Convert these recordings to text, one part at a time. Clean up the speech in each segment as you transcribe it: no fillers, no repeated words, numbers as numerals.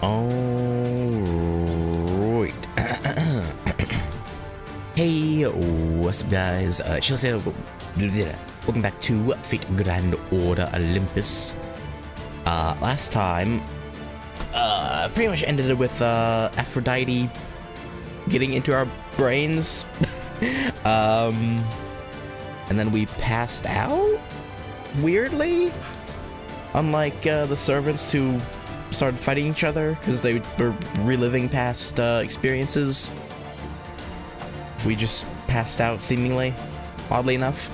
Alright. Hey, what's up guys? Chelsea, welcome back to Fate Grand Order Olympus. Last time, pretty much ended it with, Aphrodite getting into our brains. And then we passed out? Weirdly? Unlike, the servants who started fighting each other because they were reliving past experiences. We just passed out seemingly, oddly enough.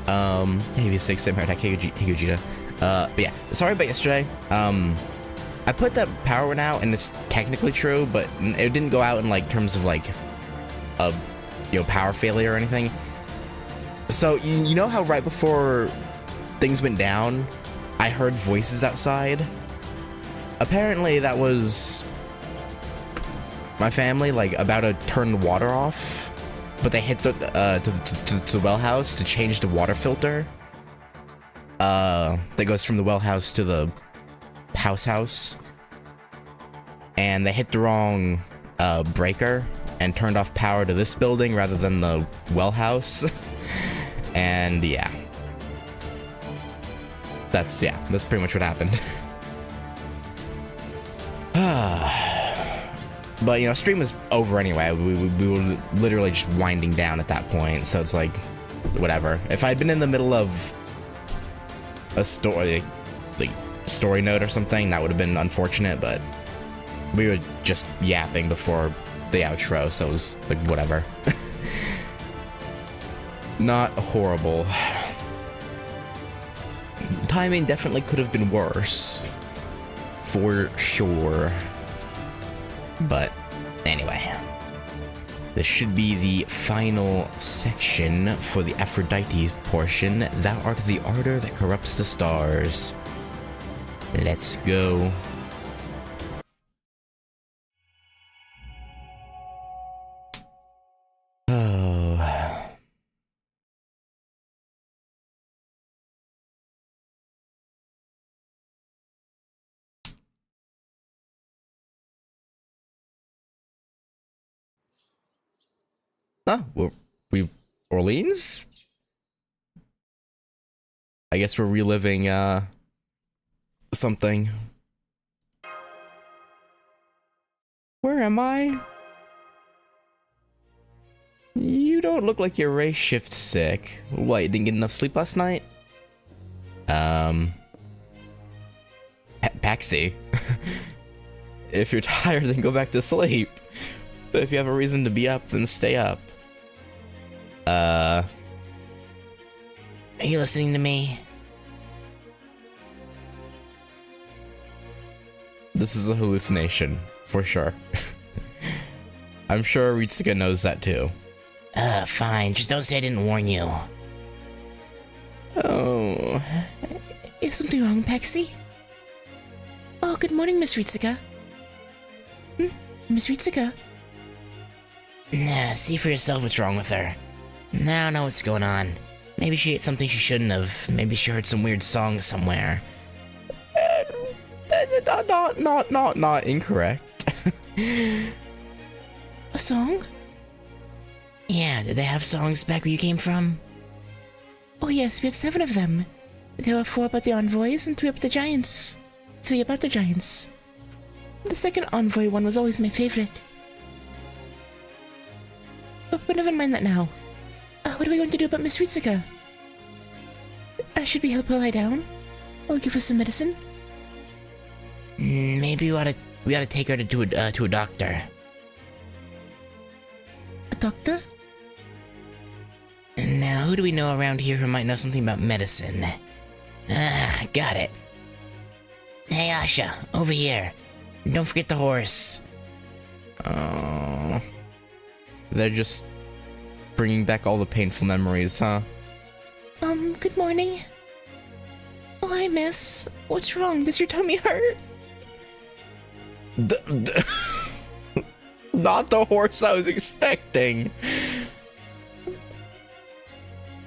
Hey, V6, same here, hey Gogeta. But yeah, sorry about yesterday. I put that power one out, and it's technically true, but it didn't go out in like terms of like a power failure or anything. So you know how right before things went down, I heard voices outside. Apparently that was my family, like, about to turn the water off, but they hit the to the well house to change the water filter. That goes from the well house to the house, and they hit the wrong breaker and turned off power to this building rather than the well house. And yeah, that's pretty much what happened. But stream was over anyway. We were literally just winding down at that point, so it's like whatever. If I'd been in the middle of a story, like story note or something, that would have been unfortunate, but we were just yapping before the outro, so it was like whatever. Not horrible. Timing definitely could have been worse, for sure. But anyway, this should be the final section for the Aphrodite portion. Thou art the ardor that corrupts the stars. Let's go. We Orleans? I guess we're reliving something. Where am I? You don't look like you're race shift sick. What, you didn't get enough sleep last night? Paxi. If you're tired, then go back to sleep. But if you have a reason to be up, then stay up. Are you listening to me? This is a hallucination, for sure. I'm sure Ritsuka knows that too. Fine, just don't say I didn't warn you. Oh. Is something wrong, Paxi? Oh, good morning, Miss Ritsuka. Miss Ritsuka? Nah, see for yourself what's wrong with her. Now I know what's going on. Maybe she ate something she shouldn't have. Maybe she heard some weird song somewhere. Not incorrect. A song? Yeah, did they have songs back where you came from? Oh yes, we had 7 of them. There were 4 about the envoys and 3 about the giants. 3 about the giants. The second envoy one was always my favorite. But never mind that now. What are we going to do about Miss Ritsuka? Should we help her lie down? Or give her some medicine? Maybe we ought to take her to a doctor. A doctor? Now, who do we know around here who might know something about medicine? Got it. Hey, Asha, over here. Don't forget the horse. Oh. They're just bringing back all the painful memories, huh? Good morning. Oh, hi, miss. What's wrong? Does your tummy hurt? Not the horse I was expecting.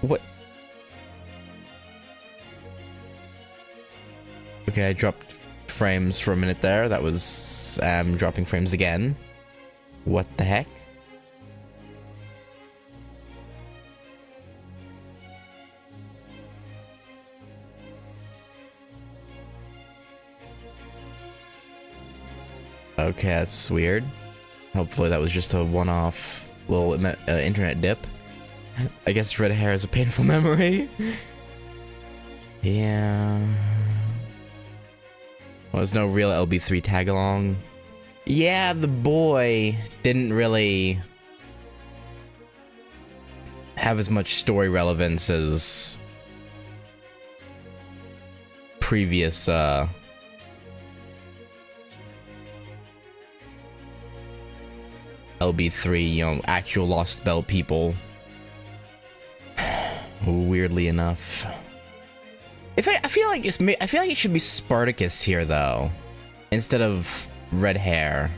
What? Okay, I dropped frames for a minute there. That was dropping frames again. What the heck? Okay, that's weird. Hopefully that was just a one-off little internet dip. I guess red hair is a painful memory. Yeah. Well, there's no real LB3 tag-along. Yeah, the boy didn't really have as much story relevance as previous, LB3, you know, actual Lost Belt people. Weirdly enough. I feel like it should be Spartacus here though, instead of red hair.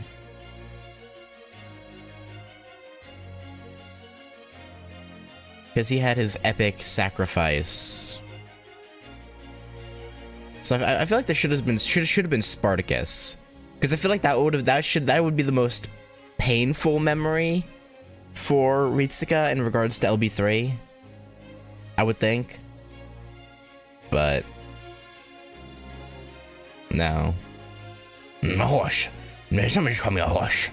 Because he had his epic sacrifice. So I feel like there should have been Spartacus. Because I feel like that would be the most painful memory for Ritsuka in regards to LB3. I would think. But no. A horse. Somebody call me a horse.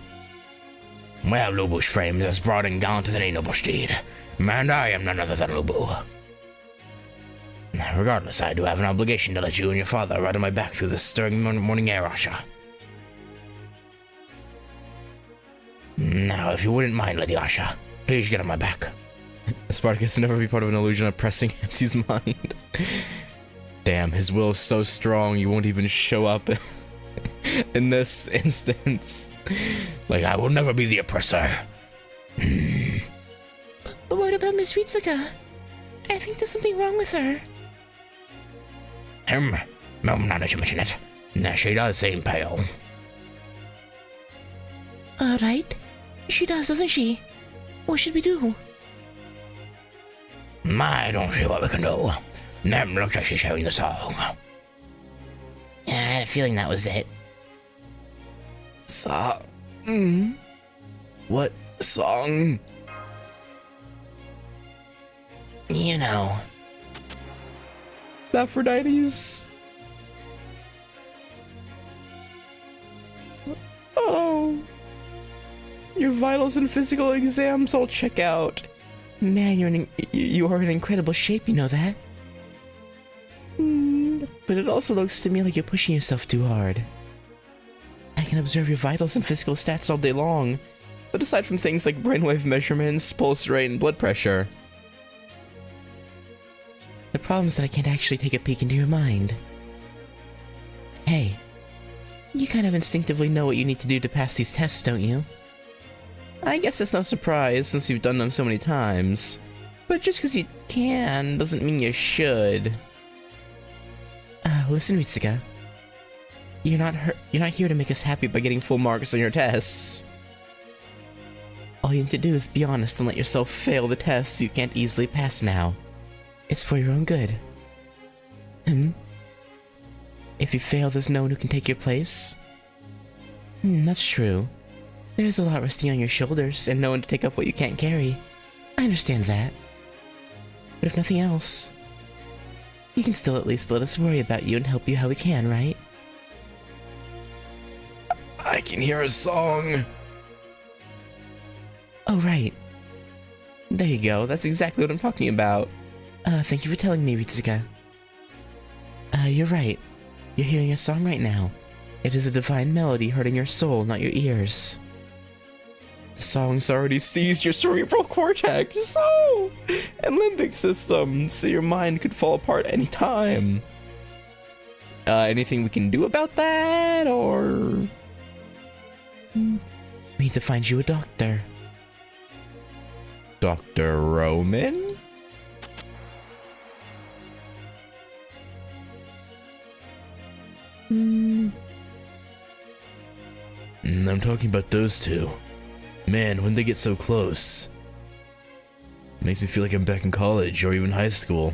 Well, Lubu's frame is as broad and gaunt as any noble steed, and I am none other than Lubu. Regardless, I do have an obligation to let you and your father ride on my back through the stirring morning air, Asha. Now, if you wouldn't mind, Lady Asha, please get on my back. Spartacus will never be part of an illusion oppressing MC's mind. Damn, his will is so strong, you won't even show up in this instance. Like, I will never be the oppressor. But what about Miss Ritsuka? I think there's something wrong with her. No, now that you mention it. She does seem pale. Alright. She does, doesn't she? What should we do? I don't see what we can do. Looks like she's hearing the song. Yeah, I had a feeling that was it. Song? What song? You know. Aphrodite's. Oh. Your vitals and physical exams all check out. Man, you are in incredible shape, you know that? But it also looks to me like you're pushing yourself too hard. I can observe your vitals and physical stats all day long. But aside from things like brainwave measurements, pulse rate, and blood pressure, the problem is that I can't actually take a peek into your mind. Hey, you kind of instinctively know what you need to do to pass these tests, don't you? I guess that's no surprise since you've done them so many times. But just because you can doesn't mean you should. Listen, Ritsuka. You're not here to make us happy by getting full marks on your tests. All you need to do is be honest and let yourself fail the tests you can't easily pass now. It's for your own good. If you fail, there's no one who can take your place. That's true. There's a lot resting on your shoulders and no one to take up what you can't carry. I understand that. But if nothing else, you can still at least let us worry about you and help you how we can, right? I can hear a song. Oh, right. There you go. That's exactly what I'm talking about. Thank you for telling me, Ritsuka. You're right. You're hearing a song right now. It is a divine melody hurting your soul, not your ears. The song's already seized your cerebral cortex, and limbic system, so your mind could fall apart any time. Anything we can do about that, or? We need to find you a doctor. Dr. Roman? I'm talking about those two. Man, when they get so close, it makes me feel like I'm back in college or even high school.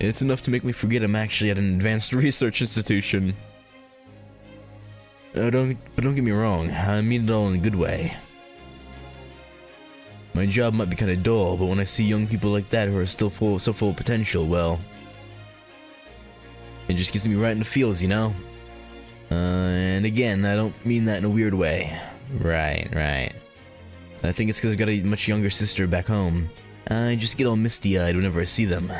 It's enough to make me forget I'm actually at an advanced research institution. Don't get me wrong, I mean it all in a good way. My job might be kind of dull, but when I see young people like that who are still so full of potential, well, it just gets me right in the feels, you know? And again, I don't mean that in a weird way. Right. I think it's because I've got a much younger sister back home. I just get all misty-eyed whenever I see them.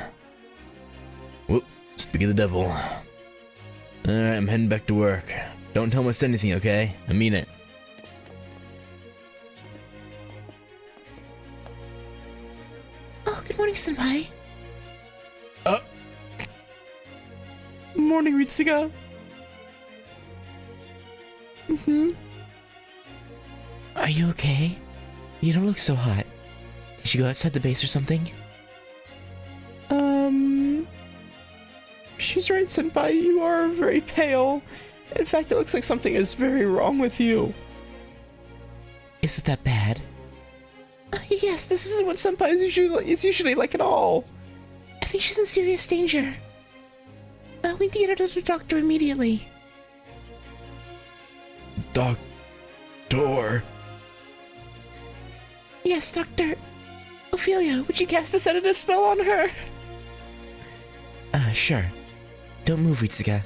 Whoop, speak of the devil. Alright, I'm heading back to work. Don't tell us anything, okay? I mean it. Oh, good morning, Senpai. Morning, Ritsuga. Are you okay? You don't look so hot. Did you go outside the base or something? She's right, Senpai. You are very pale. In fact, it looks like something is very wrong with you. Is it that bad? Yes, this isn't what Senpai is usually like at all. I think she's in serious danger. We need to get her to the doctor immediately. Doctor. Yes, Doctor. Ophelia, would you cast a sedative spell on her? Sure. Don't move, Ritsuga.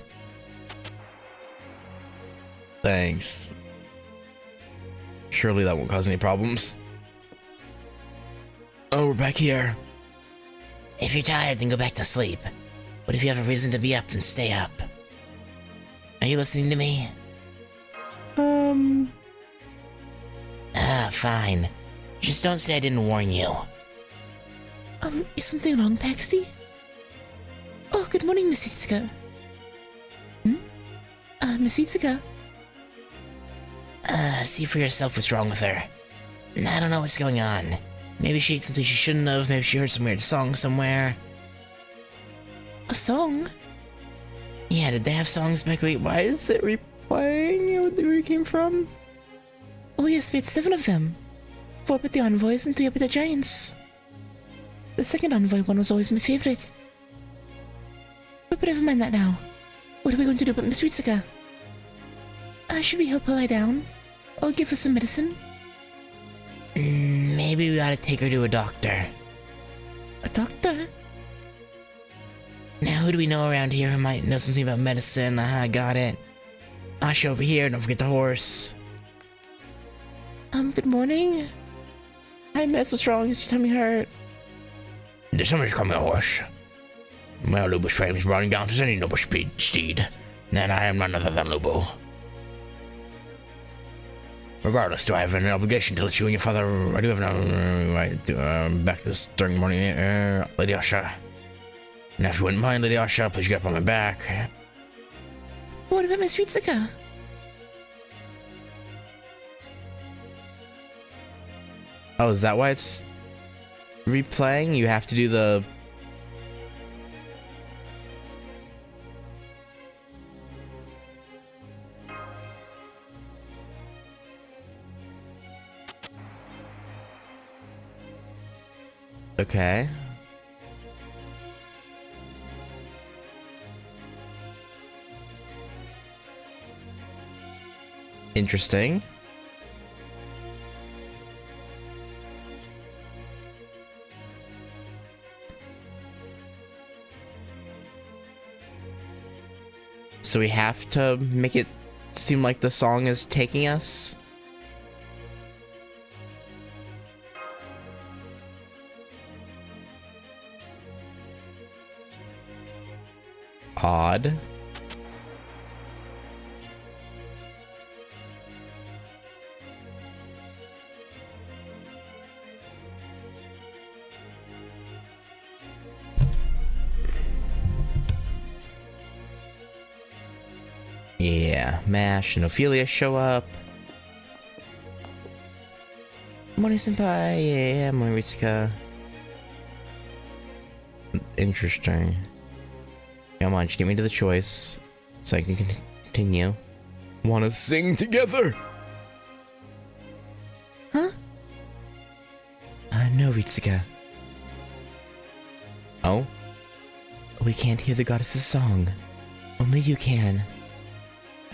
Thanks. Surely that won't cause any problems. Oh, we're back here. If you're tired, then go back to sleep. But if you have a reason to be up, then stay up. Are you listening to me? Fine. Just don't say I didn't warn you. Is something wrong, Paxi? Oh, good morning, Miss Itsuka. Miss Itsuka? See for yourself what's wrong with her. I don't know what's going on. Maybe she ate something she shouldn't have, maybe she heard some weird song somewhere. A song? Yeah, did they have songs back? Wait, why is it replaying where you came from? Oh yes, we had 7 of them. 4 with the envoys and 3 with the giants. The second envoy one was always my favorite. But never mind that now. What are we going to do about Miss Ritsuka? Should we help her lie down? Or give her some medicine? Maybe we ought to take her to a doctor. A doctor? Now, who do we know around here who might know something about medicine? Got it. Asha over here, don't forget the horse. Good morning. Hi, Miss, what's wrong? Is your tummy hurt? Did somebody call me a horse? My Lubu's frame is brought down to any noble steed, and I am none other than Lubu. Regardless, do I have an obligation to let you and your father? I do have an right to back this during the morning, Lady Asha. Now, if you wouldn't mind, Lady Asha, please get up on my back. What about Miss Ritsuka? Oh, is that why it's replaying? You have to do the... Okay. Interesting. So we have to make it seem like the song is taking us? Odd. Yeah, Mash and Ophelia show up. Morning, Senpai. Yeah, morning, Ritsuka. Interesting. Come on, just get me to the choice so I can continue. Wanna sing together? Huh? No, Ritsuka. Oh? We can't hear the goddess's song. Only you can.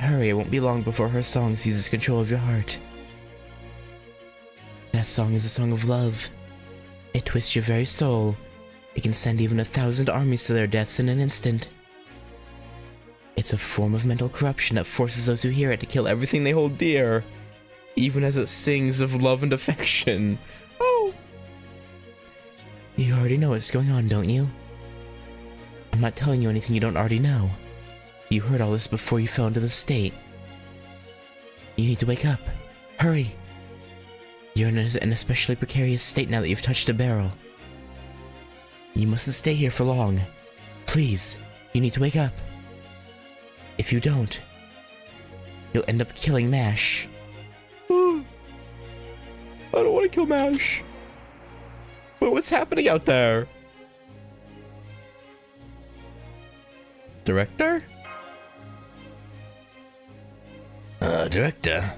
Hurry, it won't be long before her song seizes control of your heart. That song is a song of love. It twists your very soul. It can send even 1,000 armies to their deaths in an instant. It's a form of mental corruption that forces those who hear it to kill everything they hold dear, even as it sings of love and affection. Oh! You already know what's going on, don't you? I'm not telling you anything you don't already know. You heard all this before you fell into the state. You need to wake up. Hurry! You're in an especially precarious state now that you've touched a barrel. You mustn't stay here for long. Please, you need to wake up. If you don't, you'll end up killing Mash. I don't want to kill Mash. But what's happening out there? Director? Director?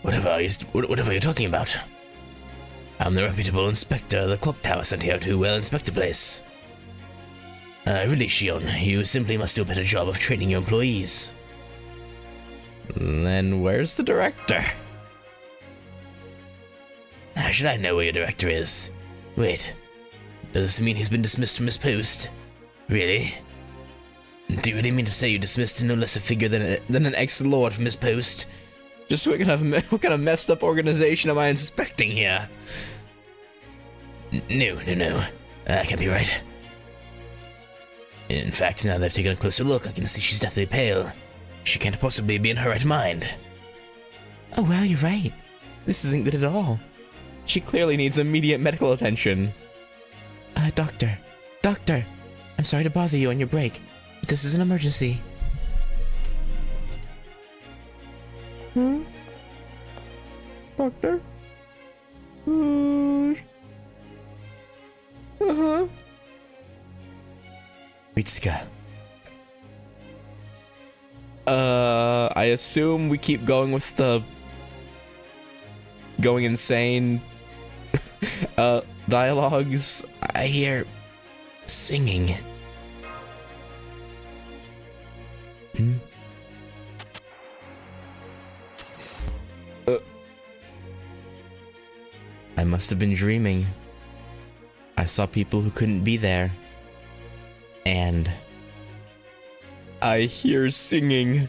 Whatever you're talking about. I'm the reputable inspector the clock tower sent here to inspect the place. Really, Shion, you simply must do a better job of training your employees. Then where's the director? How should I know where your director is? Wait, does this mean he's been dismissed from his post? Really? Do you really mean to say you dismissed no less a figure than an ex-lord from his post? Just what kind of messed up organization am I inspecting here? No. That can't be right. In fact, now that I've taken a closer look, I can see she's deathly pale. She can't possibly be in her right mind. Oh wow, you're right. This isn't good at all. She clearly needs immediate medical attention. Doctor, I'm sorry to bother you on your break, but this is an emergency. Doctor? Ritsuka. I assume we keep going with the going insane dialogues. I hear singing. I must have been dreaming. I saw people who couldn't be there. And I hear singing.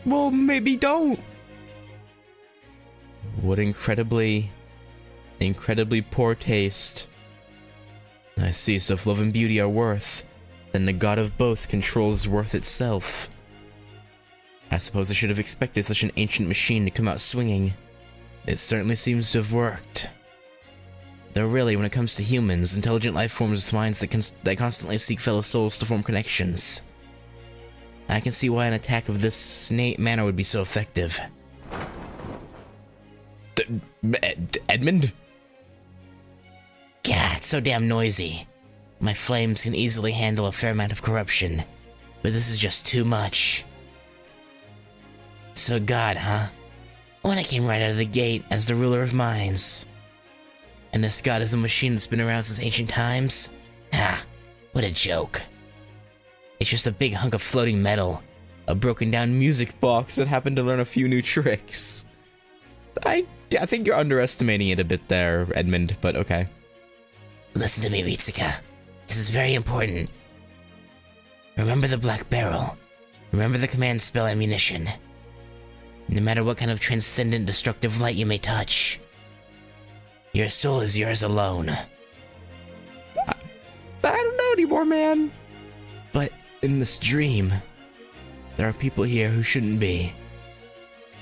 Well, maybe don't. What incredibly poor taste. I see, so if love and beauty are worth, then the god of both controls worth itself. I suppose I should have expected such an ancient machine to come out swinging. It certainly seems to have worked. Though really, when it comes to humans, intelligent life forms with minds that constantly seek fellow souls to form connections, I can see why an attack of this manner would be so effective. Edmund? God, it's so damn noisy. My flames can easily handle a fair amount of corruption, but this is just too much. So God, huh? When I came right out of the gate as the ruler of minds. And this god is a machine that's been around since ancient times? Ah, what a joke. It's just a big hunk of floating metal. A broken down music box that happened to learn a few new tricks. I think you're underestimating it a bit there, Edmund, but okay. Listen to me, Ritsuka. This is very important. Remember the black barrel. Remember the command spell ammunition. No matter what kind of transcendent destructive light you may touch, your soul is yours alone. I don't know anymore, man. But in this dream, there are people here who shouldn't be.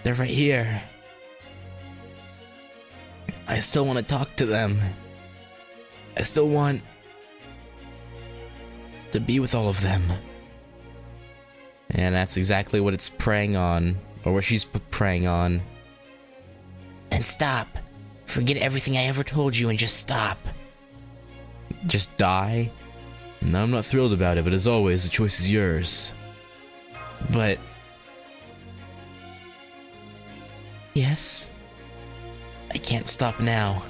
They're right here. I still want to talk to them. I still want to be with all of them. And that's exactly what it's preying on, or what she's preying on. Then stop. Forget everything I ever told you and just stop. Just die? No, I'm not thrilled about it, but as always, the choice is yours. But... Yes? I can't stop now.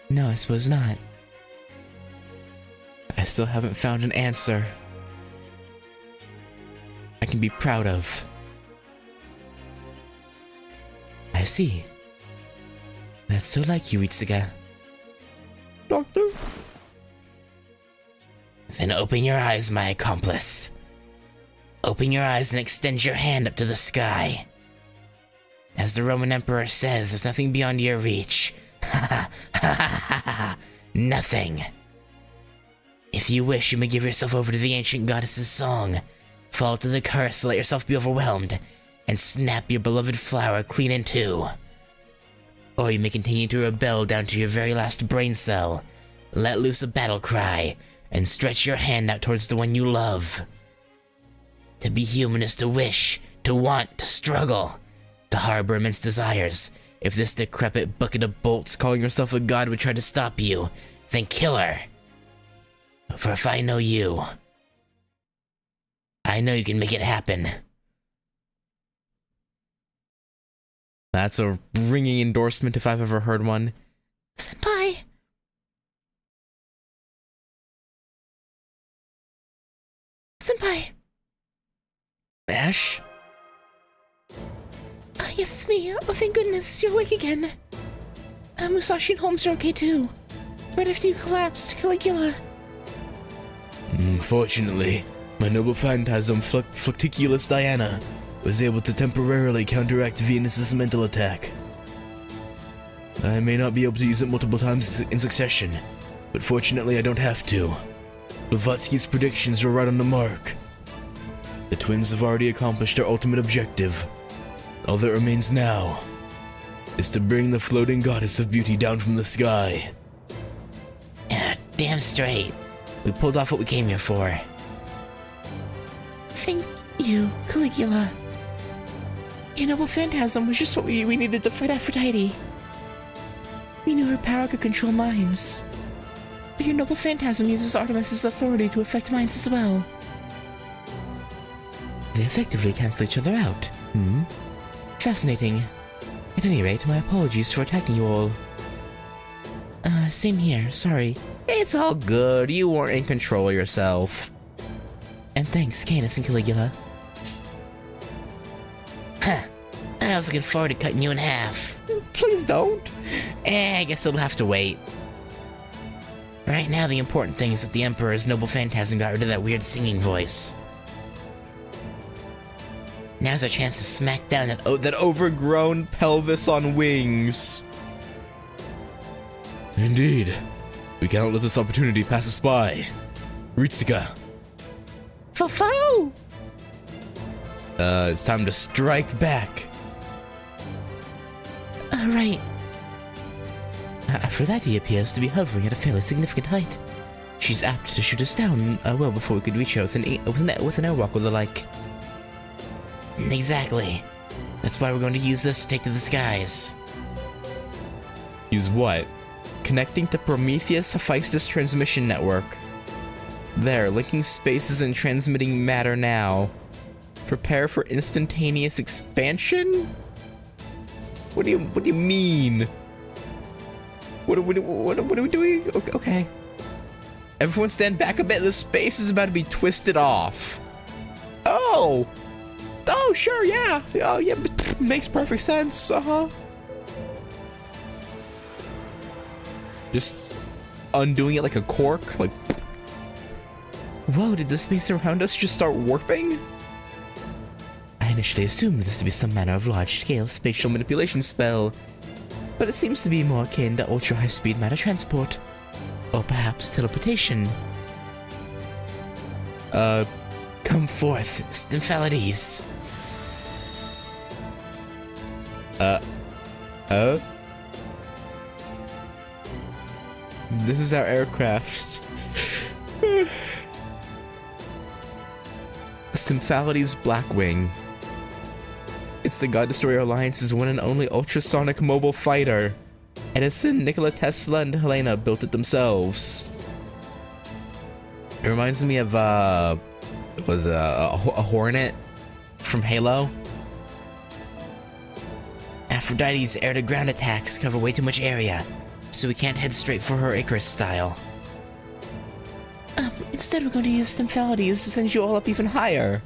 No, I suppose not. I still haven't found an answer. I can be proud of. I see. That's so like you, Itsuga. Doctor? Then open your eyes, my accomplice. Open your eyes and extend your hand up to the sky. As the Roman Emperor says, there's nothing beyond your reach. Ha ha ha ha. Nothing. If you wish, you may give yourself over to the ancient goddess's song, fall to the curse, let yourself be overwhelmed, and snap your beloved flower clean in two. Or you may continue to rebel down to your very last brain cell, let loose a battle cry, and stretch your hand out towards the one you love. To be human is to wish, to want, to struggle, to harbor immense desires. If this decrepit bucket of bolts calling herself a god would try to stop you, then kill her. For if I know you, I know you can make it happen. That's a ringing endorsement if I've ever heard one. Senpai! Senpai! Ash? Yes, it's me. Oh, thank goodness, you're awake again. Musashi and Holmes are okay too. Right after you collapsed, Caligula. Fortunately, my noble phantasm Flucticulus Diana was able to temporarily counteract Venus's mental attack. I may not be able to use it multiple times in succession, but fortunately I don't have to. Blavatsky's predictions were right on the mark. The twins have already accomplished their ultimate objective. All that remains now is to bring the floating goddess of beauty down from the sky. Yeah, damn straight. We pulled off what we came here for. Thank you, Caligula. Your noble phantasm was just what we needed to fight Aphrodite. We knew her power could control minds. But your noble phantasm uses Artemis's authority to affect minds as well. They effectively cancel each other out. Fascinating. At any rate, my apologies for attacking you all. Same here, sorry. It's all good. You weren't in control of yourself. And thanks, Canis and Caligula. Huh. I was looking forward to cutting you in half. Please don't. I guess it'll have to wait. Right now, the important thing is that the Emperor's noble phantasm got rid of that weird singing voice. Now's our chance to smack down that That overgrown pelvis on wings. Indeed. We cannot let this opportunity pass us by. Ritsuka. Fofo! It's time to strike back. Right. Aphrodite appears to be hovering at a fairly significant height. She's apt to shoot us down well before we could reach her with an airwalk or the like. Exactly. That's why we're going to use this to take to the skies. Use what? Connecting to Prometheus Hephaestus transmission network. There, linking spaces and transmitting matter now. Prepare for instantaneous expansion? What do you mean? What are we doing? Okay. Everyone stand back a bit. The space is about to be twisted off. Oh, sure, yeah. Oh, yeah, makes perfect sense. Just undoing it like a cork. Like, whoa, did the space around us just start warping? I initially assumed this to be some manner of large-scale spatial manipulation spell, but it seems to be more akin to ultra-high-speed matter transport. Or perhaps teleportation. Come forth, Stymphalides. This is our aircraft. Stymphalides Blackwing. It's the God Destroyer Alliance's one and only ultrasonic mobile fighter. Edison, Nikola Tesla, and Helena built it themselves. It reminds me of a Hornet from Halo. Aphrodite's air-to-ground attacks cover way too much area, so we can't head straight for her Icarus style. Instead we're going to use Stymphalides to send you all up even higher.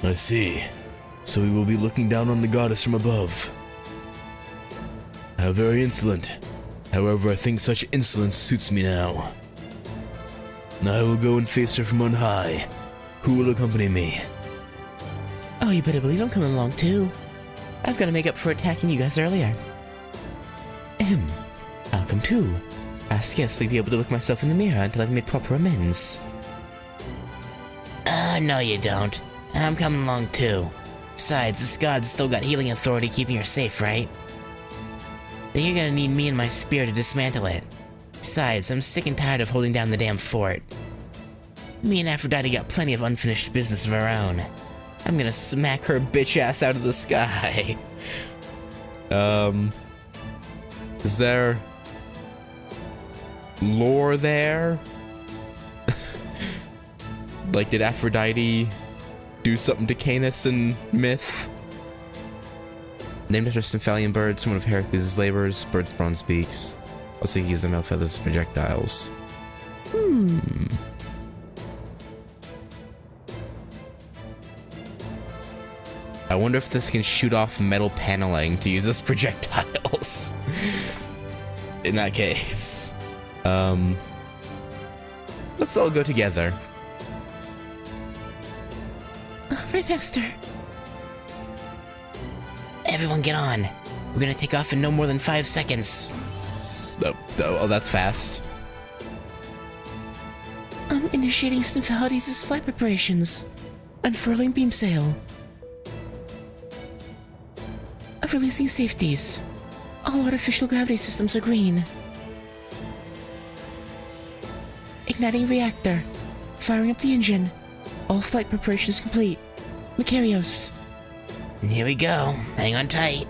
I see. So we will be looking down on the goddess from above. How very insolent. However, I think such insolence suits me now. I will go and face her from on high. Who will accompany me? Oh, you better believe I'm coming along too. I've got to make up for attacking you guys earlier. I'll come too. I'll scarcely be able to look myself in the mirror until I've made proper amends. No you don't. I'm coming along too. Besides, this god's still got healing authority keeping her safe, right? Then you're gonna need me and my spear to dismantle it. Besides, I'm sick and tired of holding down the damn fort. Me and Aphrodite got plenty of unfinished business of our own. I'm gonna smack her bitch ass out of the sky. Is there lore there? Like, did Aphrodite do something to Canis in myth? Named after Symphalian birds, one of Heracles' labors, birds' bronze beaks. Also, he gives them out feathers as projectiles. I wonder if this can shoot off metal paneling to use as projectiles. In that case. Let's all go together. Right, Master. Everyone get on. We're gonna take off in no more than 5 seconds. Oh, that's fast. I'm initiating Symphalities' flight preparations. Unfurling beam sail. Releasing safeties. All artificial gravity systems are green. Igniting reactor. Firing up the engine. All flight preparations complete. Macarios. Here we go. Hang on tight.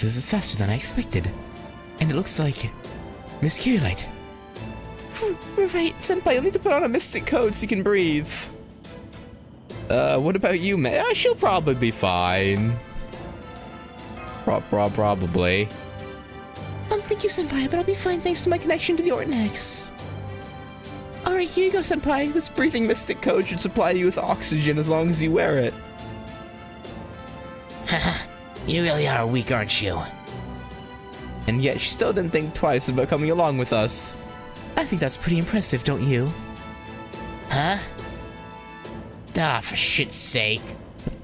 This is faster than I expected. And it looks like Miss Kirillite. Right, Senpai, you'll need to put on a mystic coat so you can breathe. What about you, man? She'll probably be fine. Probably. Thank you, Senpai, but I'll be fine thanks to my connection to the Orton-X. Alright, here you go, Senpai. This breathing mystic coat should supply you with oxygen as long as you wear it. Haha, you really are weak, aren't you? And yet, she still didn't think twice about coming along with us. I think that's pretty impressive, don't you? Huh? Ah, for shit's sake.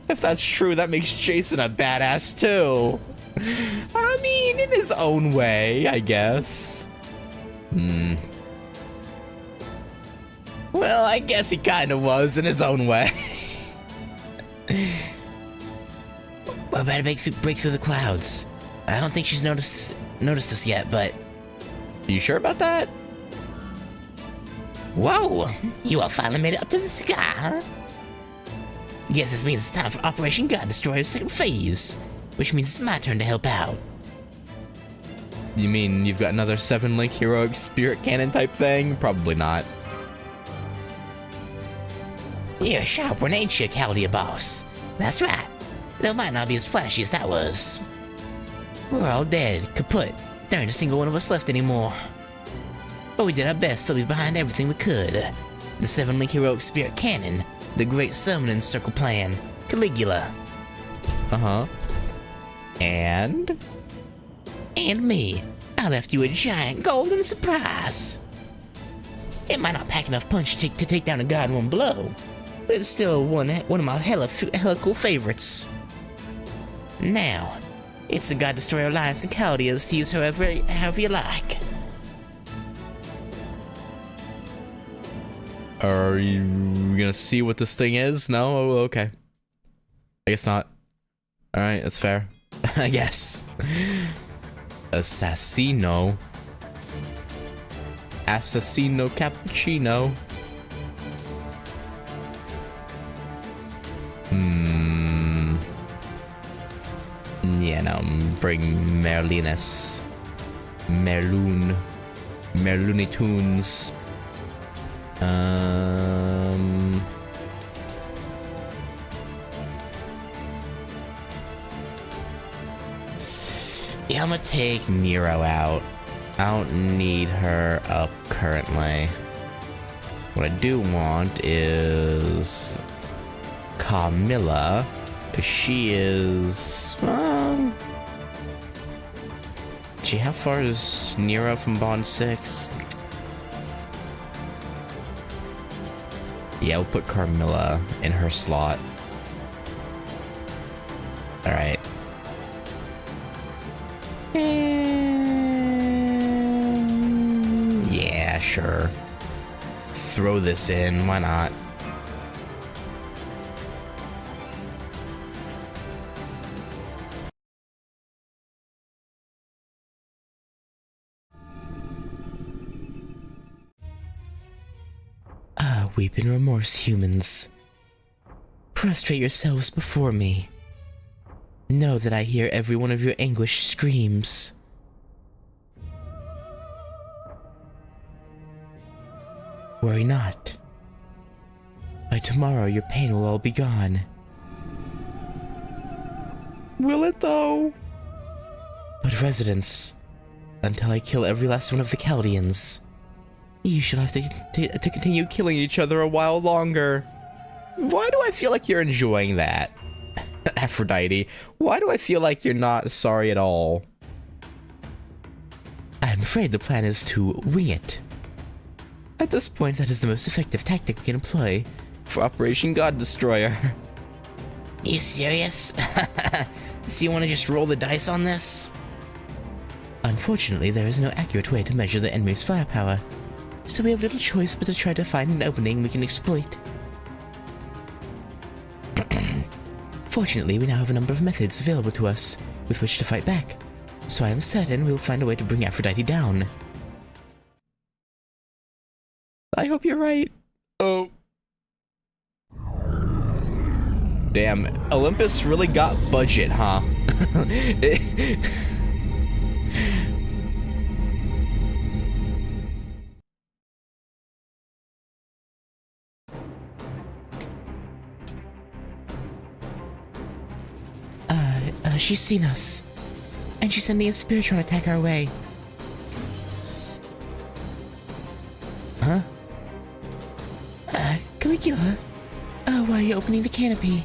If that's true, that makes Jason a badass too. I mean, in his own way, I guess. Well, I guess he kind of was in his own way. We're about to break through the clouds. I don't think she's noticed us yet, but... Are you sure about that? Whoa! You all finally made it up to the sky, huh? Guess this means it's time for Operation God Destroyer's second phase, which means it's my turn to help out. You mean you've got another 7-link heroic spirit cannon type thing? Probably not. You're a sharp one, ain't you, Caldia boss? That's right. Though it might not be as flashy as that was. We're all dead, kaput. There ain't a single one of us left anymore. But we did our best to leave behind everything we could. The 7-link heroic spirit cannon, the great summoning circle plan, Caligula. And me. I left you a giant golden surprise. It might not pack enough punch to take down a god in one blow, but it's still one of my hella cool favorites. Now, it's the God Destroyer Alliance and Caldias to use however you like. are you gonna see what this thing is? No? Oh, okay. I guess not. Alright, that's fair. I guess. Assassino. Assassino cappuccino. Yeah, no, bring Merlinus. Merlooney Tunes. Yeah, I'm gonna take Nero out. I don't need her up currently. What I do want is Camilla, because she is. Gee, how far is Nero from Bond 6? Yeah, we'll put Carmilla in her slot. Alright. Yeah, sure. Throw this in, why not? Ah, weep in remorse, humans. Prostrate yourselves before me. Know that I hear every one of your anguished screams. Worry not. By tomorrow, your pain will all be gone. Will it though? But residents, until I kill every last one of the Chaldeans, you shall have to continue killing Each other a while longer. Why do I feel like you're enjoying that? Aphrodite, why do I feel like you're not sorry at all? I'm afraid the plan is to wing it. At this point, that is the most effective tactic we can employ For Operation God Destroyer. You serious? So you want to just roll the dice on this? Unfortunately, there is no accurate way to measure the enemy's firepower, so we have little choice but to try to find an opening we can exploit. Fortunately, we now have a number of methods available to us with which to fight back, so I am certain we'll find a way to bring Aphrodite down. I hope you're right. Oh. Damn, Olympus really got budget, huh? She's seen us, and she's sending a Spiritron attack our way. Huh? Caligula? Why are you opening the canopy?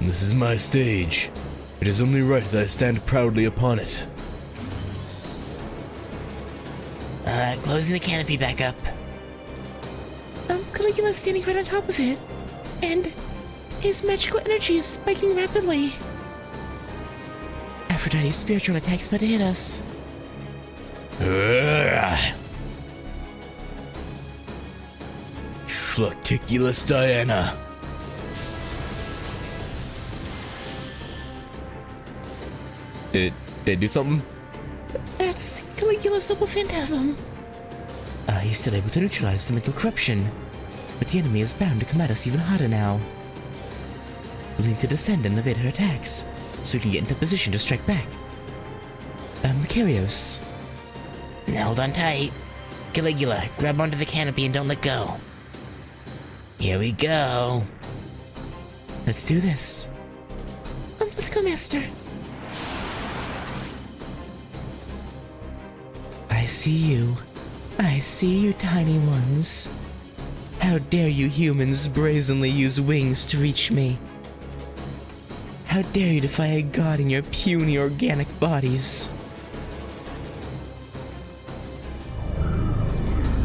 This is my stage. It is only right that I stand proudly upon it. Closing the canopy back up. Caligula's standing right on top of it, and his magical energy is spiking rapidly. Aphrodite's Spiritron attack's about to hit us. Flucticulus Diana. Did it do something? That's Caligula's double phantasm. He's still able to neutralize the mental corruption, but the enemy is bound to come at us even harder now. We need to descend and evade her attacks, so we can get into position to strike back. Macarios. Now hold on tight. Caligula, grab onto the canopy and don't let go. Here we go. Let's do this. Let's go, Master. I see you. I see you, tiny ones. How dare you humans brazenly use wings to reach me? How dare you defy a god in your puny organic bodies?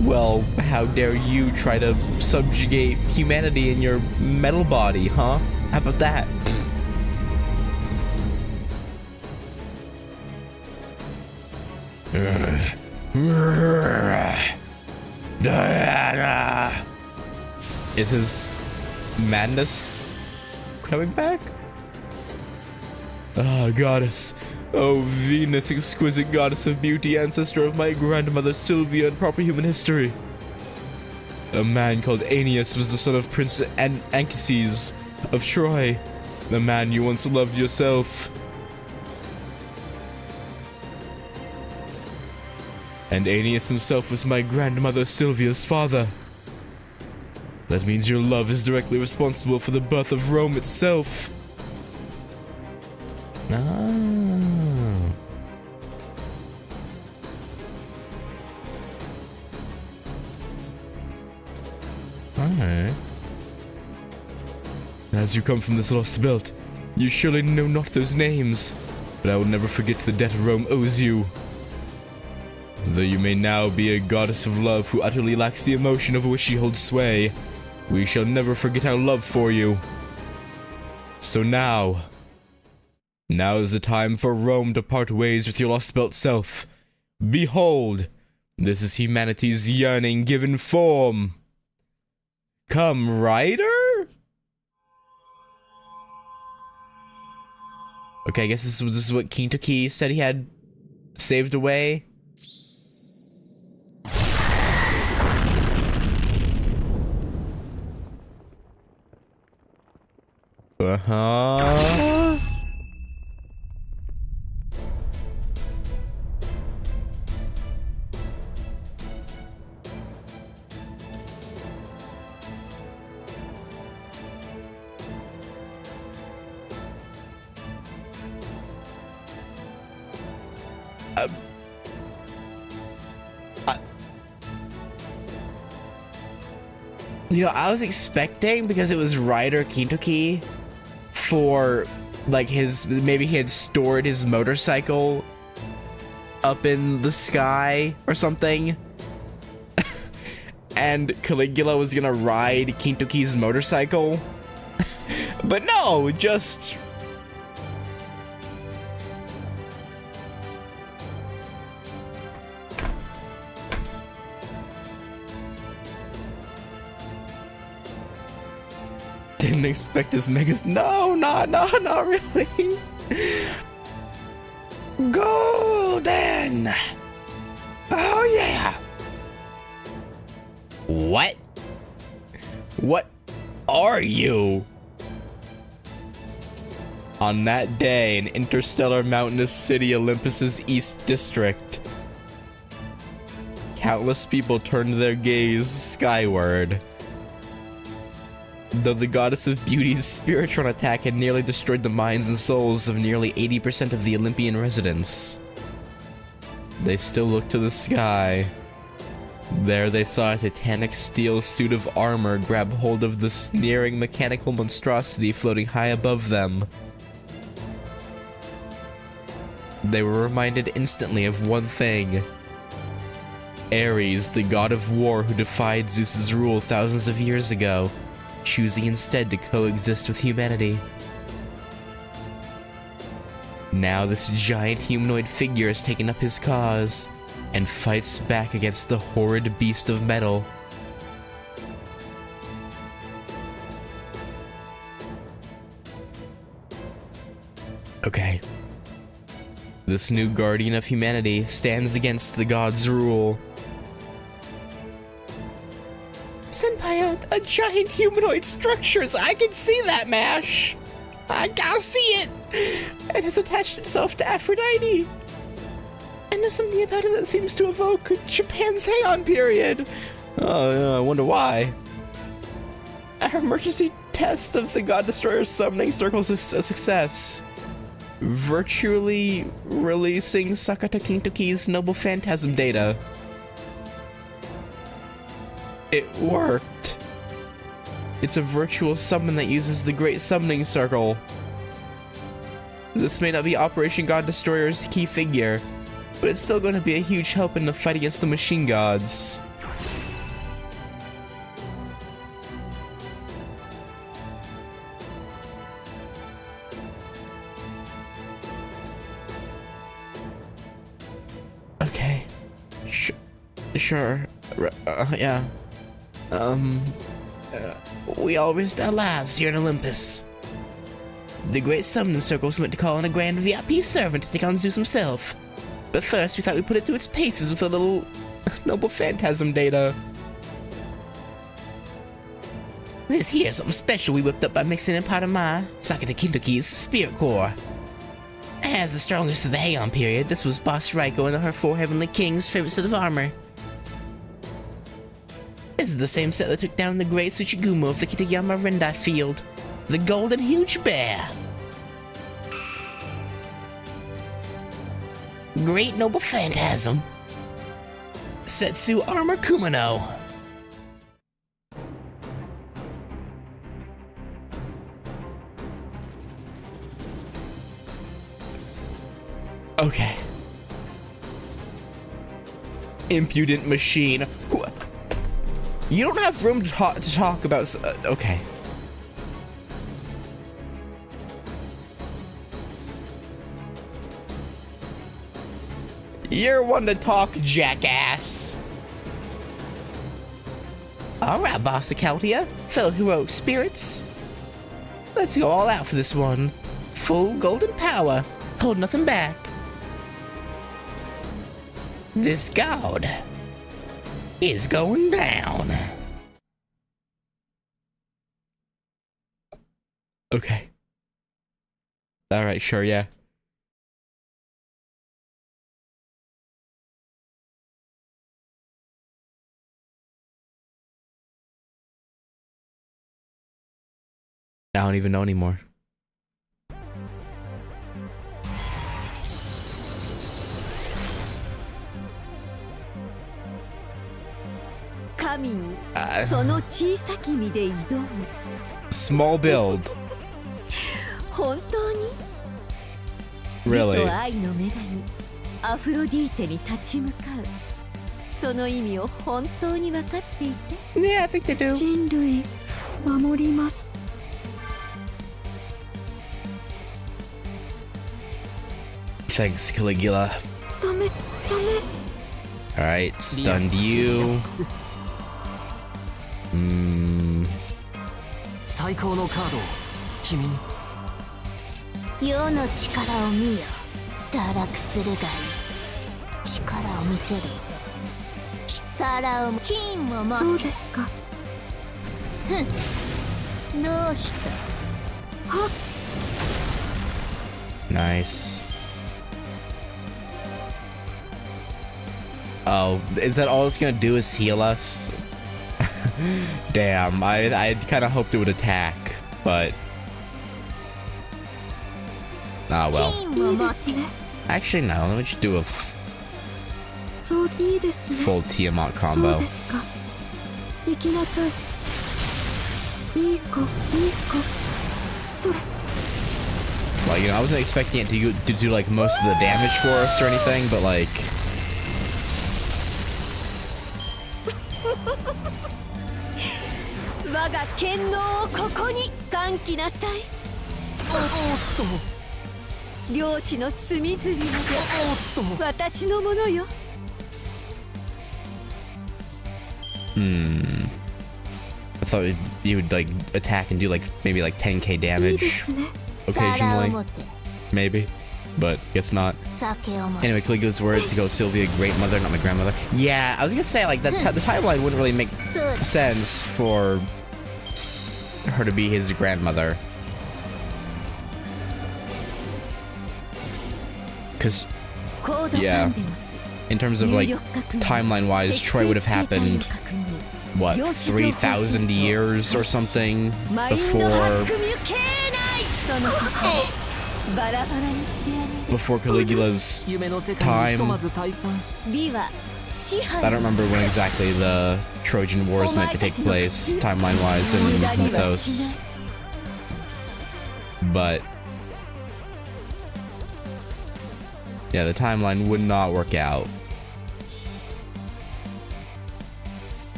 Well, how dare you try to subjugate humanity in your metal body, huh? How about that? Diana! Is his madness coming back? Ah, goddess. Oh, Venus, exquisite goddess of beauty, ancestor of my grandmother Sylvia in proper human history. A man called Aeneas was the son of Prince Anchises of Troy, the man you once loved yourself. And Aeneas himself was my grandmother Sylvia's father. That means your love is directly responsible for the birth of Rome itself. Ah. Alright. As you come from this lost belt, you surely know not those names, but I will never forget the debt Rome owes you. Though you may now be a goddess of love who utterly lacks the emotion over which she holds sway, we shall never forget our love for you. So now is the time for Rome to part ways with your lost belt self. Behold, this is humanity's yearning given form. Come, rider? Okay, I guess this is what King Toki said he had saved away. Uh-huh. You know, I was expecting, because it was Rider Kintoki, for like maybe he had stored his motorcycle up in the sky or something. And Caligula was gonna ride Kintoki's motorcycle. But no, just didn't expect this megas. No, not really. Golden. Oh yeah. What? What are you? On that day in interstellar mountainous city Olympus's East District, countless people turned their gaze skyward. Though the goddess of beauty's Spiritron attack had nearly destroyed the minds and souls of nearly 80% of the Olympian residents, they still looked to the sky. There they saw a titanic steel suit of armor grab hold of the sneering mechanical monstrosity floating high above them. They were reminded instantly of one thing. Ares, the god of war who defied Zeus's rule thousands of years ago, choosing instead to coexist with humanity. Now this giant humanoid figure has taken up his cause and fights back against the horrid beast of metal. Okay. This new guardian of humanity stands against the god's rule. Senpai, a giant humanoid structures. I can see that, Mash. I see it. It has attached itself to Aphrodite. And there's something about it that seems to evoke Japan's Heian period. Oh, yeah, I wonder why. Our emergency test of the God Destroyer's summoning circle is a success. Virtually releasing Sakata Kintoki's noble phantasm data. It worked. It's a virtual summon that uses the Great Summoning Circle. This may not be Operation God Destroyer's key figure, but it's still going to be a huge help in the fight against the machine gods. Okay. Sure. Yeah. We all risked our lives here in Olympus. The Great Summoning Circle was meant to call in a grand VIP servant to take on Zeus himself. But first, we thought we'd put it through its paces with a little noble phantasm data. This here's something special we whipped up by mixing in part of my Sakata Kintoki's spirit core. As the strongest of the Heian period, this was Boss Raiko and her four heavenly kings' favorite set of armor. This is the same set that took down the great Tsuchigumo of the Kitayama Rendai field, the Golden Huge Bear. Great Noble Phantasm, Setsu Armor Kumano. Impudent machine. You don't have room to talk about. Okay. You're one to talk, jackass. Alright, Boss Acautia, fellow heroic spirits. Let's go all out for this one. Full golden power. Hold nothing back. This god is going down. Okay. Alright, sure, yeah. I don't even know anymore. Small build. 本当に Really? 美と愛の女神アフロディーテに立ち向かうその意味を本当に分かっていて Yeah, I think they do. 人類守ります Thanks, Caligula. ダメ Alright, stunned you. 最高のカードを君に世の力を見よ堕落するがいい力を見せる皿を金を持ってそうですかふんどうしたは Nice. Oh, is that all it's gonna do is heal us? Damn, I kind of hoped it would attack, but... Ah, well. 金を持って Actually, no, let me just do a そういいですね full Tiamat そう combo. ですか行きなさいいい子いい子それ Well, you know, I wasn't expecting it to do like most of the damage for us or anything, but like... 我が剣能をここに歓喜なさい漁師の隅々まで私のものよ I thought you would like attack and do like maybe like 10k いいで damage すね occasionally. Maybe, but guess not. 酒を持って Anyway, Caligula's words, he goes, Sylvia, great mother, not my grandmother. Yeah, I was gonna say, like, the timeline wouldn't really make sense for her to be his grandmother. Because, yeah, in terms of, like, timeline-wise, Troy would have happened, what, 3,000 years or something before Caligula's 夢の世界にひと time. まず退散 I don't remember when exactly the Trojan Wars meant to take place, timeline-wise, in Mythos. But... yeah, the timeline would not work out.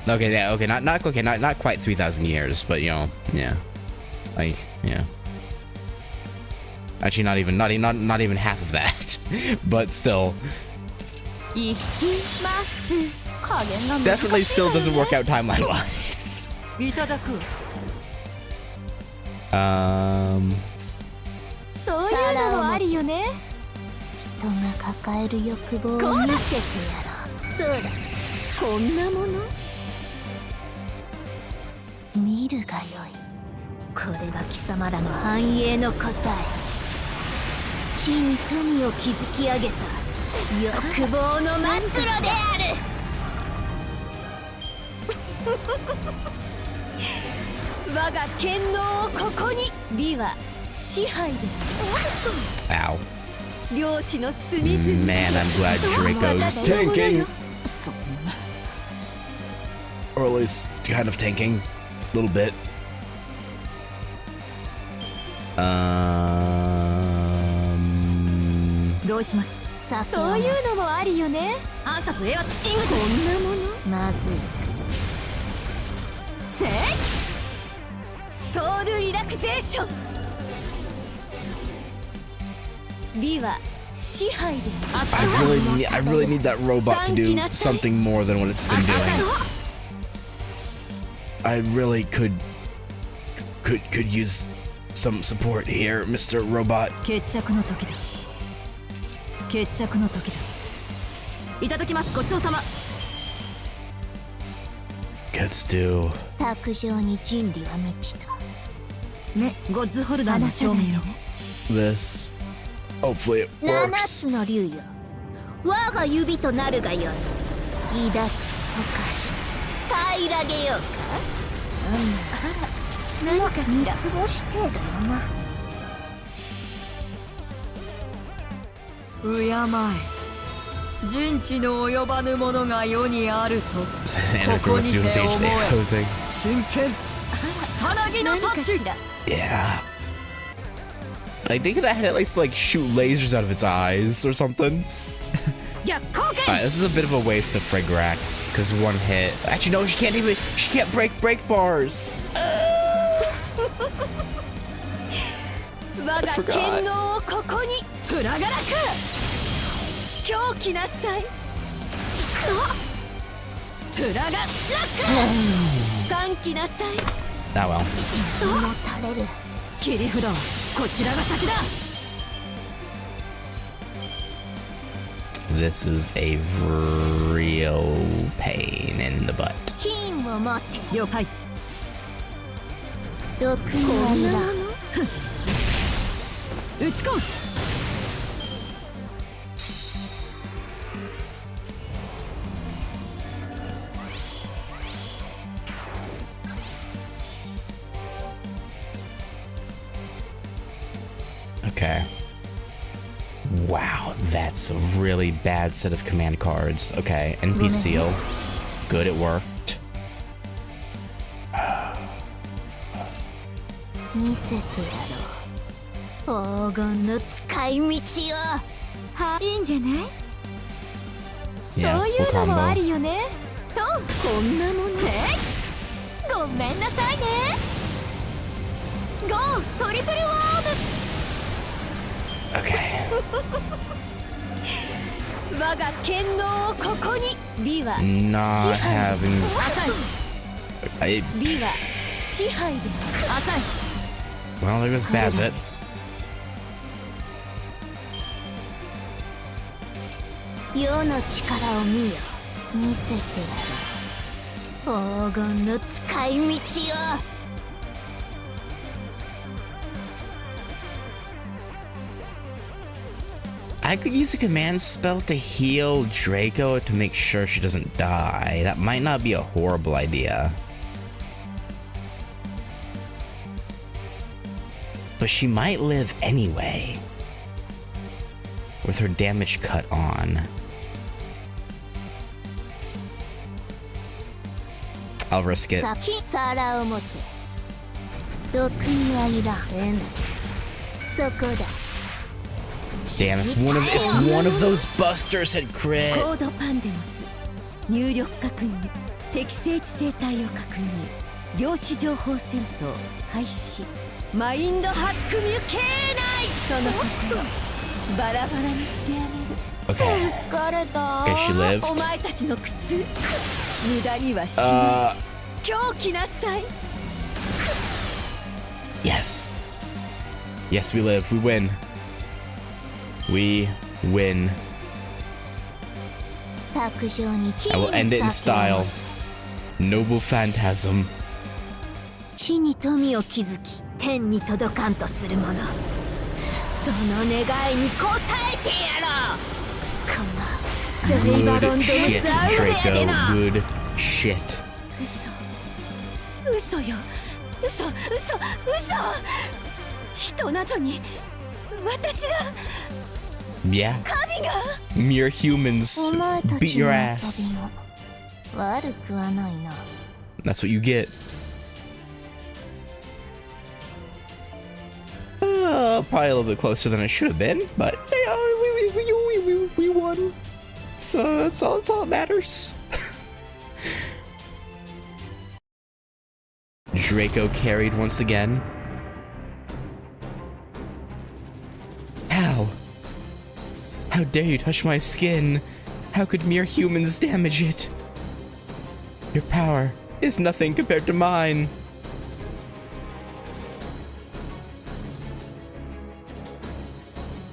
Okay, yeah, okay, not quite 3,000 years, but you know, yeah, like, yeah. Actually, not even half of that, but still. Definitely still doesn't work out timeline-wise. いただくそういうのもありよね人が抱える欲望を見せてやろうそうだこんなもの見るがよいこれが貴様らの繁栄の答え地に富を築き上げた欲望の末路である我が剣能をここに美は支配である Ow. 漁師の隅々 Man, I'm glad Draco's tanking. Or at least kind of tanking. A little bit. どうします酒そういうのもありよね。暗殺英圧イングこんなものまずいせいソウルリラクゼーション美は支配で I really need that robot to do something more than what it's been doing. I really could use some support here, Mr. Robot. 決着の時だ決着の時だいただきますごちそうさま Gets do. 卓上に人理は満ちたねゴッズホルダーの証明よ This. Hopefully it 7 works. つの竜よ我が指となるがよい抱くおかし平らげようかあら何かしら三つ星程度よな敬え人知の及ばぬものが世にあると And if we're doing the age they posing. 真剣さなぎの太刀 Yeah. Like they could have had it like shoot lasers out of its eyes or something. 逆光 Alright, this is a bit of a waste of Frigrak because one hit. Actually, no, she can't break bars. 我が剣能をここにフラガラク狂気なさいフラガラク歓喜なさい Ah well. もたれる切り札はこちらが先だ This is a real pain in the butt. 金を持って了解毒にはいらん打ち込む Okay. Wow, that's a really bad set of command cards. Okay, NP seal. Good, it worked. 見せてやろう黄金の使い道をはいいんじゃない Yeah, そうい full うのも combo. ありよねとこんなものせいごめんなさいねゴートリプルワーム Okay. 我が剣能をここに美は Not 支配 having. 浅い I, 美は支配で浅い well, there goes Bazet. 世の力を見よ見せてやろう黄金の使い道を I could use a command spell to heal Draco to make sure she doesn't die. That might not be a horrible idea. But she might live anyway. With her damage cut on. I'll risk it. 先皿を持て毒にはいらんそこだ Damn, if one of those busters had コ crit. ードパンデモス入力確認適正地生態を確認量子情報戦闘開始マインドハックミュケーナイその心バラバラにしてあげる Okay. 疲れた Okay, she lived. お前たちの苦痛無駄にはしない Uh, 狂気なさい yes. Yes, we live. We win. We win. 卓上に I will end it in style. Noble Phantasm. 地に富を築き天に届かんとする者その願いに応えてやろうこのレイバロン Good ドム shit, スアウロやで Draco. な Good shit. 嘘よ嘘人などに私が Yeah. 神が Mere humans お前た beat ち your の ass. 遊びも悪くはないな That's what you get. Probably a little bit closer than it should have been, but you know, we won. So that's all that matters. Draco carried once again. How? How dare you touch my skin? How could mere humans damage it? Your power is nothing compared to mine.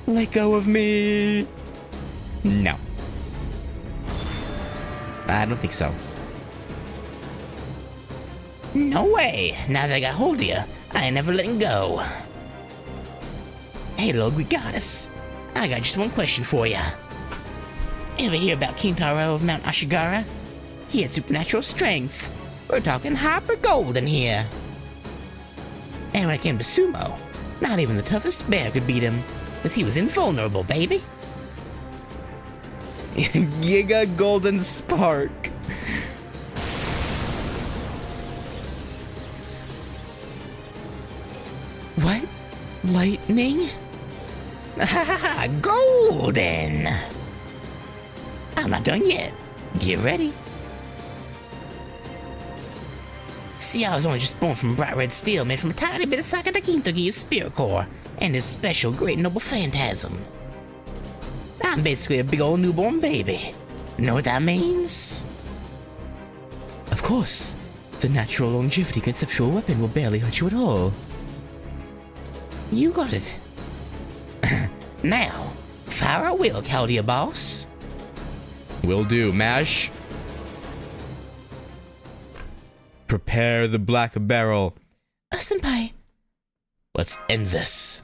Let go of me. No. I don't think so. No way! Now that I got hold of you, I ain't never letting go. Hey, little Greek goddess. I got just one question for you. Ever hear about King Taro of Mount Ashigara? He had supernatural strength. We're talking hyper golden here. And when it came to sumo, not even the toughest bear could beat him, because he was invulnerable, baby. Giga Golden Spark. What? Lightning? Ha ha ha! Golden! I'm not done yet. Get ready. See, I was only just born from bright red steel made from a tiny bit of Sakatakintoki's spirit core and his special great noble phantasm. I'm basically a big old newborn baby. Know what that means? Of course. The natural longevity conceptual weapon will barely hurt you at all. You got it. Now, fire at will, Caldia boss. Will do. Mash. Prepare the black barrel. Senpai. Let's end this.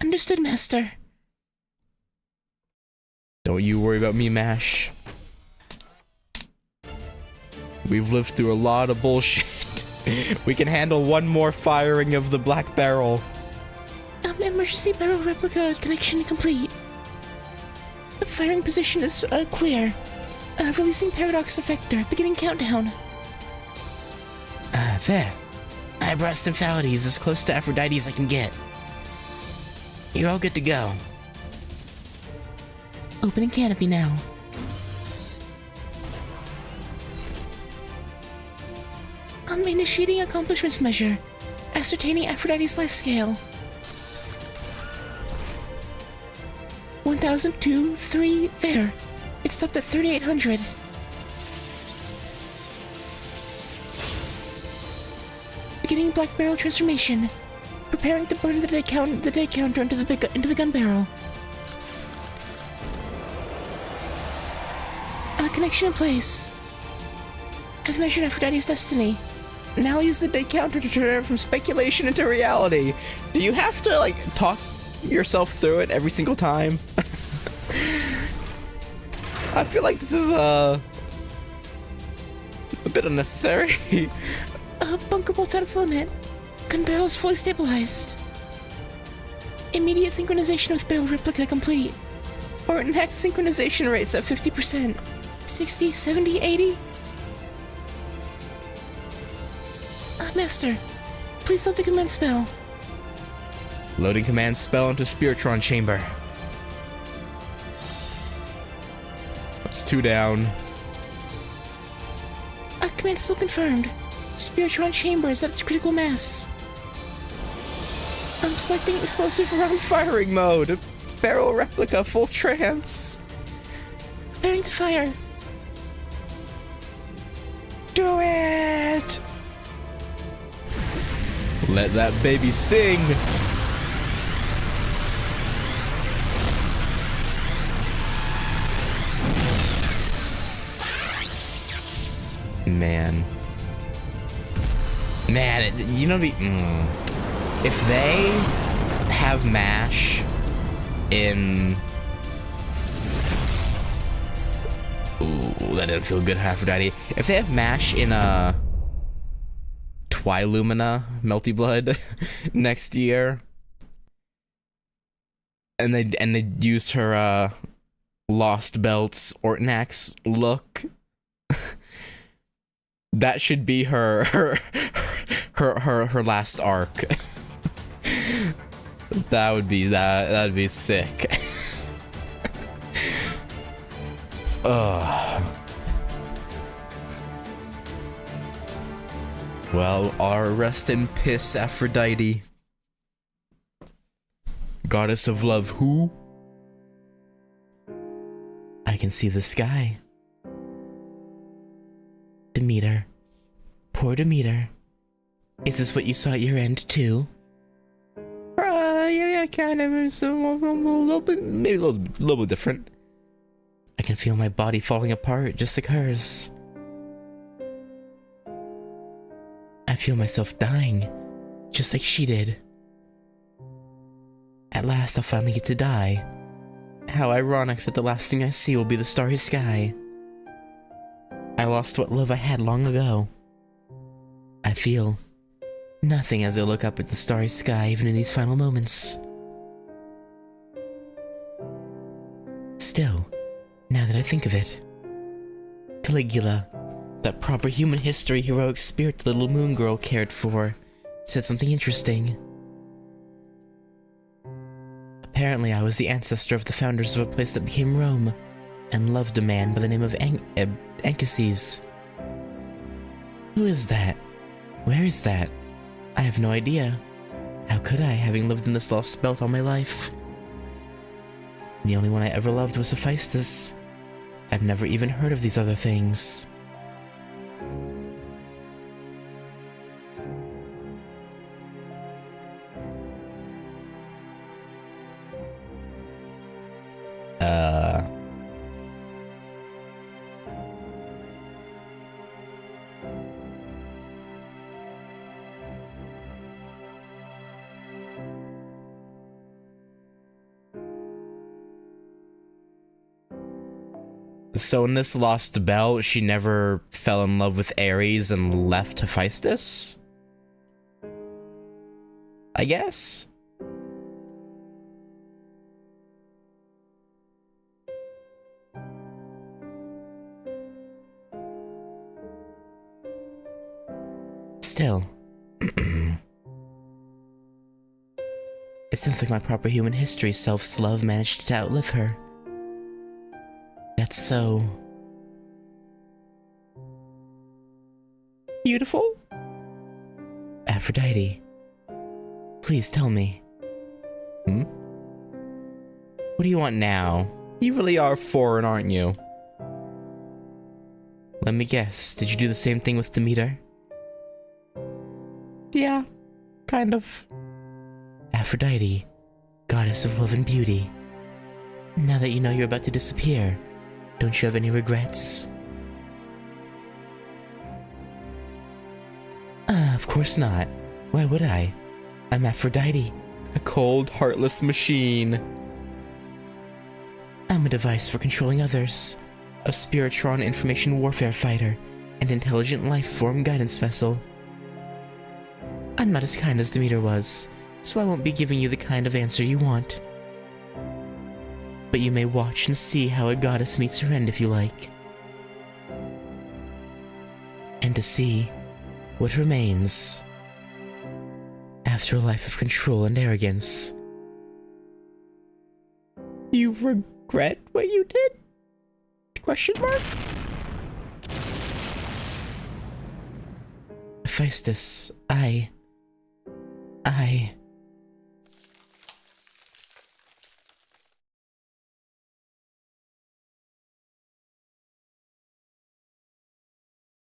Understood, master. Don't you worry about me, Mash. We've lived through a lot of bullshit. We can handle one more firing of the black barrel. Emergency barrel replica connection complete. The firing position is clear. Releasing paradox effector. Beginning countdown. There. I brought Stymphalides as close to Aphrodite as I can get. You're all good to go. Opening canopy now. I'm initiating accomplishments measure. Ascertaining Aphrodite's life scale. 1002, 3, there. It stopped at 3800. Beginning black barrel transformation. Preparing to burn the dead counter into the gun barrel. Connection in place. I've measured Aphrodite's destiny. Now use the day counter to turn it from speculation into reality. Do you have to, like, talk yourself through it every single time? I feel like this is a bit unnecessary. Bunker bolt's at its limit. Gun barrel is fully stabilized. Immediate synchronization with barrel replica complete. Orton hacked synchronization rates at 50%. 60, 70, 80? Master, please load the command spell. Loading command spell into Spiritron chamber. That's 2 down. Command spell confirmed. Spiritron chamber is at its critical mass. I'm selecting explosive round Firing mode. Barrel replica full trance. preparing to fire. Do it! Let that baby sing! Man, you know, if they have MASH in... Ooh, that didn't feel good, Aphrodite. If they have MASH in Twilumina, Melty Blood, next year, and they use her Lost Belts Ortonax look, that should be her last arc. That'd be sick. Ugh. Well, our rest in piss, Aphrodite. Goddess of love, who? I can see the sky. Demeter. Poor Demeter. Is this what you saw at your end, too? Yeah, kind of. It's a little bit, maybe a little bit different. I can feel my body falling apart, just like hers. I feel myself dying, just like she did. At last, I'll finally get to die. How ironic that the last thing I see will be the starry sky. I lost what love I had long ago. I feel nothing as I look up at the starry sky, even in these final moments. Still, now that I think of it, Caligula, that proper human history heroic spirit the little moon girl cared for, said something interesting. Apparently I was the ancestor of the founders of a place that became Rome, and loved a man by the name of Anchises. Who is that? Where is that? I have no idea. How could I, having lived in this lost belt all my life? The only one I ever loved was Hephaestus. I've never even heard of these other things. So in this lost belt, she never fell in love with Ares and left Hephaestus? I guess? Still. It sounds like my proper human history self-love managed to outlive her. That's so... beautiful? Aphrodite, please tell me. What do you want now? You really are foreign, aren't you? Let me guess, did you do the same thing with Demeter? Yeah, kind of. Aphrodite, goddess of love and beauty. Now that you know you're about to disappear, don't you have any regrets? Of course not. Why would I? I'm Aphrodite. A cold, heartless machine. I'm a device for controlling others. A Spiritron information warfare fighter. And intelligent life form guidance vessel. I'm not as kind as Demeter was, so I won't be giving you the kind of answer you want. But you may watch and see how a goddess meets her end if you like. And to see what remains after a life of control and arrogance. You regret what you did? Question mark? Hephaestus,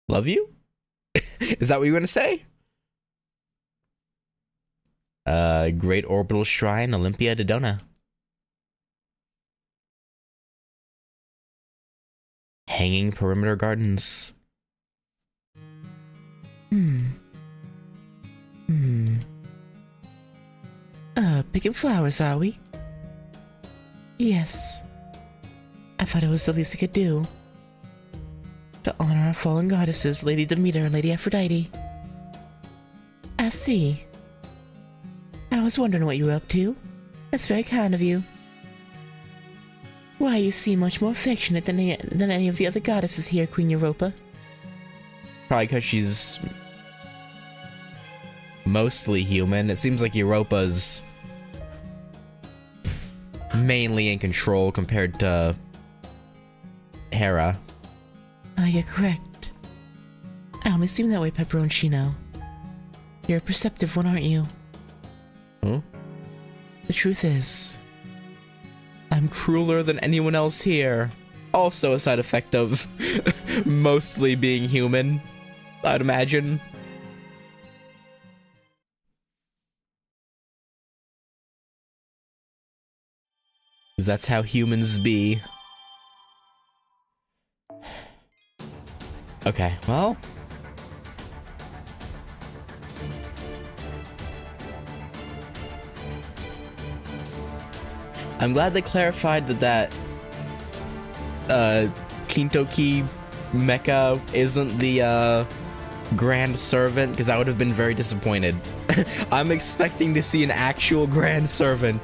Love you? Is that what you want to say? Great Orbital Shrine, Olympia, Dodona. Hanging Perimeter Gardens. Picking flowers, are we? Yes. I thought it was the least I could do. To honor our fallen goddesses, Lady Demeter and Lady Aphrodite. I see. I was wondering what you were up to. That's very kind of you. Why, you seem much more affectionate than any of the other goddesses here, Queen Europa. Probably because she's mostly human. It seems like Europa's mainly in control compared to Hera. You're correct. I only seem that way, Peperoncino. You're a perceptive one, aren't you? Huh? The truth is, I'm crueler than anyone else here. Also a side effect of mostly being human, I'd imagine. 'Cause that's how humans be. Okay, well. I'm glad they clarified that Kintoki mecha isn't the Grand Servant, because I would have been very disappointed. I'm expecting to see an actual Grand Servant.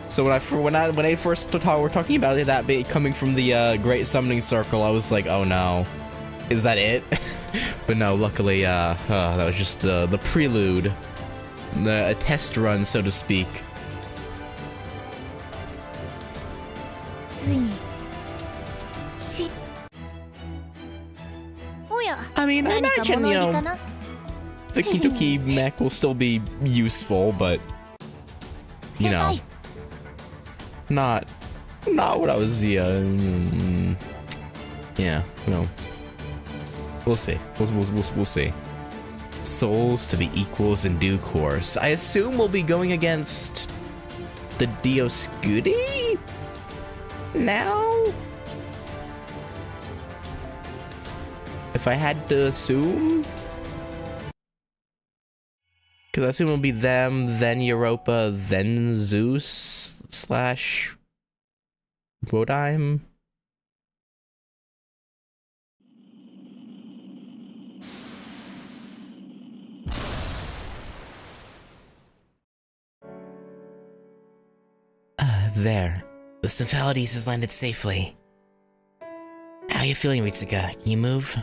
So when I first were talking about it, that bit coming from the Great Summoning Circle, I was like, oh no, is that it? But no, luckily, that was just the prelude, a test run, so to speak. I mean, I imagine, you know, the Kintoki mech will still be useful, but, you know, not what I was, yeah, no. We'll see. We'll see. Souls to be equals in due course. I assume we'll be going against the Dioscudi now? If I had to assume? Because I assume it'll be them, then Europa, then Zeus / Wodime. There. The Symphalides has landed safely. How are you feeling, Ritsuka? Can you move?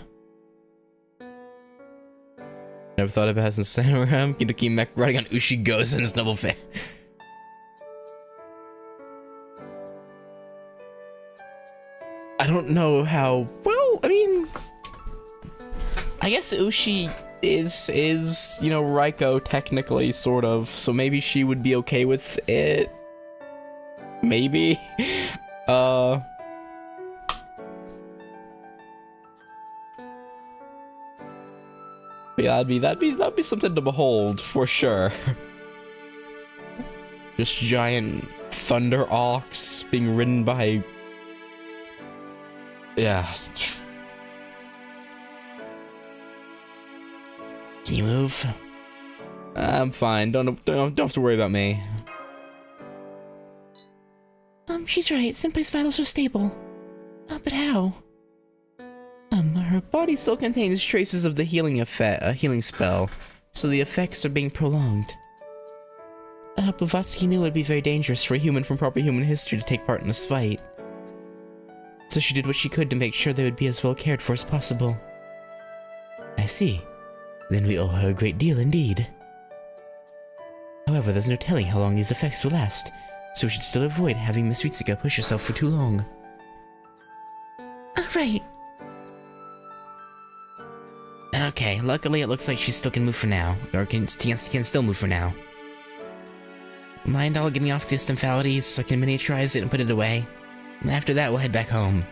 Never thought about it since Samuram. Kintoki mech riding on Ushigozen's noble fan. I don't know how. Well, I mean, I guess Ushi is you know, Raiko technically, sort of. So maybe she would be okay with it. Maybe. Yeah, that'd be something to behold for sure. Just giant thunder ox being ridden by. Yeah. Can you move? I'm fine. Don't have to worry about me. She's right. Senpai's vitals are stable. But how? Her body still contains traces of the healing spell, so the effects are being prolonged. Blavatsky knew it would be very dangerous for a human from proper human history to take part in this fight. So she did what she could to make sure they would be as well cared for as possible. I see. Then we owe her a great deal indeed. However, there's no telling how long these effects will last, so we should still avoid having Miss Ritsuka push herself for too long. Right. Okay, luckily it looks like she still can move for now. Or can still move for now. Mind all getting off the Symphalides so I can miniaturize it and put it away? And after that, we'll head back home.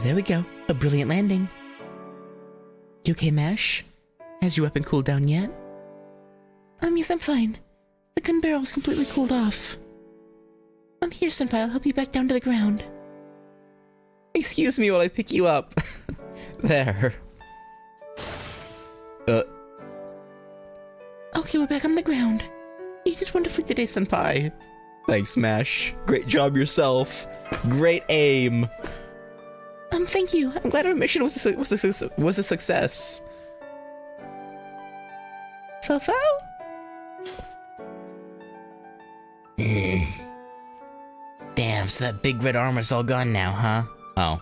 There we go. A brilliant landing. You okay, Mash? Has your weapon cooled down yet? Yes, I'm fine. The gun barrel's completely cooled off. Here, Senpai, I'll help you back down to the ground. Excuse me while I pick you up. There. Okay, we're back on the ground. You did wonderfully today, Senpai. Thanks, Mash. Great job yourself. Great aim. Thank you. I'm glad our mission was a success. Fofo? Damn, so that big red armor's all gone now, huh? Oh.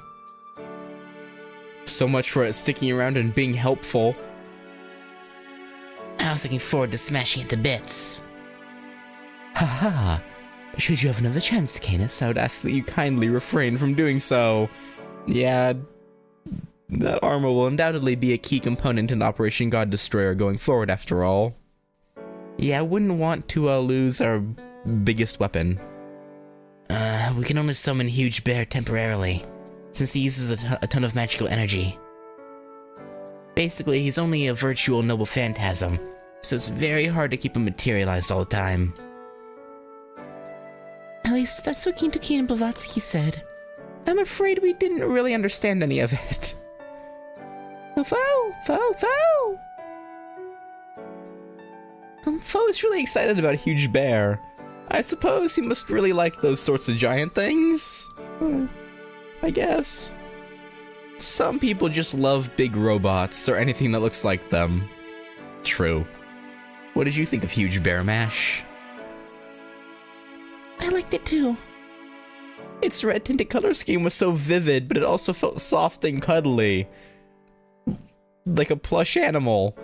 So much for it sticking around and being helpful. I was looking forward to smashing it to bits. Haha. Should you have another chance, Canis, I would ask that you kindly refrain from doing so. Yeah, that armor will undoubtedly be a key component in Operation God Destroyer going forward, after all. Yeah, I wouldn't want to lose our biggest weapon. We can only summon Huge Bear temporarily, since he uses a ton of magical energy. Basically, he's only a virtual noble phantasm, so it's very hard to keep him materialized all the time. At least that's what Gintoki and Blavatsky said. I'm afraid we didn't really understand any of it. Foe! Foe is really excited about Huge Bear. I suppose he must really like those sorts of giant things. I guess. Some people just love big robots or anything that looks like them. True. What did you think of Huge Bear, Mash? I liked it too. Its red tinted color scheme was so vivid, but it also felt soft and cuddly. Like a plush animal.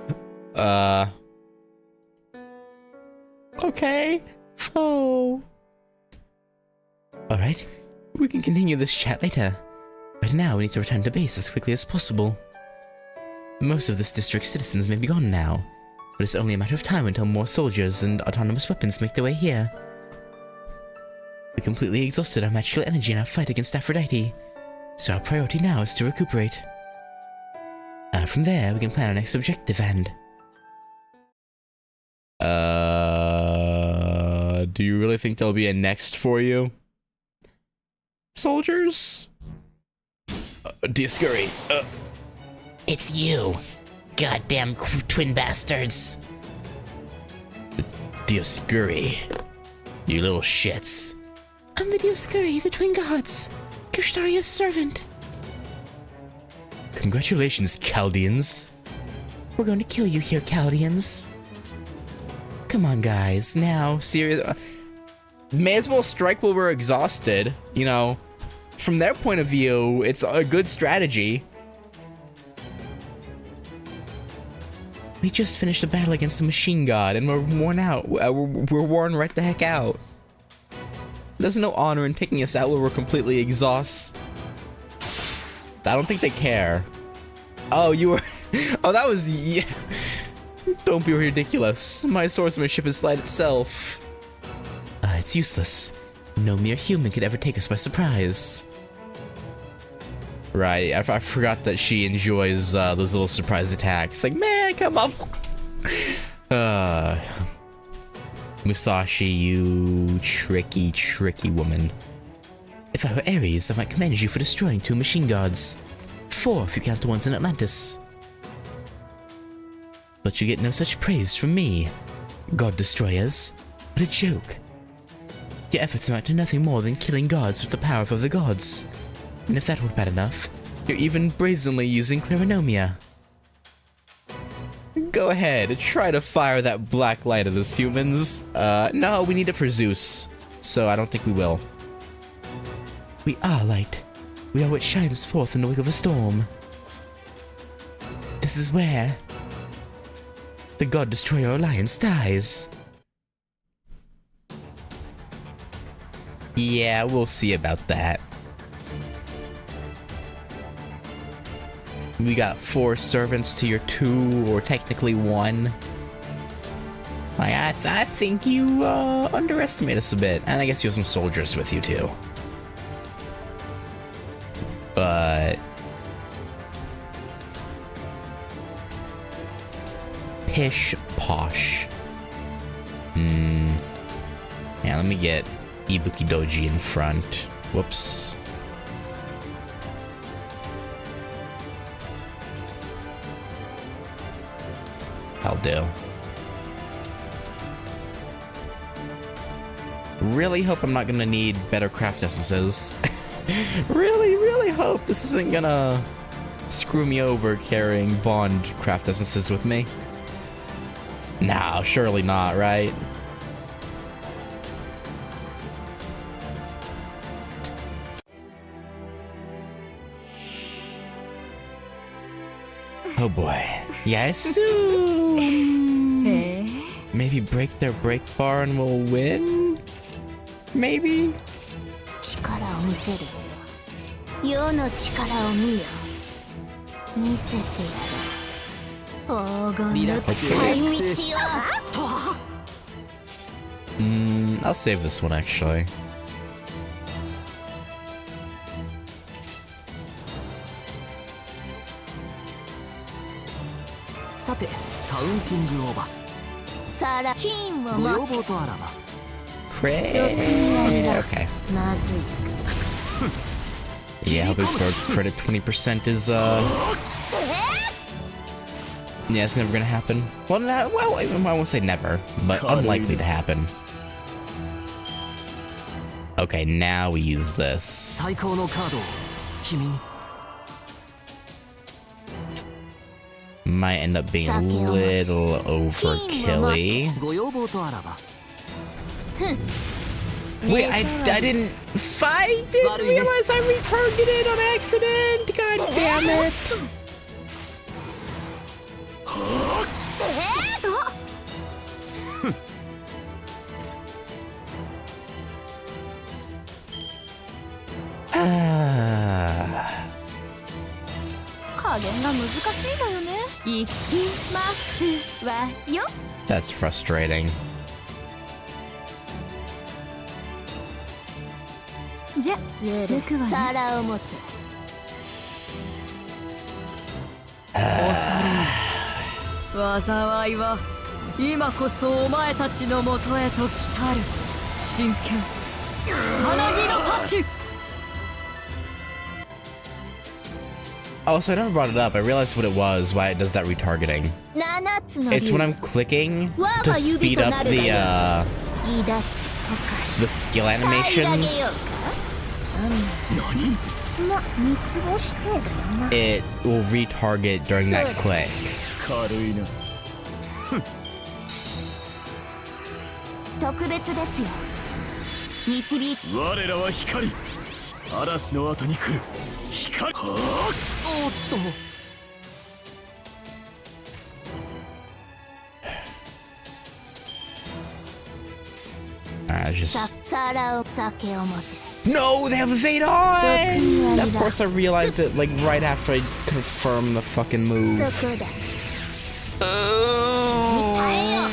Okay. Oh. Alright, we can continue this chat later. But now we need to return to base as quickly as possible. Most of this district's citizens may be gone now, but it's only a matter of time until more soldiers and autonomous weapons make their way here. We completely exhausted our magical energy in our fight against Aphrodite, so our priority now is to recuperate. From there, we can plan our next objective and... do you really think there'll be a next for you? Soldiers? Dioscuri, It's you! Goddamn twin bastards! Dioscuri, you little shits. I'm the Dioscuri, the twin gods. Kushtaria's servant. Congratulations, Chaldeans. We're going to kill you here, Chaldeans. Come on, guys. Now, serious. May as well strike while we're exhausted. You know, from their point of view, it's a good strategy. We just finished a battle against a machine god, and we're worn out. We're worn right the heck out. There's no honor in taking us out where we're completely exhausted. I don't think they care. Oh, you were... Oh, that was... Yeah. Don't be ridiculous. My swordsmanship is light itself. It's useless. No mere human could ever take us by surprise. Right, I forgot that she enjoys those little surprise attacks. Like, man, come on. Musashi, you tricky, tricky woman. If I were Ares, I might commend you for destroying 2 machine gods. 4 if you count the ones in Atlantis. But you get no such praise from me. God destroyers. What a joke. Your efforts amount to nothing more than killing gods with the power of the gods. And if that weren't bad enough, you're even brazenly using Clarinomia. Go ahead, try to fire that black light at us, humans. No, we need it for Zeus, so I don't think we will. We are light. We are what shines forth in the wake of a storm. This is where the God Destroyer Alliance dies. Yeah, we'll see about that. We got 4 servants to your 2, or technically 1. I think you underestimate us a bit. And I guess you have some soldiers with you too. But... Pish posh. Yeah, let me get Ibuki Doji in front. Whoops. I'll do. Really hope I'm not gonna need better craft essences. really hope this isn't gonna screw me over carrying Bond craft essences with me. No, surely not, right? Oh boy. Yes. Maybe break their break bar and we'll win? maybe? 力を見せるぞ。世の力を見よ。見せてやる。黄金の使い道を。I'll save this one actually. さてカウンティングオーバー。さら金をご要持て。望とあらば Crit. Okay. まずい。 Yeah, hoping for credit 20% is yeah, it's never gonna happen. Well, I won't say never, but unlikely to happen. Okay, now we use this. 最高のカードを君に。 Might end up being a little overkilly. ご要望とあらば。 Wait, I didn't realize I retargeted on accident. God damn it. Ah. 加減が難しいのよね。いきますわよ。 That's frustrating. じゃ、許すわね。皿を持って。災いは今こそお前たちのもとへと来たる。真剣さなぎの太刀。 Oh, so I never brought it up. I realized what it was, why it does that retargeting. 7つの It's when I'm clicking to speed up the skill animations. It will retarget during that click. 軽いな。特別ですよ。導いて。我らは光。嵐の後に来る。光。おっと。 Just... 皿を酒を持て。 No, they have evade on! Of course I realized it like right after I confirmed the fucking move. そこだ。耐えよ。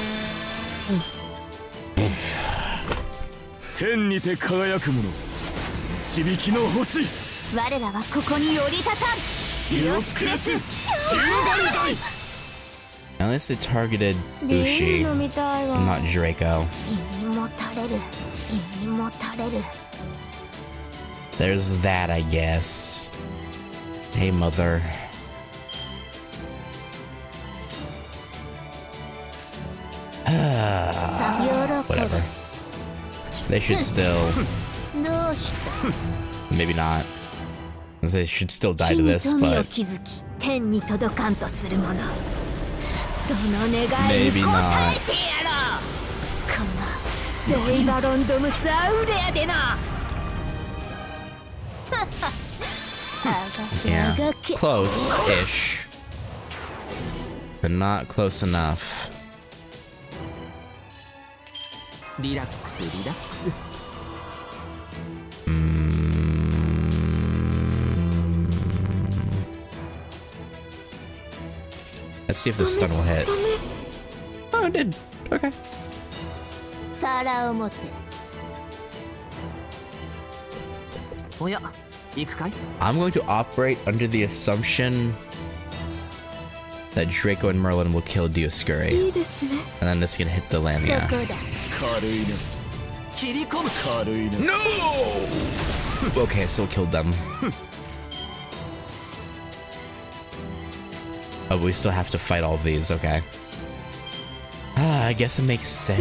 天にて輝く者。導きの星。我らはここに降り立たん。ディオスクレス。デューガルダイ。 Unless it targeted Ushi, not Draco. 胃にもたれる。胃にもたれる。 There's that, I guess. Hey, mother. Whatever. They should still... どうした。 Maybe not. They should still die to this, but... 天に届かんとするもの。その願いに応えてやろう。このレイバロンドムスアウレアでな。 Yeah, close-ish, but not close enough. リラックスリラックス。 Let's see if the stun will hit. Oh, it did. Okay. 皿を持て。おや、行くかい？ I'm going to operate under the assumption that Draco and Merlin will kill Dioscuri. いいですね。 And then this can hit the そ Lamia. こだ。軽いな。切り込む。軽いな。 No! Okay, so killed them. Oh, but we still have to fight all of these, okay. Ah, I guess it makes sense.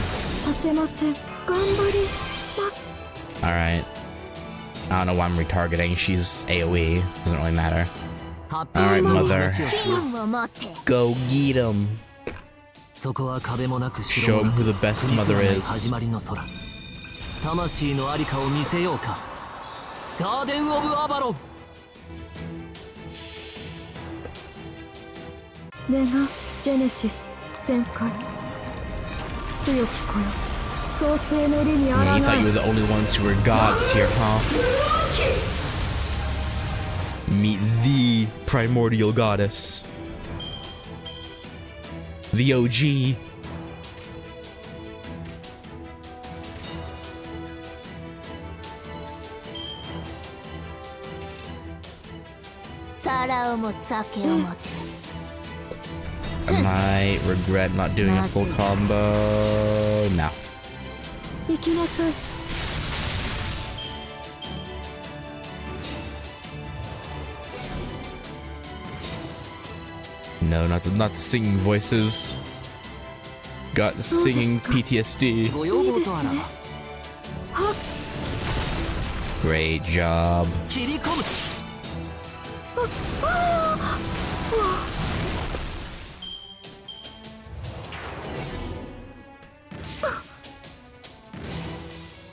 させません。頑張ります。 Alright. I don't know why I'm retargeting. She's AoE. Doesn't really matter. Alright, mother. 金を持って。 Go get him. そこは壁もなく Show him who the best mother 始 is. まりの空。魂のありかを見せようか。ガーデンオブアバロン。メガジェネシス展開。強き子よ、Yeah, you thought you were the only ones who were gods here, huh? Meet the primordial goddess. The OG. I might regret not doing a full combo. No. No, not the singing voices. Got the singing PTSD. ご要望とあら Great job. 切り込む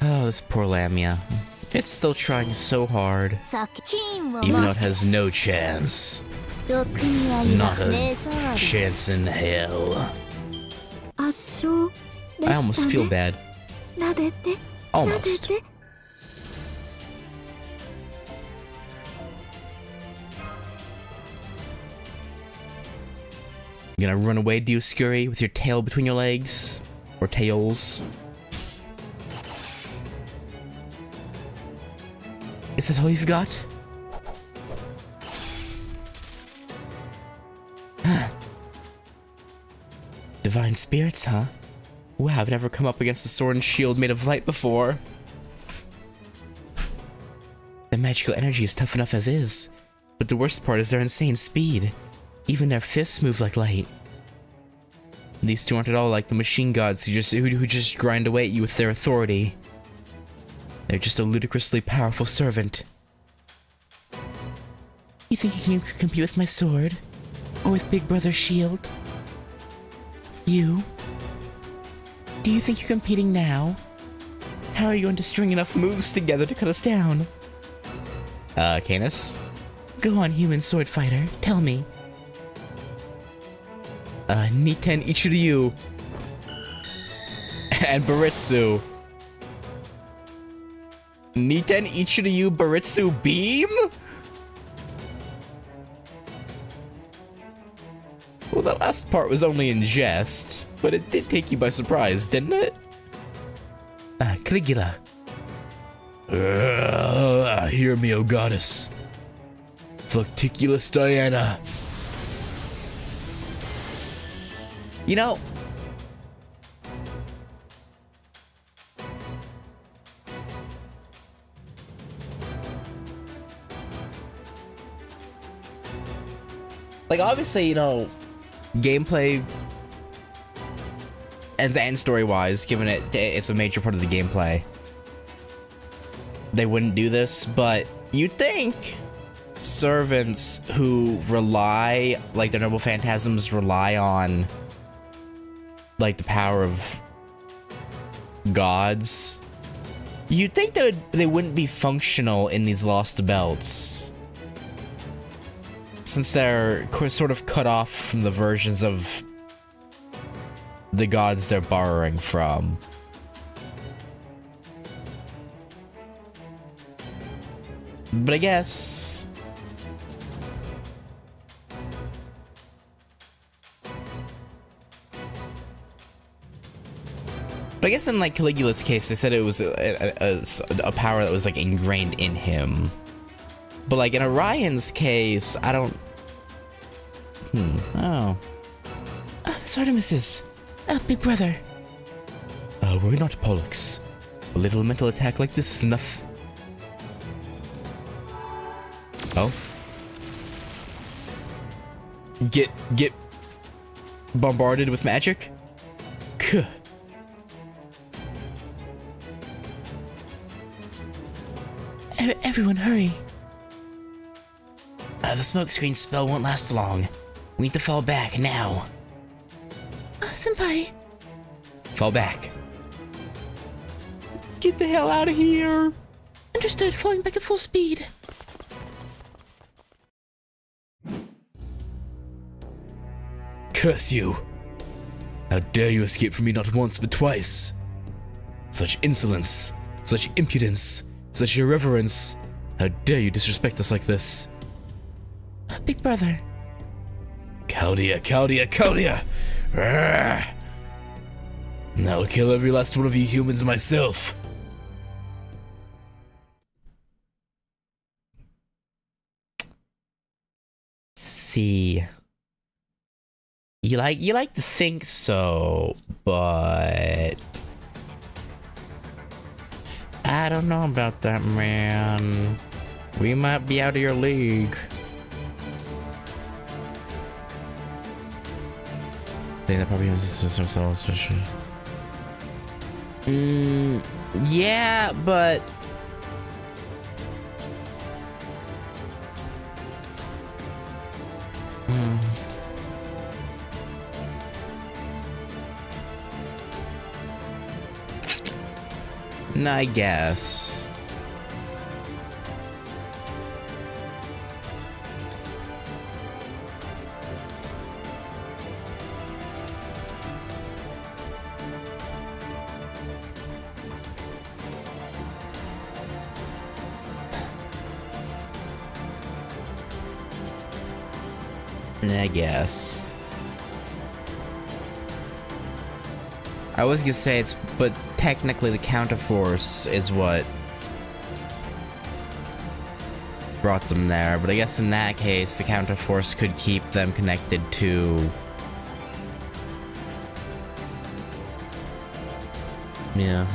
Oh, this poor Lamia. It's still trying so hard, even though it has no chance. Not a chance in hell. I almost feel bad. Almost. You gonna run away, Dioscuri, with your tail between your legs? Or tails? Is that all you've got? Divine spirits, huh? Wow, I've never come up against a sword and shield made of light before. The magical energy is tough enough as is, but the worst part is their insane speed. Even their fists move like light. These two aren't at all like the machine gods who just grind away at you with their authority. They're just a ludicrously powerful servant. You think you can compete with my sword? Or with Big Brother's shield? You? Do you think you're competing now? How are you going to string enough moves together to cut us down? Canis? Go on, human sword fighter, tell me. Niten Ichiryu. And Baritsu. Niten Ichiryu Baritsu Beam? Well, that last part was only in jest, but it did take you by surprise, didn't it? Caligula. Hear me, O goddess. Flucticulus Diana. You know, like, obviously, you know, gameplay and story-wise, given it's a major part of the gameplay, they wouldn't do this, but you'd think servants who rely, like their noble phantasms rely on, like, the power of gods, you'd think they wouldn't be functional in these lost belts, since they're sort of cut off from the versions of the gods they're borrowing from. But I guess... But I guess in, like, Caligula's case, they said it was a power that was, like, ingrained in him. But, like, in Orion's case, I don't... Oh. It's Artemis's. Big Brother. Worry not, Pollux. A little mental attack like this is enough. Oh? Get bombarded with magic? Kuh. Everyone, hurry. The smokescreen spell won't last long. We need to fall back now. Senpai. Fall back. Get the hell out of here. Understood, falling back at full speed. Curse you! How dare you escape from me not once but twice? Such insolence, such impudence, such irreverence. How dare you disrespect us like this? Big brother. Chaldea, Chaldea, Chaldea! Arrgh! I'll kill every last one of you humans myself. See. You like to think so, but I don't know about that, man. We might be out of your league. I think that probably is yeah, but I guess. I guess. I was gonna say it's, but technically the counterforce is what brought them there, but I guess in that case the counterforce could keep them connected to... Yeah.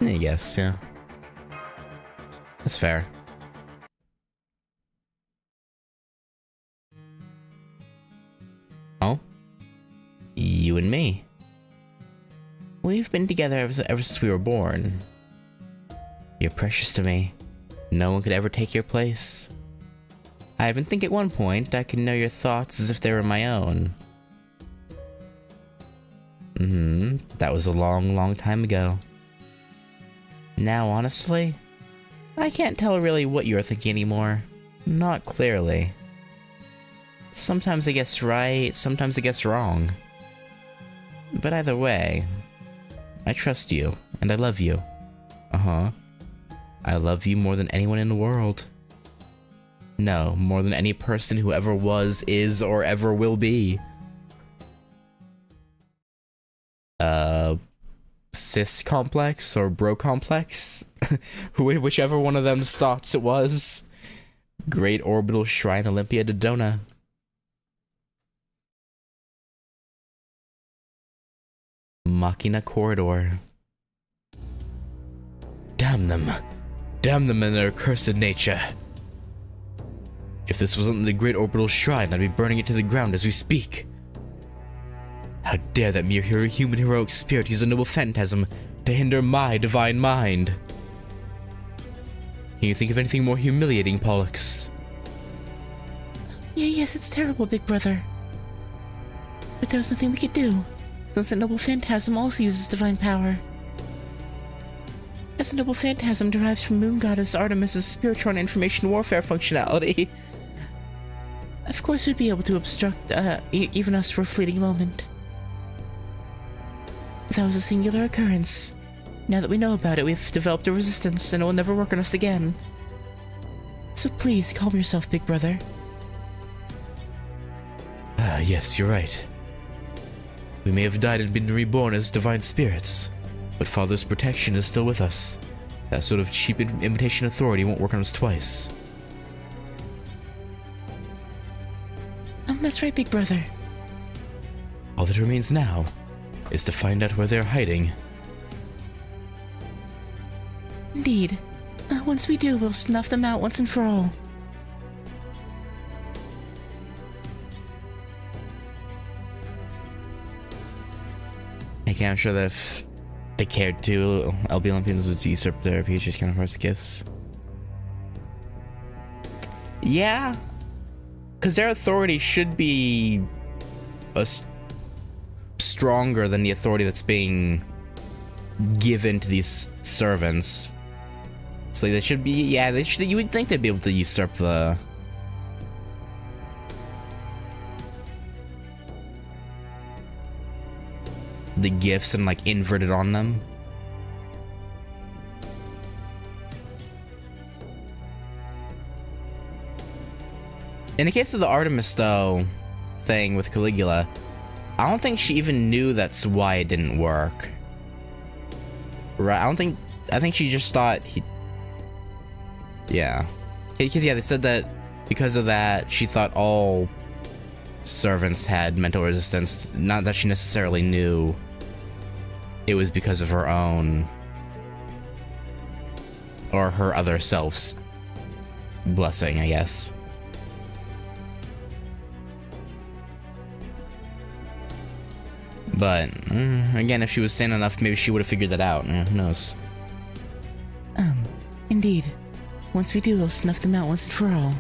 I guess, yeah. That's fair. Oh? You and me. We've been together ever since we were born. You're precious to me. No one could ever take your place. I even think at one point I could know your thoughts as if they were my own. That was a long, long time ago. Now, honestly, I can't tell really what you're thinking anymore. Not clearly. Sometimes I guess right, sometimes I guess wrong. But either way, I trust you, and I love you. I love you more than anyone in the world. No, more than any person who ever was, is, or ever will be. Cis complex or bro complex? Whichever one of them's thoughts it was. Great Orbital Shrine Olympia Dodona. Machina Corridor. Damn them. Damn them and their accursed nature. If this wasn't the Great Orbital Shrine, I'd be burning it to the ground as we speak. How dare that mere human heroic spirit use a noble phantasm to hinder my divine mind? Can you think of anything more humiliating, Pollux? Yes, it's terrible, big brother. But there was nothing we could do, since the noble phantasm also uses divine power. As the noble phantasm derives from Moon Goddess Artemis's spiritual and information warfare functionality. Of course we'd be able to obstruct even us for a fleeting moment. That was a singular occurrence. Now that we know about it, we've developed a resistance and it will never work on us again. So please, calm yourself, big brother. Yes, you're right. We may have died and been reborn as divine spirits, but Father's protection is still with us. That sort of cheap imitation authority won't work on us twice. That's right, big brother. All that remains now is to find out where they're hiding. Indeed. Once we do, we'll snuff them out once and for all. I'm sure that if they cared to, LB Olympians would usurp their PhD counterparts' gifts. Yeah. Because their authority should be stronger than the authority that's being given to these servants. So they should be, you would think they'd be able to usurp the the gifts and like inverted on them. In the case of the Artemis though thing with Caligula, I don't think she even knew that's why it didn't work. Right? I think she just thought he... Yeah. Because, yeah, they said that because of that, she thought all servants had mental resistance. Not that she necessarily knew it was because of her own... or her other self's blessing, I guess. But, again, if she was sane enough, maybe she would have figured that out. Who knows? Indeed. Once we do, we'll snuff them out once and for all.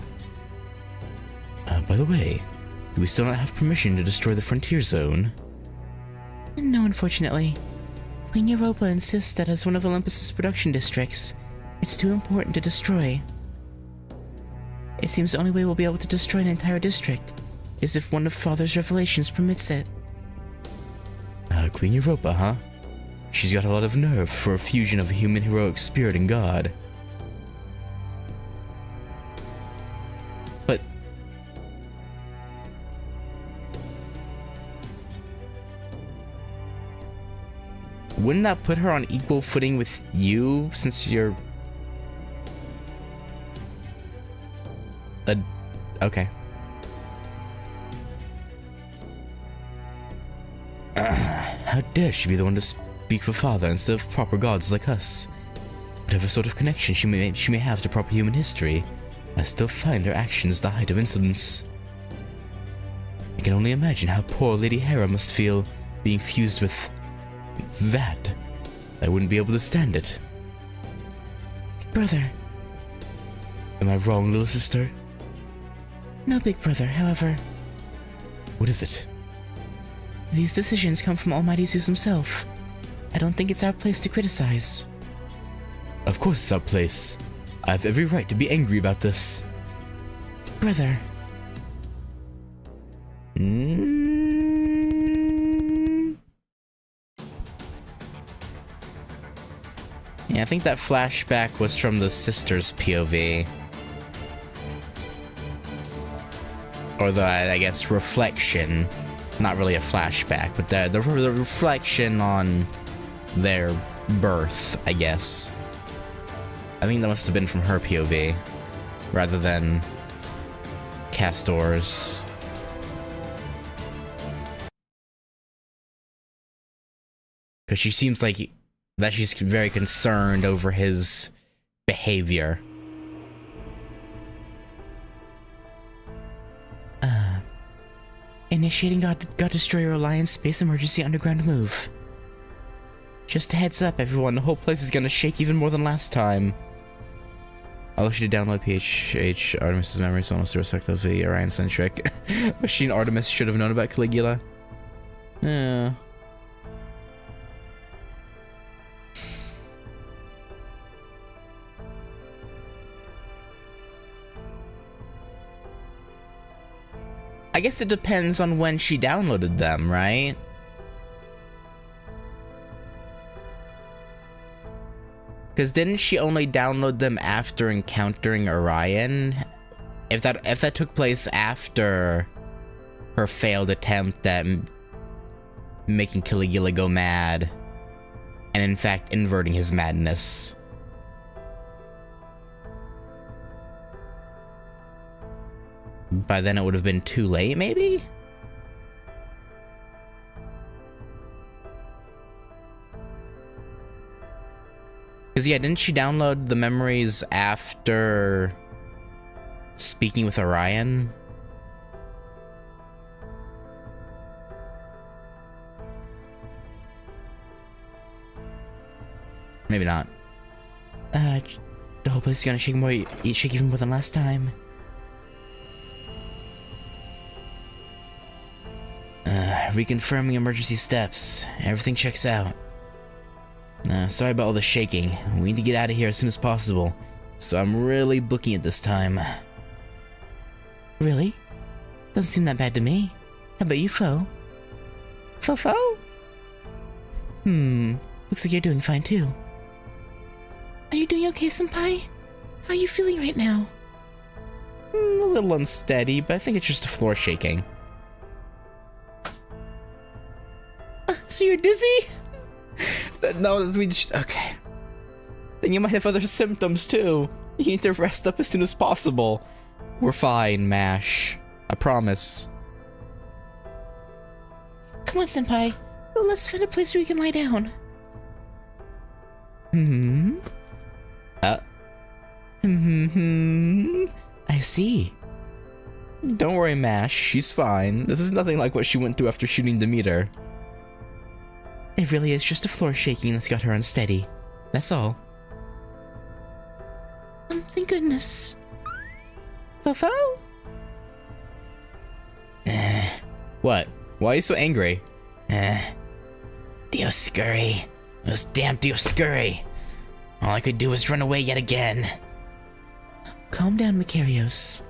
By the way, do we still not have permission to destroy the frontier zone? No, unfortunately. Queen Europa insists that as one of Olympus's production districts, it's too important to destroy. It seems the only way we'll be able to destroy an entire district is if one of Father's revelations permits it. Queen Europa, huh? She's got a lot of nerve for a fusion of a human heroic spirit and God. But... wouldn't that put her on equal footing with you, since you're... okay. How dare she be the one to speak for Father instead of proper gods like us? Whatever sort of connection she may have to proper human history, I still find her actions the height of insolence. I can only imagine how poor Lady Hera must feel being fused with... that. I wouldn't be able to stand it. Brother. Am I wrong, little sister? No, big brother, however. What is it? These decisions come from Almighty Zeus himself. I don't think it's our place to criticize. Of course it's our place. I have every right to be angry about this. Brother. Yeah, I think that flashback was from the sister's POV. Or the, I guess, reflection. Not really a flashback, but the reflection on their birth, I guess. I think that must have been from her POV, rather than Castor's. Because she seems like that she's very concerned over his behavior. Initiating God Destroyer Alliance Space Emergency Underground Move. Just a heads up, everyone, the whole place is gonna shake even more than last time. I'll let you to download PHH Artemis's memory, so almost irrespective of the Orion-centric. Machine Artemis should have known about Caligula. Yeah. I guess it depends on when she downloaded them, right? Because didn't she only download them after encountering Orion? If that took place after her failed attempt at making Caligula go mad, and in fact inverting his madness. By then it would have been too late, maybe? Because, yeah, didn't she download the memories after speaking with Orion? Maybe not. The whole place is gonna shake even more than last time. Reconfirming emergency steps. Everything checks out. Sorry about all the shaking. We need to get out of here as soon as possible. So I'm really booking it this time. Really? Doesn't seem that bad to me. How about you, Fo? Fo? Looks like you're doing fine too. Are you doing okay, Senpai? How are you feeling right now? A little unsteady, but I think it's just the floor shaking. So you're dizzy? No, okay. Then you might have other symptoms too. You need to rest up as soon as possible. We're fine, MASH. I promise. Come on, Senpai. Let's find a place where you can lie down. I see. Don't worry, MASH. She's fine. This is nothing like what she went through after shooting Demeter. It really is just the floor shaking that's got her unsteady. That's all. Thank goodness. Fofo? What? Why are you so angry? Dioscuri. Those damn Dioscuri. All I could do was run away yet again. Calm down, Macarios.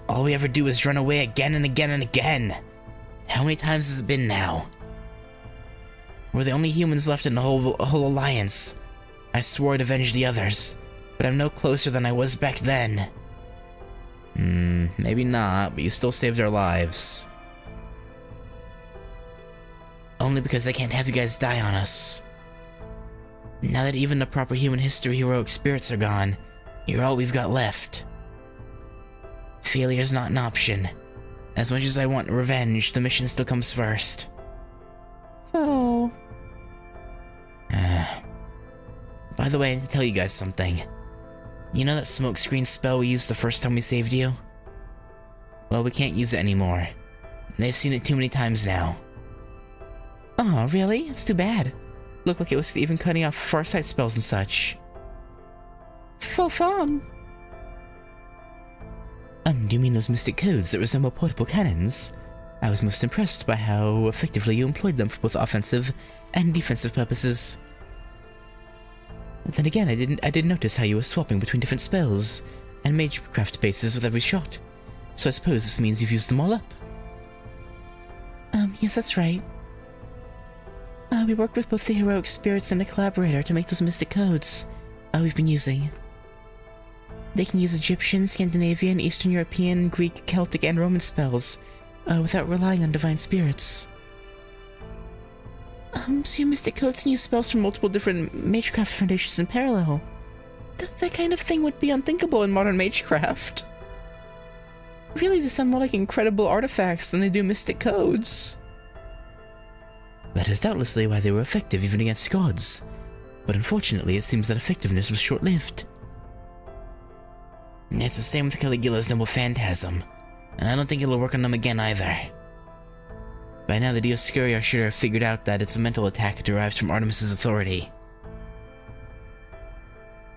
All we ever do is run away again and again and again. How many times has it been now? We're the only humans left in the whole alliance. I swore I'd avenge the others, but I'm no closer than I was back then. Maybe not, but you still saved our lives. Only because I can't have you guys die on us. Now that even the proper human history heroic spirits are gone, you're all we've got left. Failure's not an option. As much as I want revenge, the mission still comes first. Oh. By the way, I need to tell you guys something. You know that smokescreen spell we used the first time we saved you? Well, we can't use it anymore. They've seen it too many times now. Oh, really? It's too bad. Looked like it was even cutting off farsight spells and such. Fofon. Do you mean those mystic codes that resemble portable cannons? I was most impressed by how effectively you employed them for both offensive and defensive purposes. Then again, I did notice how you were swapping between different spells and magecraft bases with every shot. So I suppose this means you've used them all up. Yes, that's right. We worked with both the heroic spirits and a collaborator to make those mystic codes we've been using. They can use Egyptian, Scandinavian, Eastern European, Greek, Celtic, and Roman spells without relying on divine spirits. So your mystic codes can use spells from multiple different magecraft foundations in parallel. That kind of thing would be unthinkable in modern magecraft. Really, they sound more like incredible artifacts than they do mystic codes. That is doubtlessly why they were effective even against gods. But unfortunately, it seems that effectiveness was short-lived. It's the same with Caligula's Noble Phantasm. I don't think it'll work on them again either. By now, the Dioscuri are sure to have figured out that it's a mental attack derived from Artemis's authority.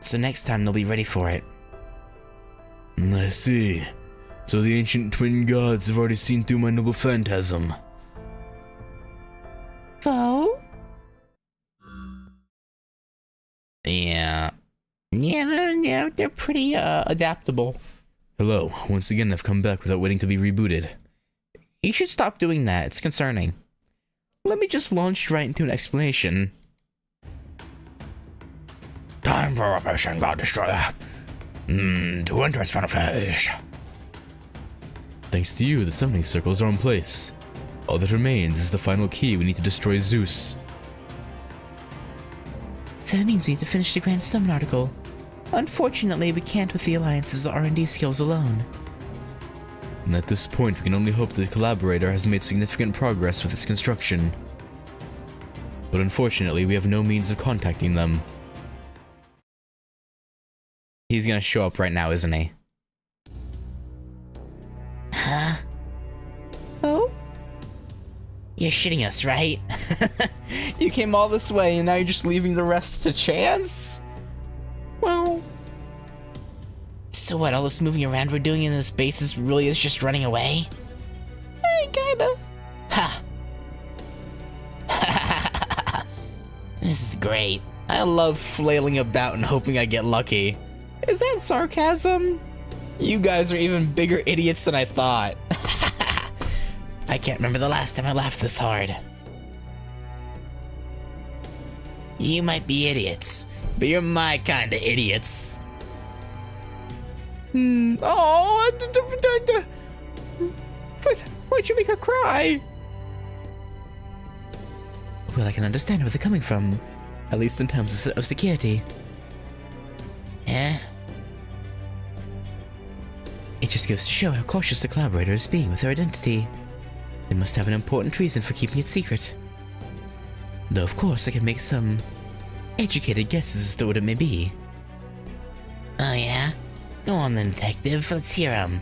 So next time, they'll be ready for it. I see. So the ancient twin gods have already seen through my Noble Phantasm. Fo? Yeah, they're pretty adaptable. Hello, once again I've come back without waiting to be rebooted. You should stop doing that, it's concerning. Let me just launch right into an explanation. Time for Operation God Destroyer. To enter its final phase. Thanks to you, the summoning circles are in place. All that remains is the final key we need to destroy Zeus. That means we need to finish the Grand Summon article. Unfortunately, we can't with the Alliance's R&D skills alone. And at this point, we can only hope the collaborator has made significant progress with its construction. But unfortunately, we have no means of contacting them. He's gonna show up right now, isn't he? Huh? Oh? You're shitting us, right? You came all this way and now you're just leaving the rest to chance? Well... So what, all this moving around we're doing in this base really is just running away? Kinda. Ha! This is great. I love flailing about and hoping I get lucky. Is that sarcasm? You guys are even bigger idiots than I thought. I can't remember the last time I laughed this hard. You might be idiots, but you're my kind of idiots. Oh, why'd you make her cry? Well, I can understand where they're coming from, at least in terms of security. Eh? It just goes to show how cautious the collaborator is being with their identity. They must have an important reason for keeping it secret. Though, of course, I can make some educated guesses as to what it may be. Oh yeah? Go on then, detective. Let's hear 'em.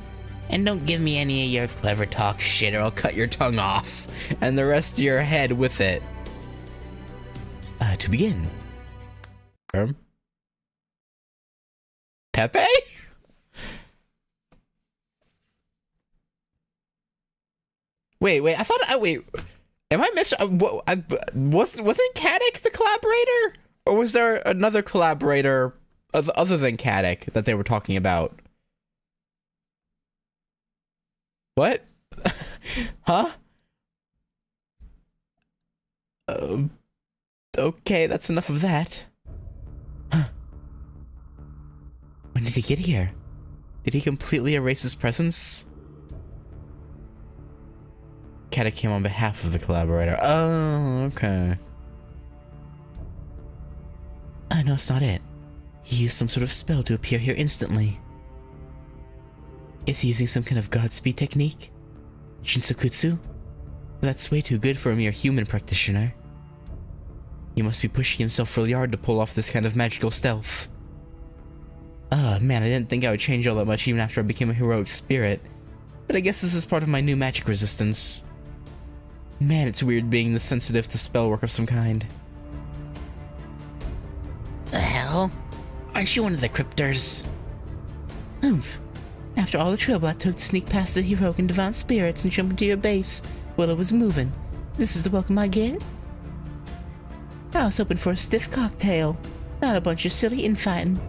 And don't give me any of your clever talk shit or I'll cut your tongue off. And the rest of your head with it. To begin, Pepe? Wait, I thought, wait, am I missing, wasn't Caddick the collaborator? Or was there another collaborator other than Caddick that they were talking about? What? Huh? Okay, that's enough of that. when did he get here? Did he completely erase his presence? Caddick came on behalf of the collaborator. Oh, okay. No, it's not it. He used some sort of spell to appear here instantly. Is he using some kind of Godspeed technique? Shinsokutsu? That's way too good for a mere human practitioner. He must be pushing himself really hard to pull off this kind of magical stealth. Oh man, I didn't think I would change all that much even after I became a heroic spirit. But I guess this is part of my new magic resistance. Man, it's weird being this sensitive to spell work of some kind. The hell? Aren't you one of the cryptors? Oomph. After all the trouble I took to sneak past the heroic and divine spirits and jump into your base while it was moving, this is the welcome I get? I was hoping for a stiff cocktail, not a bunch of silly infighting.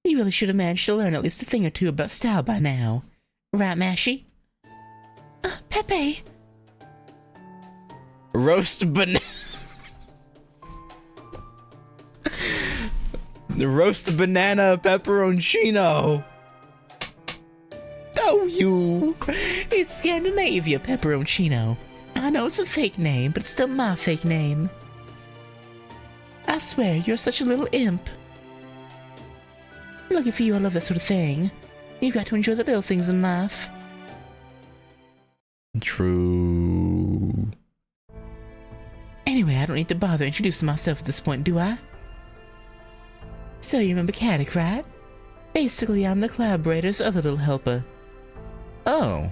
You really should have managed to learn at least a thing or two about style by now. Right, Mashy? Pepe! Roast banana. The roast banana pepperoncino. Oh, you! It's Scandinavia Pepperoncino. I know it's a fake name, but it's still my fake name. I swear, you're such a little imp. Lucky for you, I love that sort of thing. You've got to enjoy the little things in life. True. Anyway, I don't need to bother introducing myself at this point, do I? So you remember Caddick, right? Basically, I'm the collaborator's other little helper. Oh.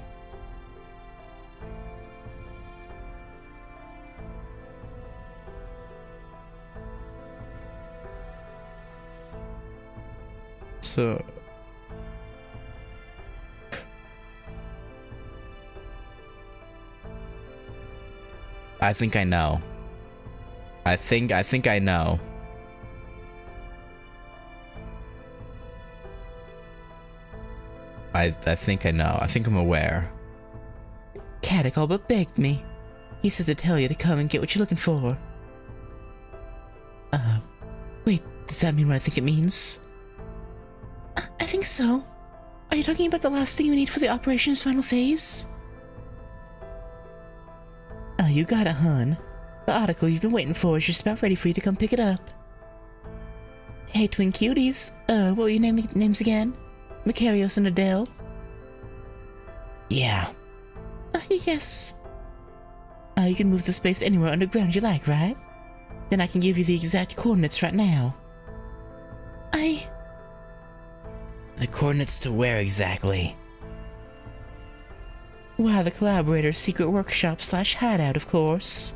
So... I think I know. I think I know. I think I know. I think I'm aware. Caddick all but begged me. He said to tell you to come and get what you're looking for. Wait, does that mean what I think it means? I think so. Are you talking about the last thing we need for the operation's final phase? Oh, you got it, hun. The article you've been waiting for is just about ready for you to come pick it up. Hey, twin cuties. What were your names again? Macarios and Adele? Yeah. Yes. You can move the space anywhere underground you like, right? Then I can give you the exact coordinates right now. The coordinates to where exactly? Why, the collaborator's secret workshop / hideout, of course.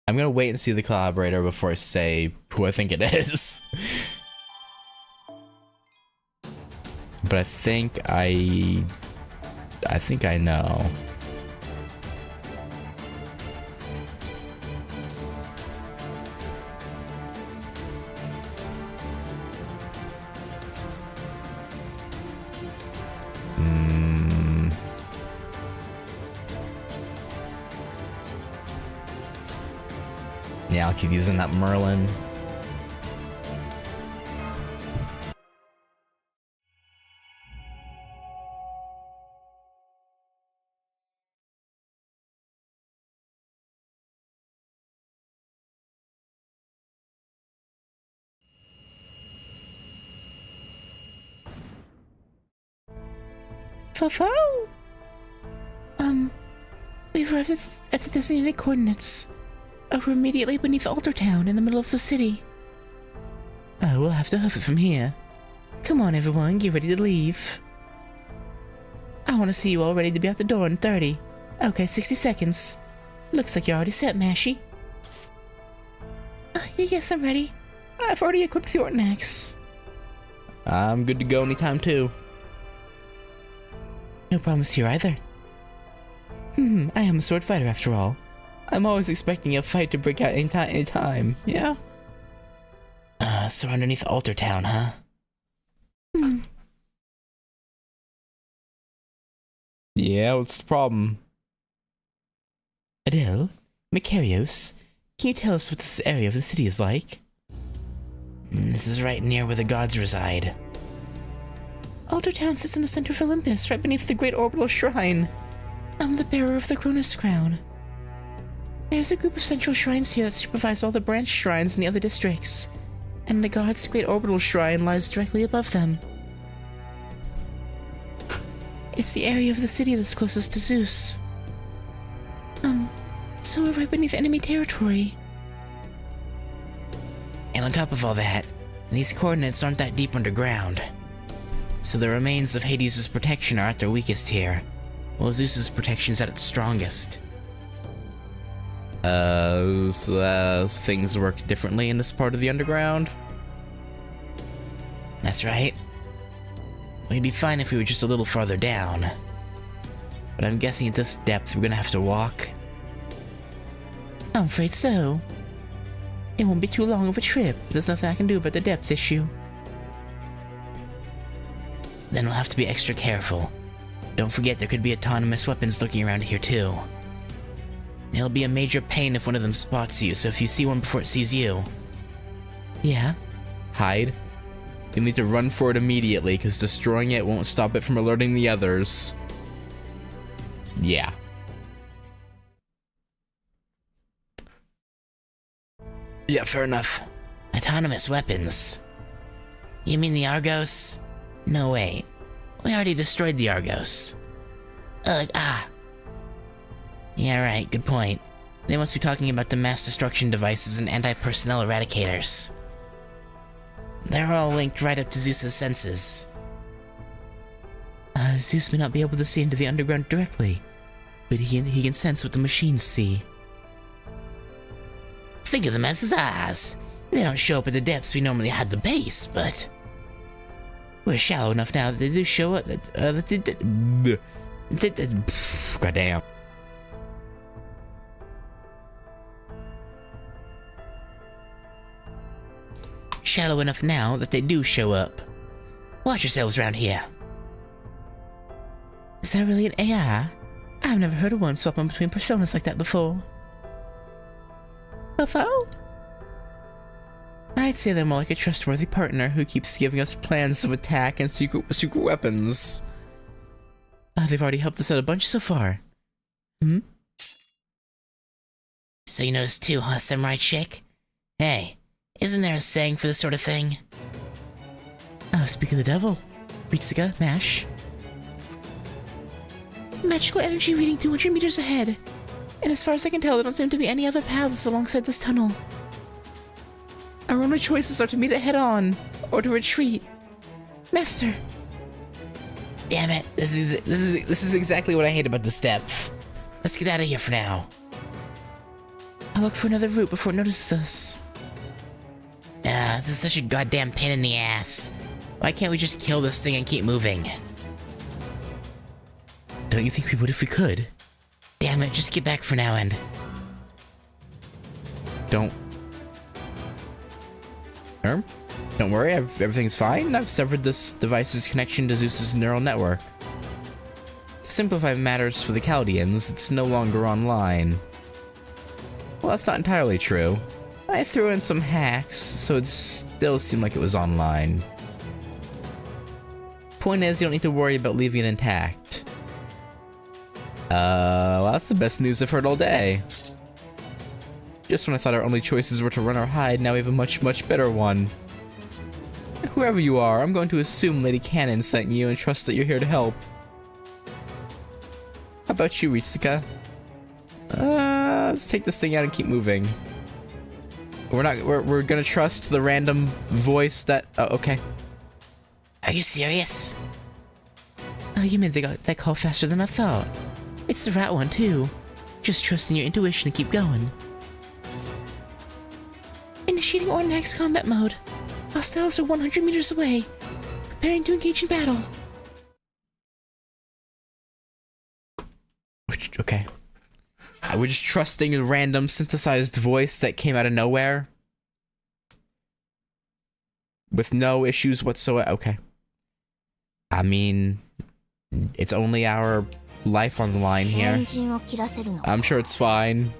I'm gonna wait and see the collaborator before I say who I think it is. But I think I know. Yeah, I'll keep using that Merlin. Fofo? We've arrived at the designated coordinates. We're immediately beneath Altar Town in the middle of the city. Oh, we'll have to hoof it from here. Come on, everyone, get ready to leave. I want to see you all ready to be out the door in 30. Okay, 60 seconds. Looks like you're already set, Mashy. Yes, I'm ready. I've already equipped the Orton Axe. I'm good to go anytime, too. No problems here either. I am a sword fighter after all. I'm always expecting a fight to break out anytime, yeah? So underneath Altar Town, huh? Yeah, what's the problem? Adele? Macarios? Can you tell us what this area of the city is like? This is right near where the gods reside. Altar Town sits in the center of Olympus, right beneath the Great Orbital Shrine. I'm the bearer of the Cronus Crown. There's a group of central shrines here that supervise all the branch shrines in the other districts, and the god's Great Orbital Shrine lies directly above them. It's the area of the city that's closest to Zeus. So we're right beneath enemy territory. And on top of all that, these coordinates aren't that deep underground. So the remains of Hades' protection are at their weakest here, while Zeus' protection's at its strongest. So things work differently in this part of the underground? That's right. We'd be fine if we were just a little farther down. But I'm guessing at this depth we're gonna have to walk. I'm afraid so. It won't be too long of a trip. There's nothing I can do about the depth issue. Then we'll have to be extra careful. Don't forget there could be autonomous weapons lurking around here too. It'll be a major pain if one of them spots you, so if you see one before it sees you... Yeah? Hide. You need to run for it immediately, because destroying it won't stop it from alerting the others. Yeah. Yeah, fair enough. Autonomous weapons. You mean the Argos? No, wait. We already destroyed the Argos. Yeah, right, good point. They must be talking about the mass destruction devices and anti-personnel eradicators. They're all linked right up to Zeus' senses. Zeus may not be able to see into the underground directly, but he can sense what the machines see. Think of them as his eyes. They don't show up at the depths we normally hide the base, but... we're shallow enough now that they do show up Goddamn. Shallow enough now that they do show up. Watch yourselves around here. Is that really an AI? I've never heard of one swapping between personas like that before. Buffo? I'd say they're more like a trustworthy partner who keeps giving us plans of attack and secret weapons. They've already helped us out a bunch so far. So you noticed too, huh, Samurai Chick? Hey, isn't there a saying for this sort of thing? Oh, speak of the devil. Ritsuga, Mash. Magical energy reading 200 meters ahead. And as far as I can tell, there don't seem to be any other paths alongside this tunnel. Our only choices are to meet it head-on, or to retreat. Master! Damn it, this is exactly what I hate about this depth. Let's get out of here for now. I'll look for another route before it notices us. This is such a goddamn pain in the ass. Why can't we just kill this thing and keep moving? Don't you think we would if we could? Damn it, just get back for now and... Don't worry, everything's fine. I've severed this device's connection to Zeus's neural network. To simplify matters for the Chaldeans, it's no longer online. Well, that's not entirely true. I threw in some hacks, so it still seemed like it was online. Point is, you don't need to worry about leaving it intact. Well, that's the best news I've heard all day. Just when I thought our only choices were to run or hide, now we have a much, much better one. Whoever you are, I'm going to assume Lady Cannon sent you and trust that you're here to help. How about you, Ritsuka? Let's take this thing out and keep moving. We're gonna trust the random voice that, oh, okay. Are you serious? Oh, you made that call faster than I thought. It's the right one, too. Just trust in your intuition and keep going. Initiating Ornax combat mode. Hostiles are 100 meters away. Preparing to engage in battle. Okay. We're just trusting a random synthesized voice that came out of nowhere. With no issues whatsoever. Okay. I mean, it's only our life on the line here. I'm sure it's fine.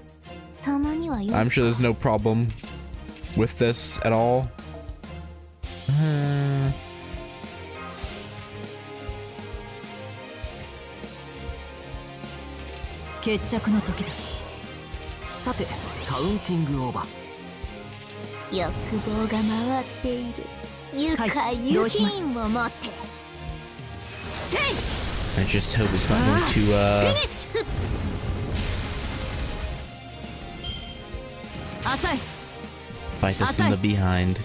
I'm sure there's no problem with this at all. 決着の時だ。さてカウンティングオーバー。欲望が回っている。愉快ユキンを持って。せい。 I just hope it's not going to フィニッシュ。 浅い。 fight us in the behind.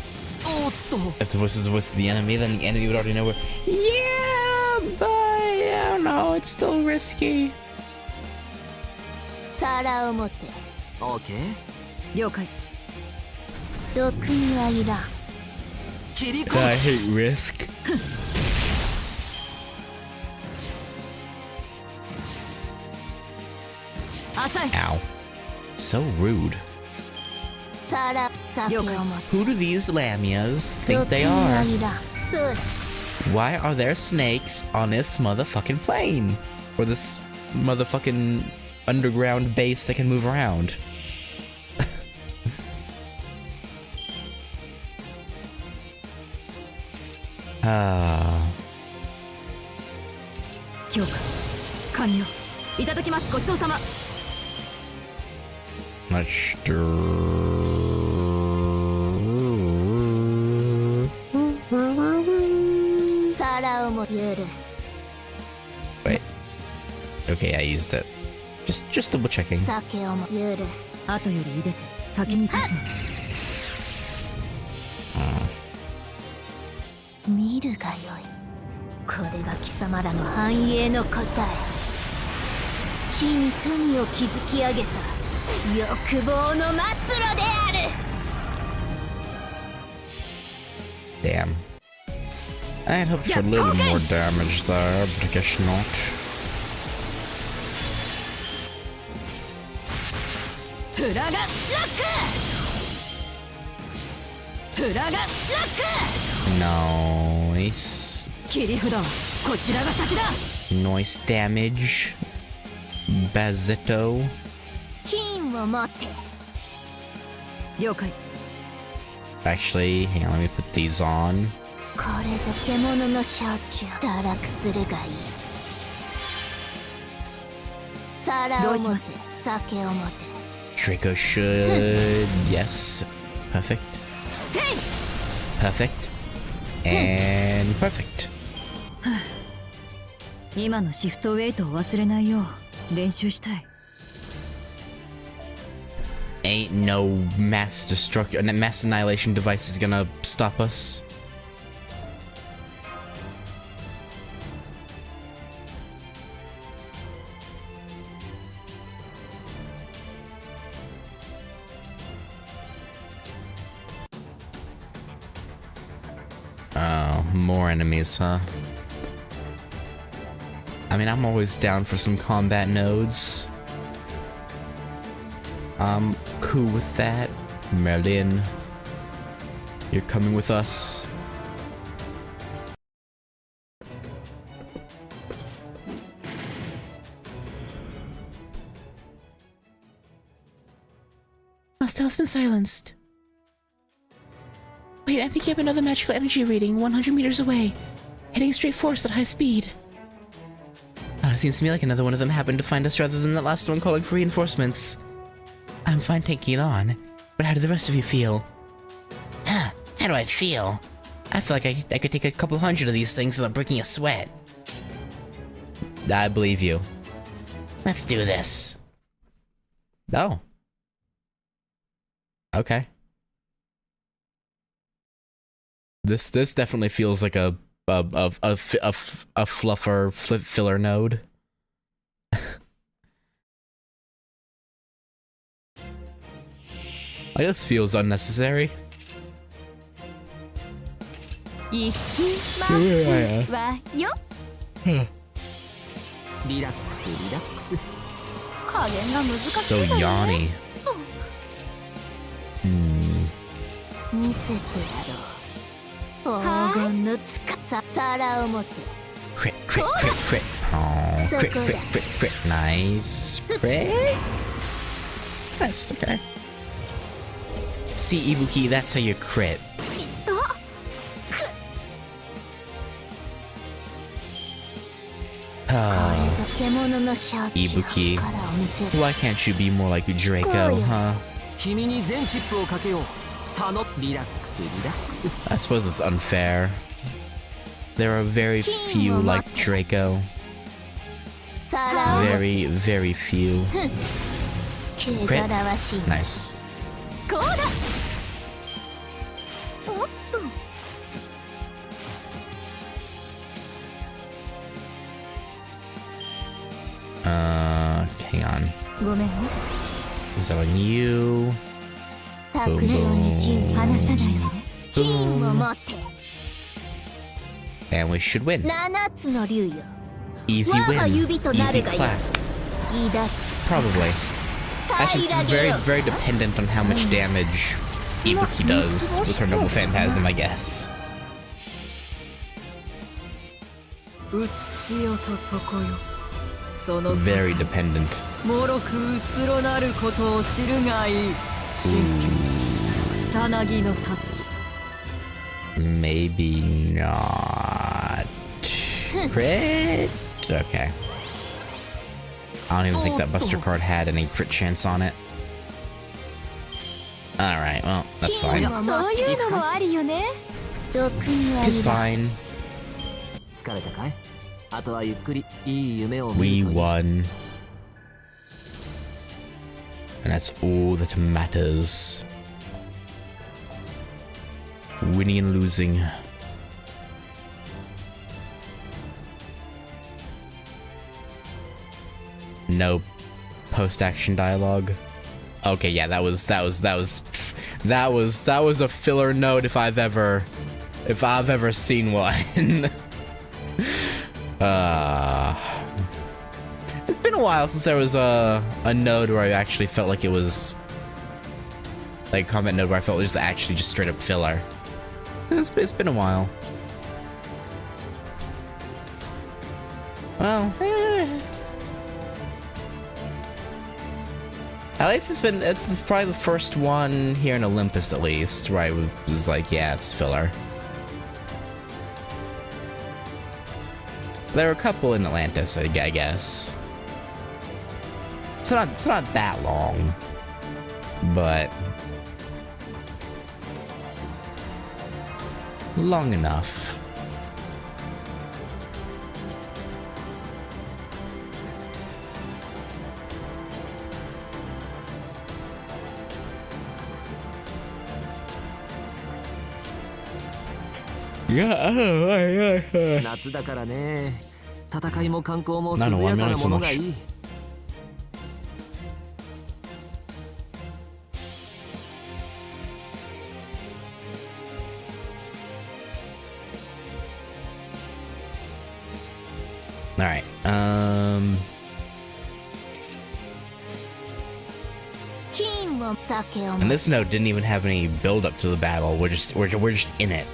おっと。 If the voice is the voice of the enemy, then the enemy would already know where. Yeah, but I don't know. It's still risky. 皿を持って。オーケー。了解。毒味はいらん。切り込 I hate risk. 浅い。 Ow. So rude. 皿、酒を持って。 Who do these lamias think 毒 they 味は are? いらん。そうだ。 Why are there snakes on this motherfucking plane? Or this motherfucking underground base that can move around? Ah. 強化完了。いただきます。ごちそうさま。 Not sure. 皿をも許す。 Wait. Okay, I used it. Just double checking. 酒をも許す。後より入れて先に立つの。見るがよい。これが貴様らの繁栄の答え。地に富を築き上げた欲望の末路である。 Damn. I had hoped for a little more damage there, but I guess not. フラガロック。フラガロッ Nice. ク。切り札はこちらが先だ。 Nice damage. Bazzetto. 金を持って。了解。 Actually, hang on, let me put these on. これぞ獣の象徴。堕落するがいい。皿を持って。酒を持って。 Draco should. Yes. Perfect. せい。 Perfect. And perfect. 今のシフトウェイトを忘れないよう練習したい。 Ain't no mass destruction, mass annihilation device is gonna stop us. Oh, more enemies, huh? I mean, I'm always down for some combat nodes. I'm cool with that. Merlin, you're coming with us. Hostile's been silenced. Wait, I'm picking up another magical energy reading 100 meters away, heading straight for us at high speed. Seems to me like another one of them happened to find us rather than that last one calling for reinforcements. I'm fine taking it on, but how do the rest of you feel? How do I feel? I feel like I could take a couple hundred of these things without breaking a sweat. I believe you. Let's do this. Oh. Okay. This definitely feels like a fluffer filler node. I guess feels unnecessary. 行きますわよ。リラックスリラックス。加減が難し So いわよ yawny. ね。見せてやろう。黄金の皿を持って Crit, crit, crit, crit. Oh, crit, crit, crit, crit. Nice. Crit? That's okay. See, Ibuki, that's how you crit. Ibuki, why can't you be more like Draco, huh? 君に全チップをかけよう。リラックスリラックス。 I suppose that's unfair. There are very few like Draco. Very, very few. Crit? Nice. Hang on. Is that on you? Boom, boom. And we should win. Easy win. Easy clap. Probably. Actually, this is very, very dependent on how much damage Ibuki does with her Noble Phantasm, I guess. 映しよととこよ。その Very dependent. もろくうつろなることを知るがいい。新旧草薙のタッチ。 Maybe not. Crit? Okay. I don't even think that Buster card had any crit chance on it. Alright, well, that's fine. そういうのもあるよね。毒には It's fine. 疲れたかい？あとはゆっくりいい夢を見 We るといい。 won. And that's all that matters. Winning and losing. No post-action dialogue. Okay, yeah, that was a filler note if I've ever seen one. It's been a while since there was a node where I actually felt like it was like a combat node where I felt it was actually just straight up filler. It's been a while. Well, at least it's probably the first one here in Olympus, at least, where I was like, yeah, it's filler. There were a couple in Atlantis, I guess. It's not that long, but long enough. Yeah. 夏だからね。戦いも観光も涼やかなものがいい。All right. And this note didn't even have any build up to the battle. We're just in it.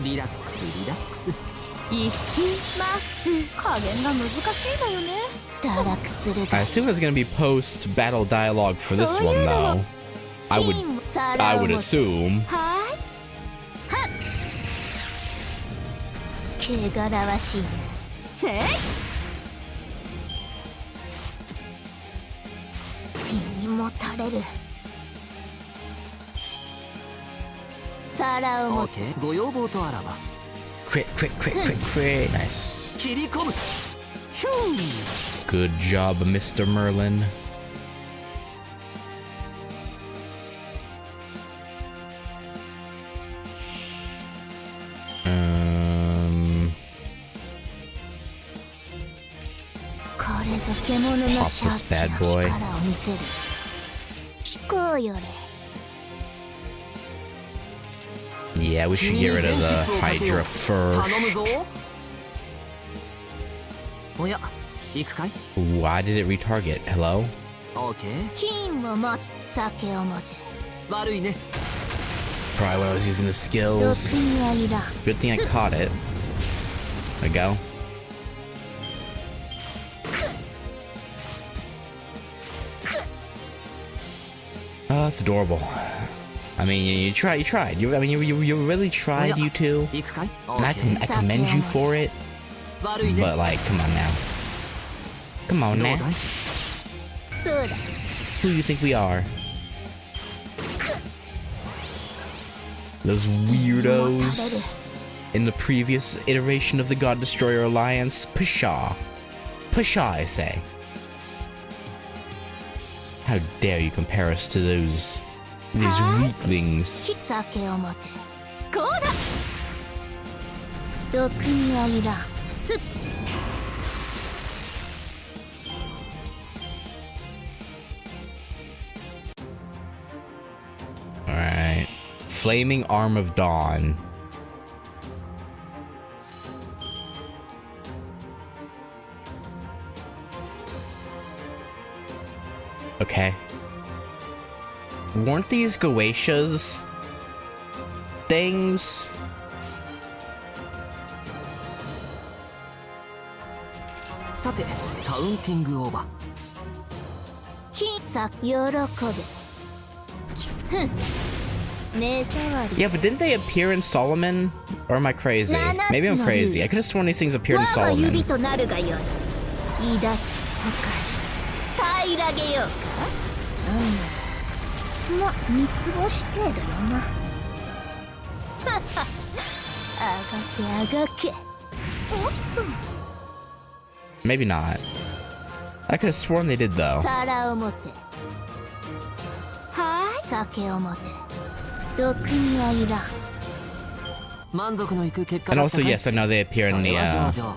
リラックスリラックス。行きます。加減が難しいのよね。堕落する。 I assume there's gonna be post battle dialogue for this one though. I would assume. はいはっ汚らわしいねせい手にもたれる皿を持って OK ご要望とあらば Crit, crit, crit, crit, crit. Nice. 切り込むヒュー Good job, Mr. Merlin. Let's pop this bad boy. 聞こうよれ Yeah, we should get rid of the Hydra 頼む first. ぞおや行くかい Why did it retarget? Hello? OK 金を持って酒を持て悪いね Probably when I was using the 毒 skills. にはいらん Good thing I caught it. There we go. Oh, that's adorable. I mean, you tried. I mean, you really tried, you two. 行くかい And I OK commend you for it. 悪いね But like, come on now. Come on どう now. だい そうだ Who do you think we are? Those weirdos in the previous iteration of the God Destroyer Alliance? Pshaw. Pshaw, I say. How dare you compare us to these weaklings? 酒を持てこうだ毒にはいらん Alright. Flaming Arm of Dawn. Okay. Weren't these GACHAs things?さてカウンティングオーバー金さ喜べふん目障り Yeah, but didn't they appear in Solomon? Or am I crazy? Maybe I'm crazy. I could have sworn these things appeared in 我が指 Solomon. となるがよい抱き溶かし平らげようかま三つ星程度よなあがけあがけ Maybe not. I could have sworn they did though. 皿を持てはい酒を持て毒にはいらん満足のいく結果 And だった also, かい yes, I know they appear in それ the は上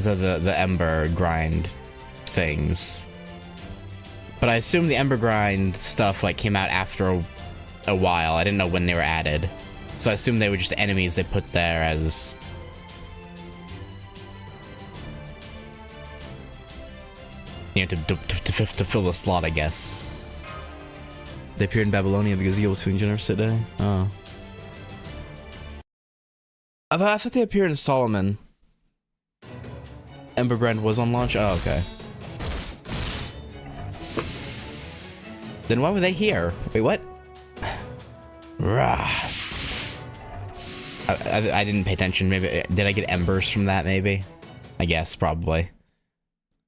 々 the Ember Grind things. But I assume the Ember Grind stuff like came out after a while. I didn't know when they were added. So I assume they were just enemies they put there as... You know, to fill the slot, I guess. They appeared in Babylonia because Eel was feeling generous today. Oh. I thought they appeared in Solomon. Ember Grind was on launch? Oh, okay. Then why were they here? Wait, what? Rah. I didn't pay attention. Maybe did I get embers from that? Maybe. I guess probably.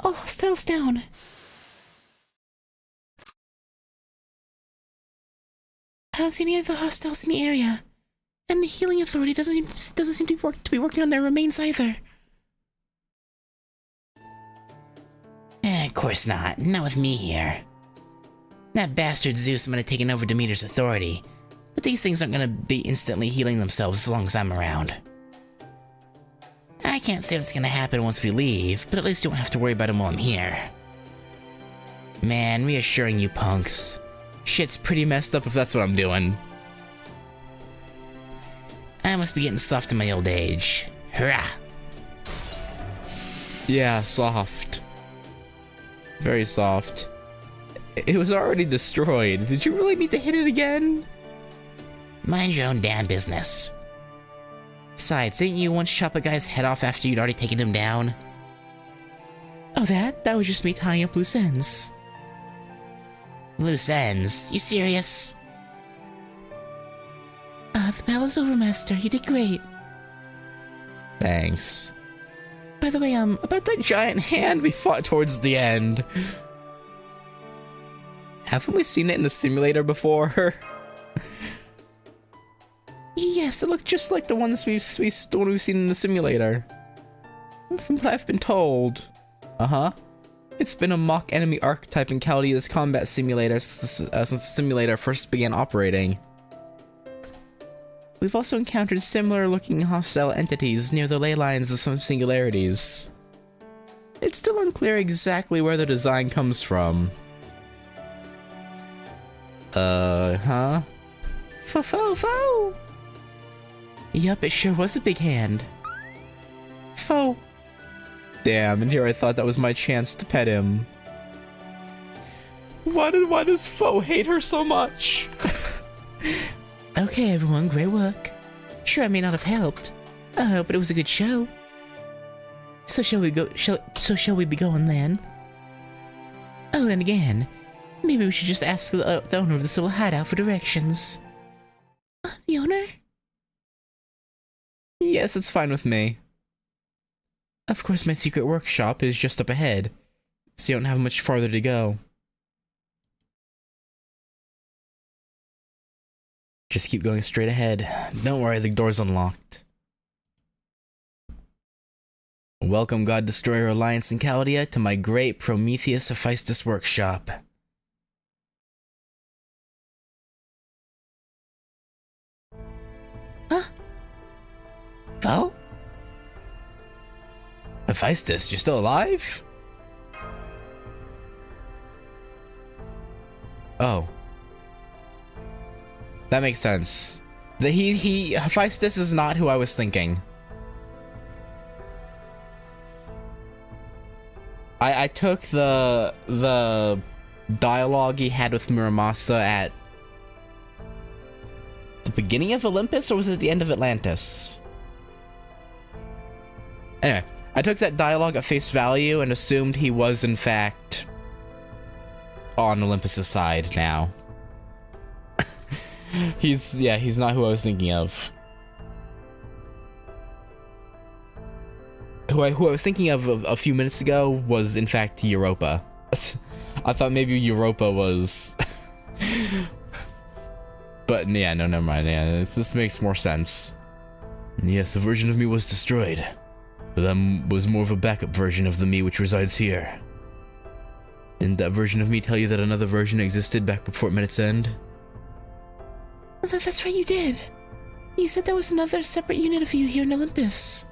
All hostiles down. I don't see any of the hostiles in the area, and the healing authority doesn't seem to be working on their remains either. Of course not. Not with me here. That bastard Zeus might have taken over Demeter's authority, but these things aren't gonna be instantly healing themselves as long as I'm around. I can't say what's gonna happen once we leave, but at least you won't have to worry about him while I'm here. Man, reassuring you punks. Shit's pretty messed up if that's what I'm doing. I must be getting soft in my old age. Hurrah! Yeah, soft. Very soft. It was already destroyed. Did you really need to hit it again? Mind your own damn business. Besides, didn't you once chop a guy's head off after you'd already taken him down? Oh, that was just me tying up loose ends. Loose ends. You serious? The battle's over, Master. You did great. Thanks. By the way, About that giant hand we fought towards the end. Haven't we seen it in the simulator before? yes, It looked just like the ones we've seen in the simulator. From what I've been told. Uh-huh. It's been a mock enemy archetype in Chaldea's combat simulator since the simulator first began operating. We've also encountered similar-looking hostile entities near the ley lines of some singularities. It's still unclear exactly where the design comes from. Huh? Fo. Yup, it sure was a big hand. Fo. Damn, and here I thought that was my chance to pet him. Why does Fo hate her so much? Okay, everyone, great work. Sure, I may not have helped, but it was a good show. So shall we go? Shall we be going then? Oh, and again, maybe we should just ask the owner of this little hideout for directions. The owner? Yes, that's fine with me. Of course, my secret workshop is just up ahead, so you don't have much farther to go. Just keep going straight ahead. Don't worry, the door's unlocked. Welcome, God Destroyer Alliance in Chaldea, to my great Prometheus Hephaestus workshop. Huh? Fo? Hephaestus, you're still alive? Oh. That makes sense. Hephaestus is not who I was thinking. I took the dialogue he had with Muramasa at the beginning of Olympus, or was it at the end of Atlantis? Anyway, I took that dialogue at face value and assumed he was in fact on Olympus's side now. He's not who I was thinking of. Who I was thinking of a few minutes ago was in fact Europa. I thought maybe Europa was... But yeah, no, never mind. Yeah, this makes more sense. Yes, a version of me was destroyed. But that was more of a backup version of the me which resides here. Didn't that version of me tell you that another version existed back before it met its end? That's right, you did. You said there was another separate unit of you here in Olympus.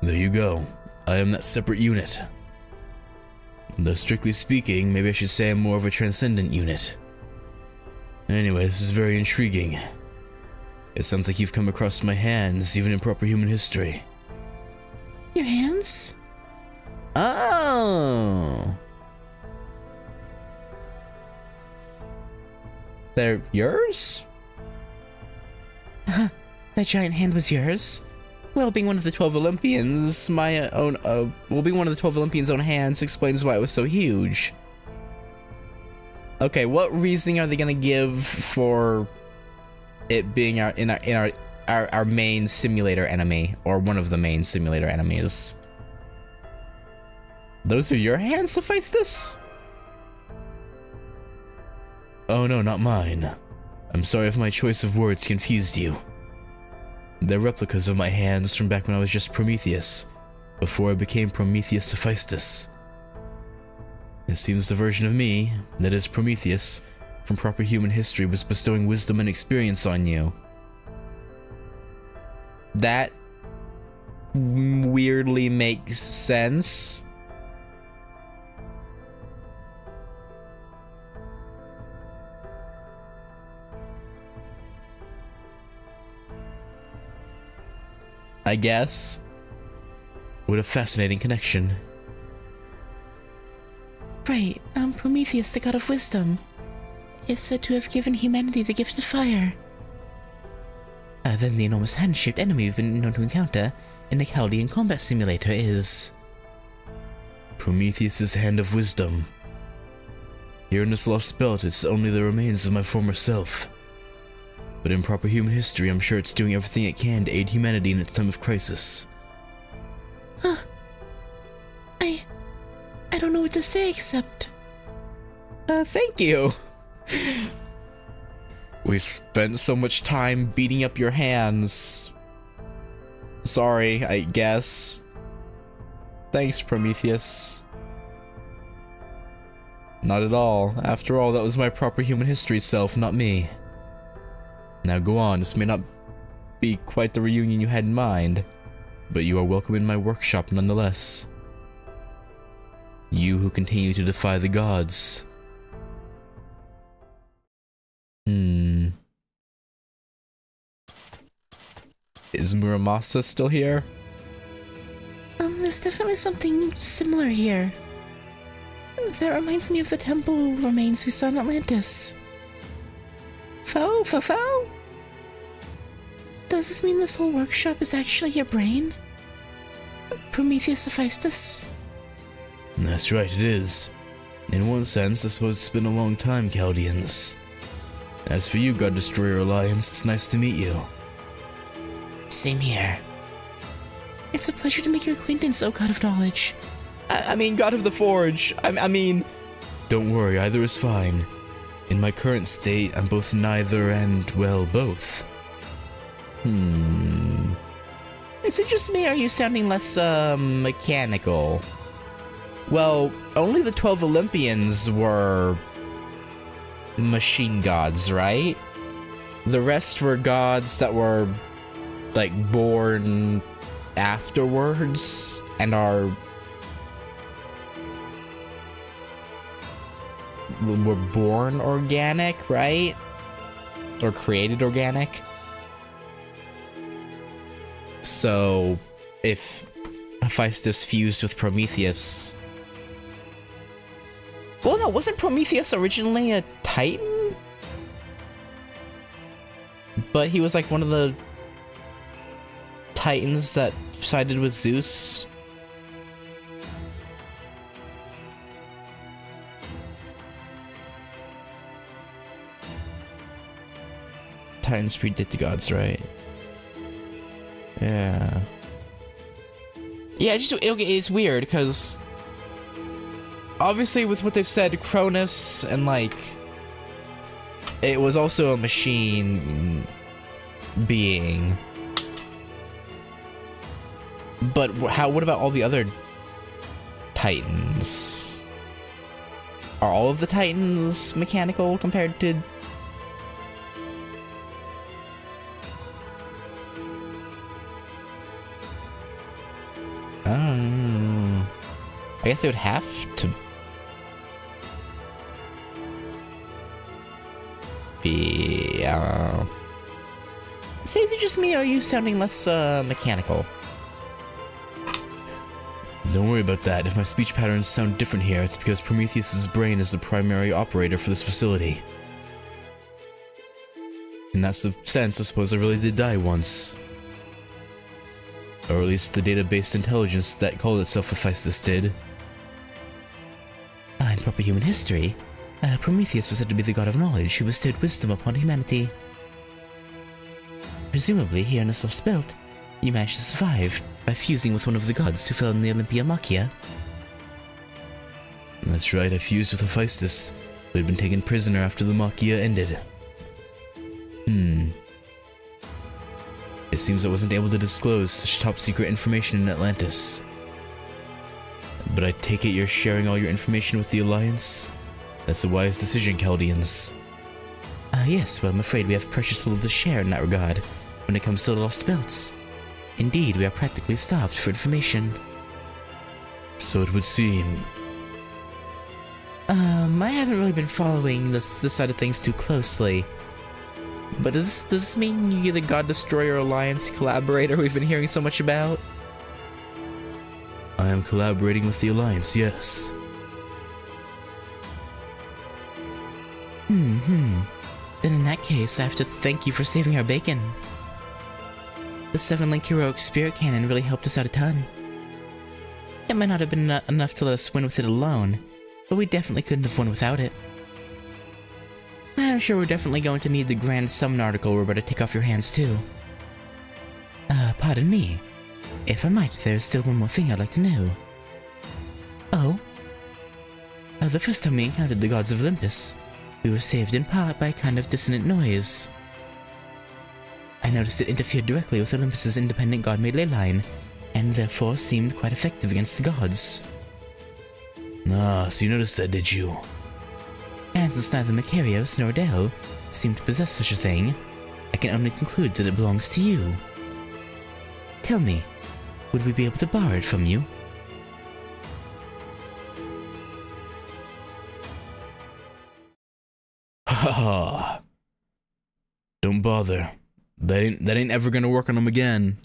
There you go. I am that separate unit. Though strictly speaking, maybe I should say I'm more of a transcendent unit. Anyway, this is very intriguing. It sounds like you've come across my hands, even in proper human history. Your hands? Oh. They're yours? That giant hand was yours? Well, being one of the 12 Olympians, being one of the 12 Olympians' own hands explains why it was so huge. Okay, what reasoning are they gonna give for it being our main simulator enemy, or one of the main simulator enemies? Those are your hands to fight this? Oh no, not mine. I'm sorry if my choice of words confused you. They're replicas of my hands from back when I was just Prometheus, before I became Prometheus Hephaestus. It seems the version of me, that is Prometheus, from proper human history was bestowing wisdom and experience on you. That weirdly makes sense. I guess. What a fascinating connection. Right, Prometheus, the god of wisdom, is said to have given humanity the gift of fire. Then the enormous hand-shaped enemy we've been known to encounter in the Chaldean combat simulator is... Prometheus's hand of wisdom. Here in this lost belt, it's only the remains of my former self. But in proper human history, I'm sure it's doing everything it can to aid humanity in its time of crisis. Huh. I don't know what to say except... thank you. We've spent so much time beating up your hands. Sorry, I guess. Thanks, Prometheus. Not at all. After all, that was my proper human history self, not me. Now go on, this may not be quite the reunion you had in mind, but you are welcome in my workshop nonetheless. You who continue to defy the gods. Is Muramasa still here? There's definitely something similar here. That reminds me of the temple remains we saw in Atlantis. Foe? Does this mean this whole workshop is actually your brain? Prometheus Hephaestus? That's right, it is. In one sense, I suppose it's been a long time, Chaldeans. As for you, God Destroyer Alliance, it's nice to meet you. Same here. It's a pleasure to make your acquaintance, O God of Knowledge. I mean, God of the Forge. I mean... Don't worry, either is fine. In my current state, I'm both neither and, well, both. Is it just me, or are you sounding less, mechanical? Well, only the 12 Olympians were... machine gods, right? The rest were gods that were, like, born afterwards, and were born organic, right? Or created organic? So, if Hephaestus fused with Prometheus... Well, no, wasn't Prometheus originally a Titan? But he was like one of the Titans that sided with Zeus. Titans predate the gods, right? Yeah. Yeah, it's weird, because... obviously, with what they've said, Cronus and, like... it was also a machine... being. But what about all the other... Titans? Are all of the Titans mechanical compared to... I guess they would have to be, I don't know. Say, is it just me, or are you sounding less, mechanical? Don't worry about that. If my speech patterns sound different here, it's because Prometheus's brain is the primary operator for this facility. In that sense, I suppose I really did die once. Or at least the data-based intelligence that called itself Hephaestus did. In proper human history, Prometheus was said to be the god of knowledge who bestowed wisdom upon humanity. Presumably, here in this lost belt, you managed to survive by fusing with one of the gods who fell in the Olympia Machia. That's right, I fused with Hephaestus, who had been taken prisoner after the Machia ended. It seems I wasn't able to disclose such top-secret information in Atlantis. But I take it you're sharing all your information with the Alliance? That's a wise decision, Chaldeans. Yes, but I'm afraid we have precious little to share in that regard when it comes to the lost belts. Indeed, we are practically starved for information. So it would seem. I haven't really been following this side of things too closely. But does this mean you're the God Destroyer Alliance collaborator we've been hearing so much about? I am collaborating with the Alliance, yes. Then in that case, I have to thank you for saving our bacon. The 7-link heroic spirit cannon really helped us out a ton. It might not have been enough to let us win with it alone, but we definitely couldn't have won without it. I'm sure we're definitely going to need the grand summon article we're about to take off your hands too. Pardon me. If I might, there's still one more thing I'd like to know. Oh? The first time we encountered the gods of Olympus, we were saved in part by a kind of dissonant noise. I noticed it interfered directly with Olympus's independent god-made ley line, and therefore seemed quite effective against the gods. Ah, so you noticed that, did you? And since neither Macarios nor Adele seem to possess such a thing, I can only conclude that it belongs to you. Tell me, would we be able to borrow it from you? Haha. Don't bother. That ain't ever gonna work on him again.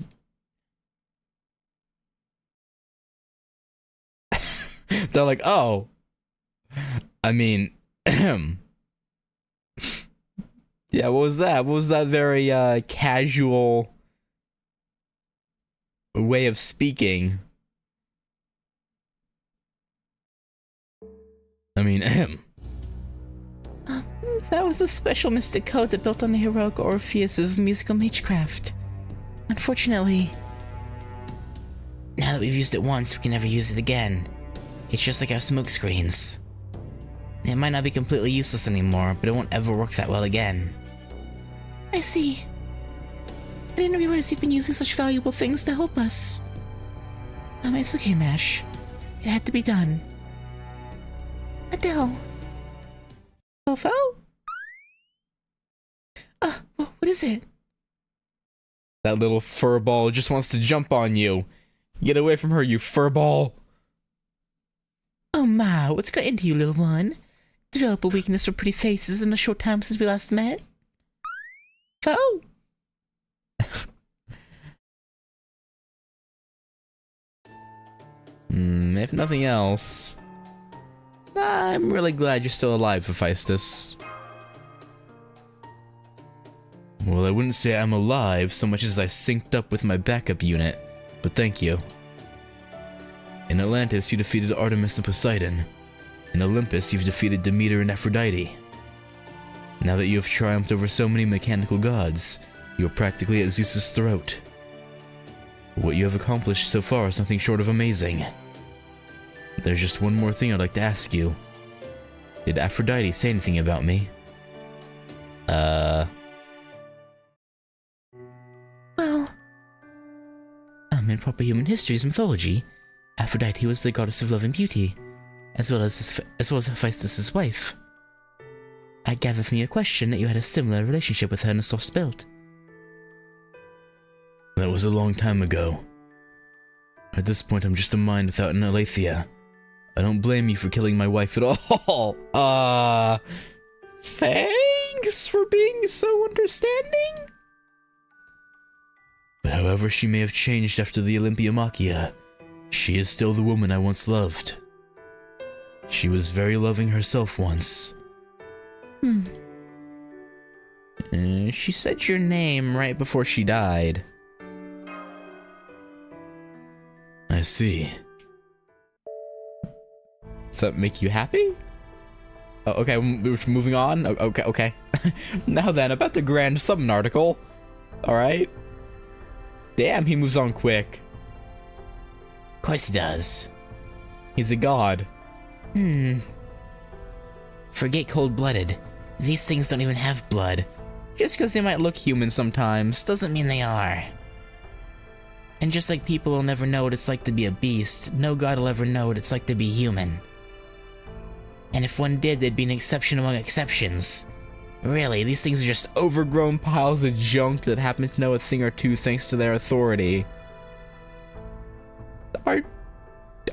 They're like, oh. I mean, yeah, what was that? What was that very casual way of speaking? I mean, That was a special mystic code that built on the heroic Orpheus's musical magecraft. Unfortunately, now that we've used it once, we can never use it again. It's just like our smoke screens. It might not be completely useless anymore, but it won't ever work that well again. I see. I didn't realize you'd been using such valuable things to help us. It's okay, Mash. It had to be done. Adele. Fofo? What is it? that little furball just wants to jump on you. Get away from her, you furball. Oh my, what's got into you, little one? Develop a weakness for pretty faces in the short time since we last met? Oh! If nothing else, I'm really glad you're still alive, Hephaestus. Well, I wouldn't say I'm alive so much as I synced up with my backup unit, but thank you. In Atlantis, you defeated Artemis and Poseidon. In Olympus, you've defeated Demeter and Aphrodite. Now that you have triumphed over so many mechanical gods, you are practically at Zeus's throat. What you have accomplished so far is nothing short of amazing. There's just one more thing I'd like to ask you. Did Aphrodite say anything about me? Well... in proper human history's mythology, Aphrodite was the goddess of love and beauty, as well as Hephaestus' wife. I gather from your question that you had a similar relationship with her in a soft spot. That was a long time ago. At this point, I'm just a mind without an aletheia. I don't blame you for killing my wife at all. Thanks for being so understanding. But however she may have changed after the Olympiomachia, she is still the woman I once loved. She was very loving herself once. She said your name right before she died. I see. Does that make you happy? Oh, okay, we're moving on. Okay. Now then, about the grand summon article. Alright. Damn, he moves on quick. Of course he does. He's a god. Forget cold-blooded. These things don't even have blood. Just because they might look human sometimes Doesn't mean they are. And just like people will never know what it's like to be a beast, no god will ever know what it's like to be human. And if one did, they'd be an exception among exceptions. Really, these things are just overgrown piles of junk that happen to know a thing or two thanks to their authority. Are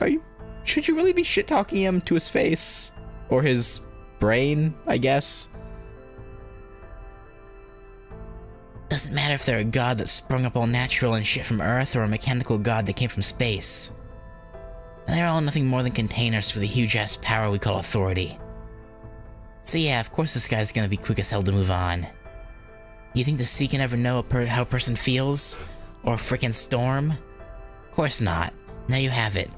you... Should you really be shit-talking him to his face? Or his brain, I guess? Doesn't matter if they're a god that sprung up all natural and shit from Earth or a mechanical god that came from space. They're all nothing more than containers for the huge-ass power we call authority. So yeah, of course this guy's gonna be quick as hell to move on. You think the sea can ever know how a person feels? Or a frickin' storm? Of course not. Now you have it.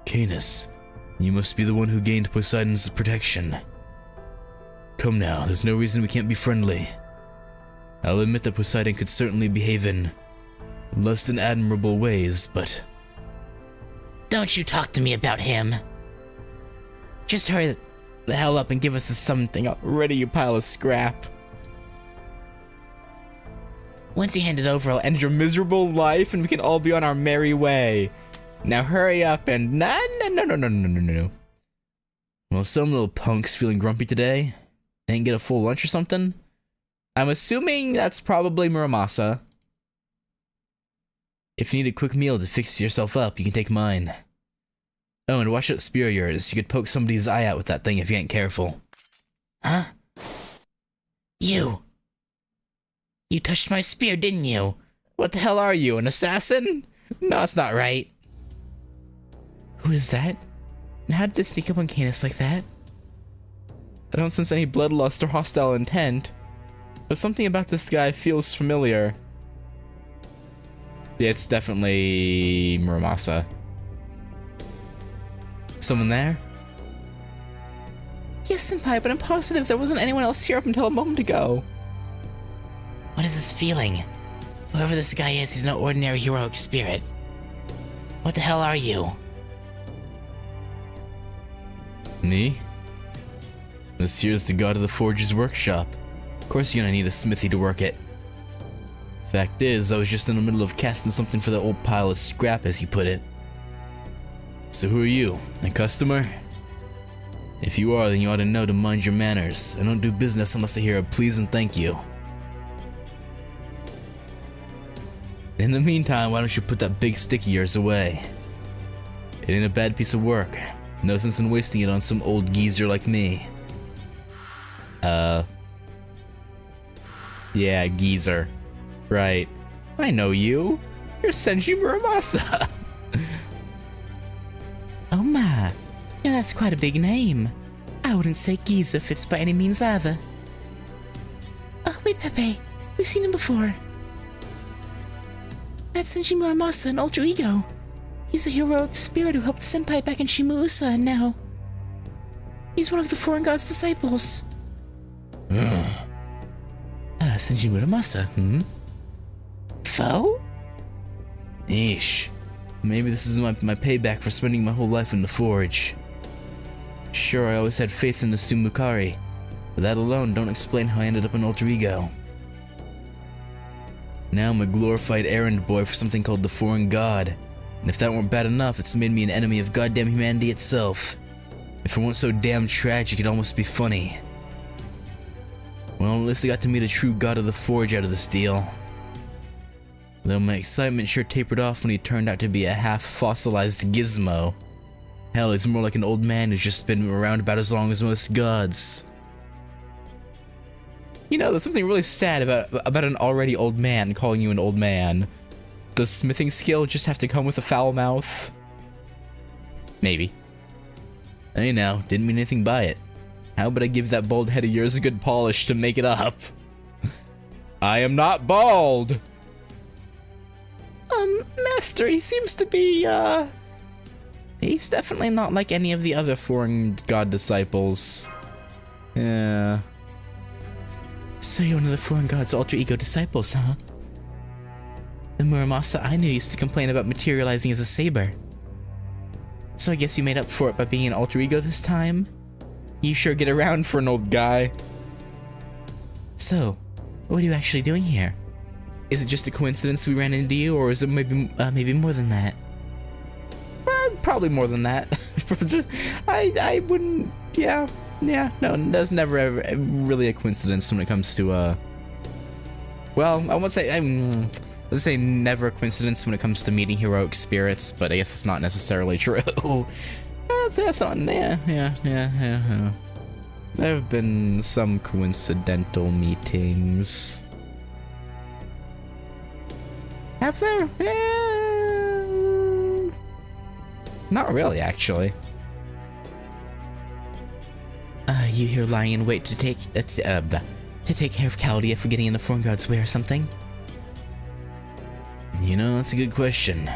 Canis, you must be the one who gained Poseidon's protection. Come now, there's no reason we can't be friendly. I'll admit that Poseidon could certainly behave in less than admirable ways, but... Don't you talk to me about him. Just hurry the hell up and give us something Already, you pile of scrap. Once you hand it over, I'll end your miserable life and we can all be on our merry way. Now hurry up and no. Well, some little punk's feeling grumpy today. Didn't get a full lunch or something? I'm assuming that's probably Muramasa. If you need a quick meal to fix yourself up, you can take mine. Oh, and watch that spear of yours. You could poke somebody's eye out with that thing if you ain't careful. Huh? You touched my spear, didn't you? What the hell are you, an assassin? No, that's not right. Who is that? And how did they sneak up on Canis like that? I don't sense any bloodlust or hostile intent, but something about this guy feels familiar. Yeah, it's definitely Muramasa. Someone there? Yes, Senpai, but I'm positive there wasn't anyone else here up until a moment ago. What is this feeling? Whoever this guy is, he's no ordinary heroic spirit. What the hell are you? Me? This here's the god of the forge's workshop. Of course you're gonna need a smithy to work it. Fact is, I was just in the middle of casting something for the old pile of scrap, as you put it. So who are you? A customer? If you are, then you ought to know to mind your manners, and don't do business unless I hear a please and thank you. In the meantime, why don't you put that big stick of yours away? It ain't a bad piece of work. No sense in wasting it on some old geezer like me. Yeah, geezer. Right. I know you. You're Senji Muramasa. Oh my. Yeah, that's quite a big name. I wouldn't say Giza fits by any means either. Oh, wait, Pepe. We've seen him before. That's Senji Muramasa, an alter ego. He's a heroic spirit who helped Senpai back in Shimuusa, and now he's one of the foreign god's disciples. Senji Muramasa, Foe? Eesh. Maybe this is my payback for spending my whole life in the forge. Sure, I always had faith in the Sumukari, but that alone don't explain how I ended up an alter ego. Now I'm a glorified errand boy for something called the Foreign God, and if that weren't bad enough, it's made me an enemy of goddamn humanity itself. If it weren't so damn tragic, it'd almost be funny. Well, at least I got to meet a true god of the forge out of this deal. Though my excitement sure tapered off when he turned out to be a half-fossilized gizmo. Hell, he's more like an old man who's just been around about as long as most gods. You know, there's something really sad about an already old man calling you an old man. Does smithing skill just have to come with a foul mouth? Maybe. Hey now, didn't mean anything by it. How about I give that bald head of yours a good polish to make it up? I am not bald! Master, he seems to be, he's definitely not like any of the other foreign god disciples. Yeah. So you're one of the foreign god's alter ego disciples, huh? The Muramasa I knew used to complain about materializing as a saber. So I guess you made up for it by being an alter ego this time? You sure get around for an old guy. So, what are you actually doing here? Is it just a coincidence we ran into you, or is it maybe more than that? Probably more than that. I wouldn't. Yeah. No, that's never ever really a coincidence when it comes to well, I won't say let's say never a coincidence when it comes to meeting heroic spirits, but I guess it's not necessarily true. That's not. Yeah. There have been some coincidental meetings. Have there? Not really, actually. You here lying in wait to take care of Chaldea for getting in the foreign god's way or something? You know, that's a good question.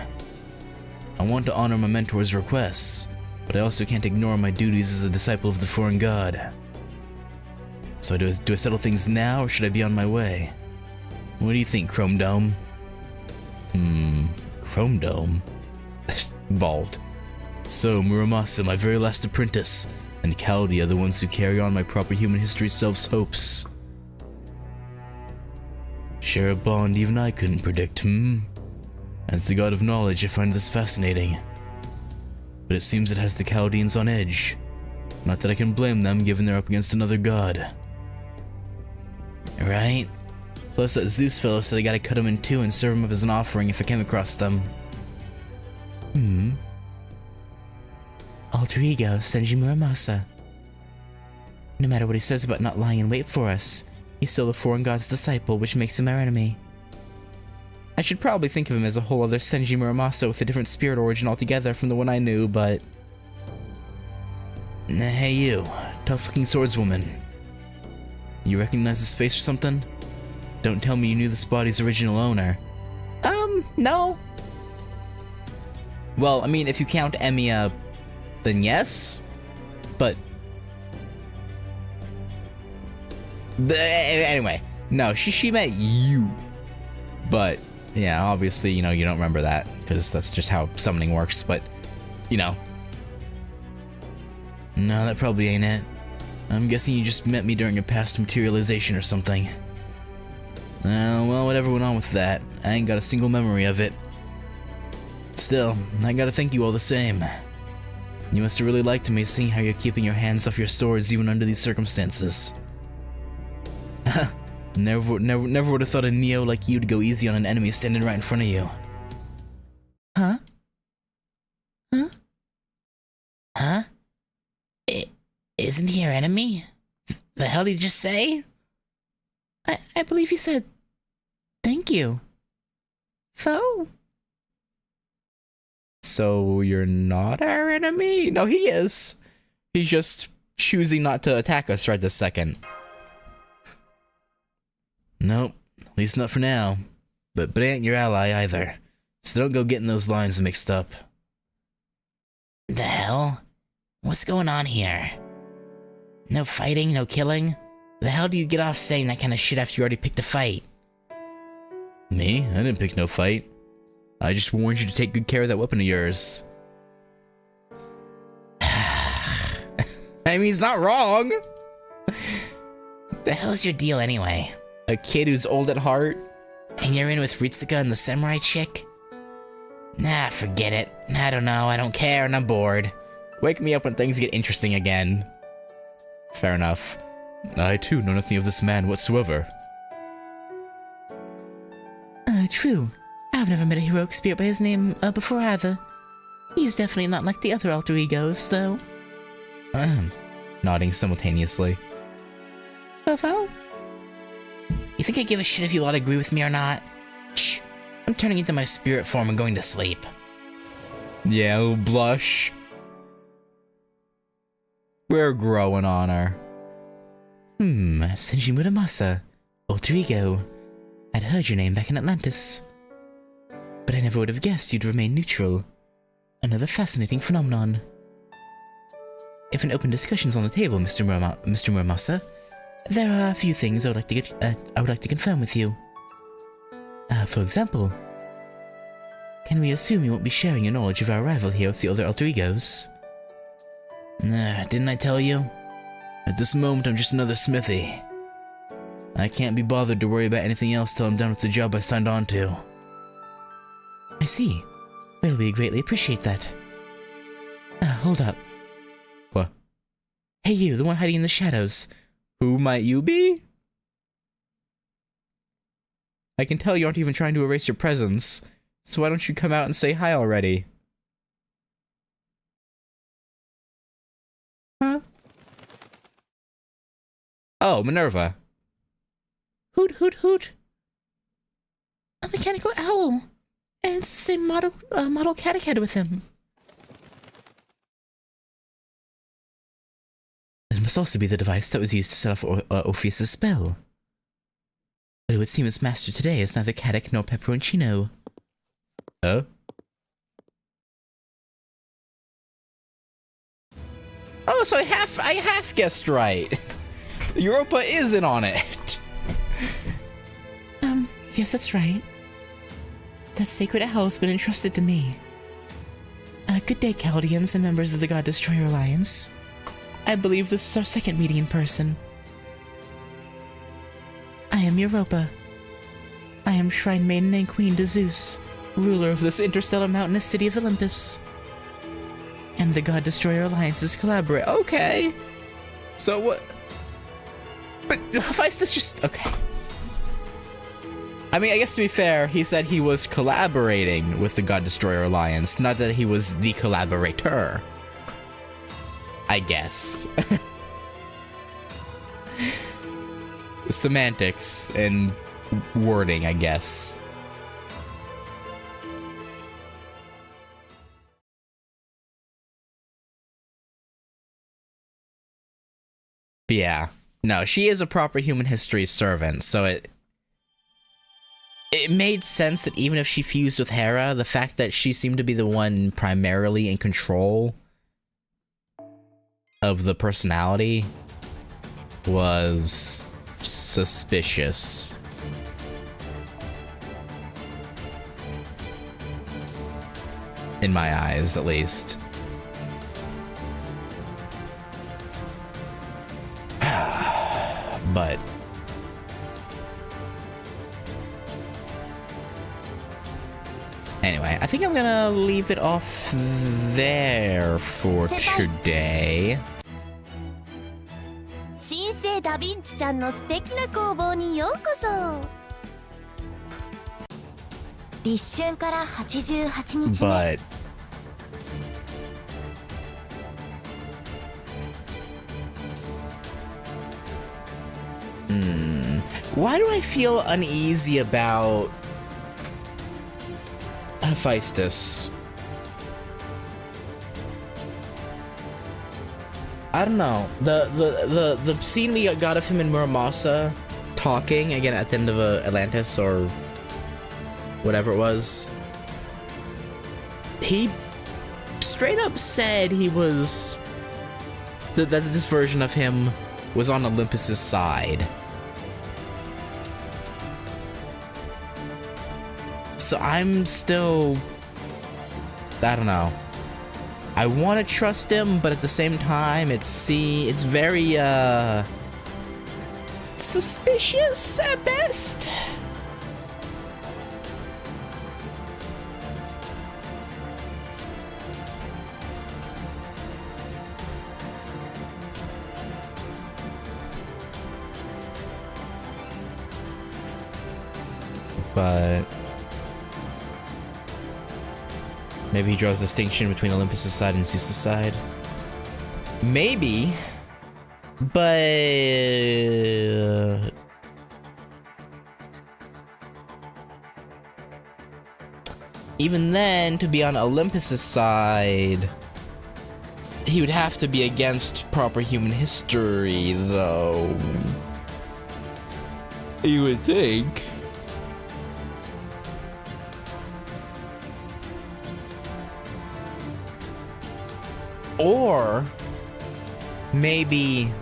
I want to honor my mentor's requests, but I also can't ignore my duties as a disciple of the foreign god. So do I settle things now, or should I be on my way? What do you think, Chrome Dome? Chrome Dome? Bald. So, Muramasa, my very last apprentice, and Caldi are the ones who carry on my proper human history self's hopes. Share a bond even I couldn't predict, As the god of knowledge, I find this fascinating. But it seems it has the Chaldeans on edge. Not that I can blame them, given they're up against another god. Right? Plus that Zeus fellow said I gotta cut him in two and serve him up as an offering if I came across them. Alter ego, Senji Muramasa. No matter what he says about not lying in wait for us, he's still the foreign god's disciple, which makes him our enemy. I should probably think of him as a whole other Senji Muramasa with a different spirit origin altogether from the one I knew, but... Hey you, tough-looking swordswoman. You recognize this face or something? Don't tell me you knew this body's original owner. No. Well, I mean, if you count Emiya, then yes, but... Anyway, no, she met you. But, yeah, obviously, you don't remember that, because that's just how summoning works, but, No, that probably ain't it. I'm guessing you just met me during a past materialization or something. Well, whatever went on with that, I ain't got a single memory of it. Still, I gotta thank you all the same. You must have really liked me, seeing how you're keeping your hands off your swords even under these circumstances. Never would have thought a Neo like you to go easy on an enemy standing right in front of you. Huh? Isn't he our enemy? The hell did he just say? I believe he said, thank you. Foe? So you're not our enemy? No, he is. He's just choosing not to attack us right this second. Nope, at least not for now. But I ain't your ally either. So don't go getting those lines mixed up. The hell? What's going on here? No fighting, no killing? The hell do you get off saying that kind of shit after you already picked a fight? Me? I didn't pick no fight. I just warned you to take good care of that weapon of yours. I mean, he's not wrong. The hell's your deal anyway? A kid who's old at heart? And you're in with Ritsuka and the samurai chick? Nah, forget it. I don't know, I don't care, and I'm bored. Wake me up when things get interesting again. Fair enough. I too know nothing of this man whatsoever. True. I've never met a heroic spirit by his name before either. He's definitely not like the other alter egos, though. Nodding simultaneously. Fofo? You think I give a shit if you lot agree with me or not? Shh. I'm turning into my spirit form and going to sleep. Yeah, a little blush. We're growing on her. Senji Muramasa, alter ego. I'd heard your name back in Atlantis. But I never would have guessed you'd remain neutral. Another fascinating phenomenon. If an open discussion's on the table, Mr. Muramasa, there are a few things I would like to confirm with you. For example, can we assume you won't be sharing your knowledge of our arrival here with the other alter egos? Didn't I tell you? At this moment, I'm just another smithy. I can't be bothered to worry about anything else till I'm done with the job I signed on to. I see. Well, we greatly appreciate that. Hold up. What? Hey you, the one hiding in the shadows. Who might you be? I can tell you aren't even trying to erase your presence, so why don't you come out and say hi already? Huh? Oh, Minerva. Hoot, hoot, hoot. A mechanical owl. And it's the same model Catechad with him. This must also be the device that was used to set off Orpheus' spell. But it would seem his master today is neither Catech nor Peperoncino. Oh? Oh, so I half guessed right. Europa is in on it. Yes, that's right. That sacred owl has been entrusted to me. Good day, Chaldeans and members of the God Destroyer Alliance. I believe this is our second meeting in person. I am Europa. I am Shrine Maiden and Queen to Zeus, ruler of this interstellar mountainous city of Olympus. And the God Destroyer Alliance's collaborate. Okay. So what? But Hephaestus just... Okay. I mean, I guess to be fair, he said he was collaborating with the God Destroyer Alliance, not that he was the collaborator. I guess. Semantics and wording, I guess. But yeah. No, she is a proper human history servant, so it made sense that even if she fused with Hera, the fact that she seemed to be the one primarily in control of the personality was suspicious. In my eyes, at least. But anyway, I think I'm gonna leave it off there for today. 新生ダヴィンチちゃんの素敵な工房にようこそ。立春から88日目。 But why do I feel uneasy about Hephaestus? I don't know. The scene we got of him in Muramasa talking again at the end of Atlantis or whatever it was. He straight up said he was that this version of him was on Olympus's side. So I'm still, I don't know. I want to trust him, but at the same time, it's very suspicious at best. But maybe he draws a distinction between Olympus' side and Zeus' side. Maybe. But even then, to be on Olympus' side, he would have to be against proper human history, though. You would think. Or maybe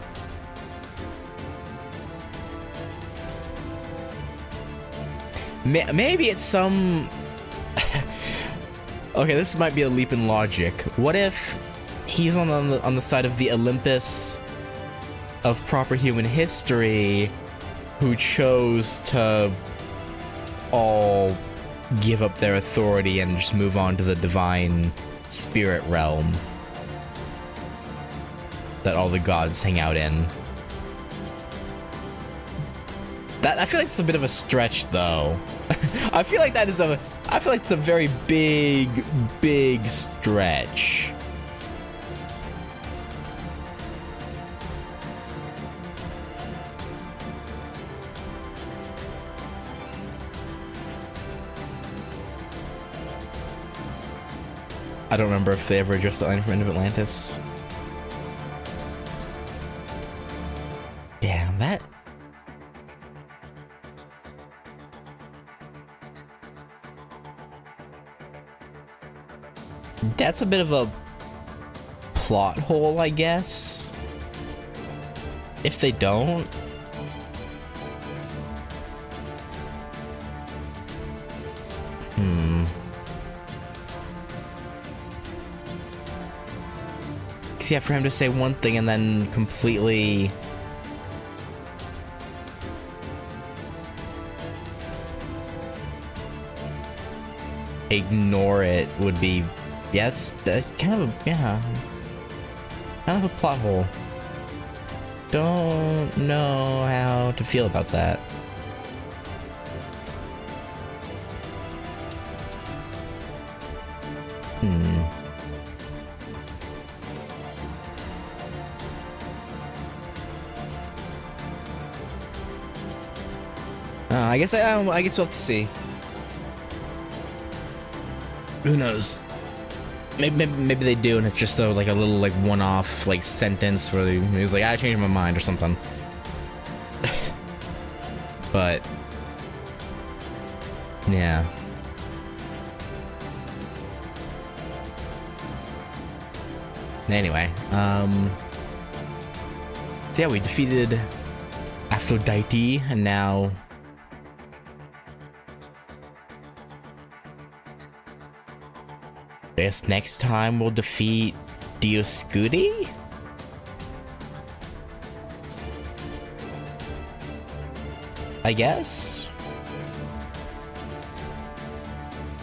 it's some okay, this might be a leap in logic. What if he's on the side of the Olympus of proper human history who chose to all give up their authority and just move on to the divine spirit realm that all the gods hang out in? That I feel like it's a bit of a stretch, though. I feel like it's a very big stretch. I don't remember if they ever addressed the line from End of Atlantis. Damn, that's a bit of a plot hole, I guess. if they don't, cause yeah, for him to say one thing and then completely ignore it would be, yeah, it's kind of a plot hole. Don't know how to feel about that. I guess we'll have to see. Who knows? Maybe they do, and it's just like a little like one-off like sentence where he was like, I changed my mind or something. But yeah. Anyway, so yeah, we defeated Aphrodite, and now I guess next time we'll defeat Dioscuri? I guess?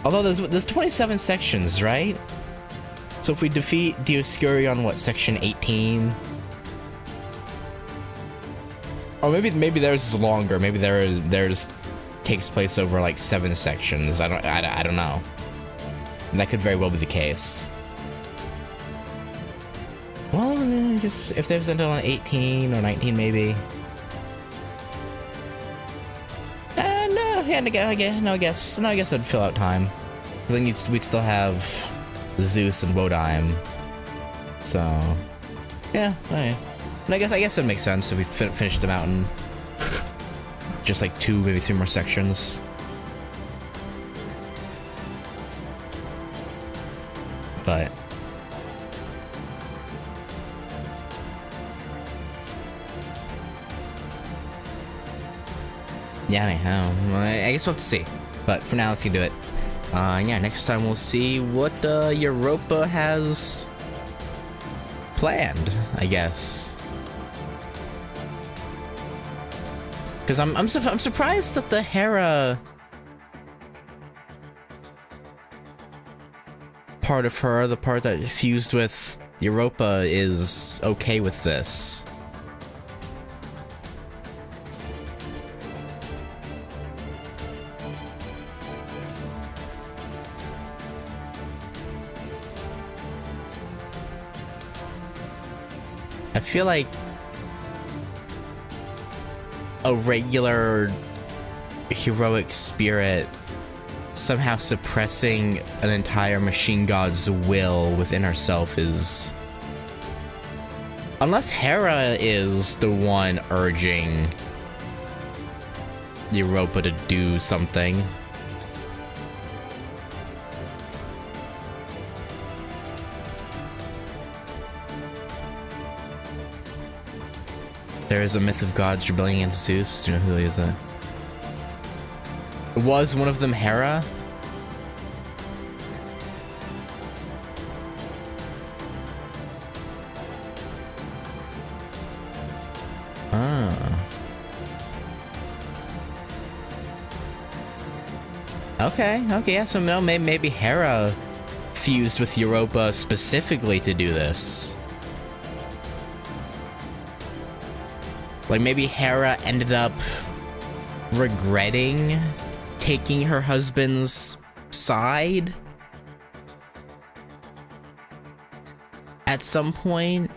Although there's 27 sections, right? So if we defeat Dioscuri on what, section 18? Or maybe theirs is longer. Maybe theirs takes place over like 7 sections. I don't know. That could very well be the case. Well, I guess if they've sent it on 18 or 19, maybe. No, I guess I'd fill out time. Because then we'd still have Zeus and Wodyme. So, yeah, alright. And I guess it makes sense if we finish the mountain. Just like 2, maybe 3 more sections. But yeah, anyhow, I guess we'll have to see. But for now, let's do it. Yeah, next time we'll see what Europa has planned, I guess. Because I'm surprised that the Hera part of her, the part that fused with Europa, is okay with this. I feel like a regular heroic spirit somehow suppressing an entire machine god's will within herself is... Unless Hera is the one urging Europa to do something. There is a myth of gods rebelling against Zeus. Do you know who is that? Was one of them Hera? Ah. Okay, yeah, so no, maybe Hera fused with Europa specifically to do this. Like maybe Hera ended up regretting taking her husband's side at some point.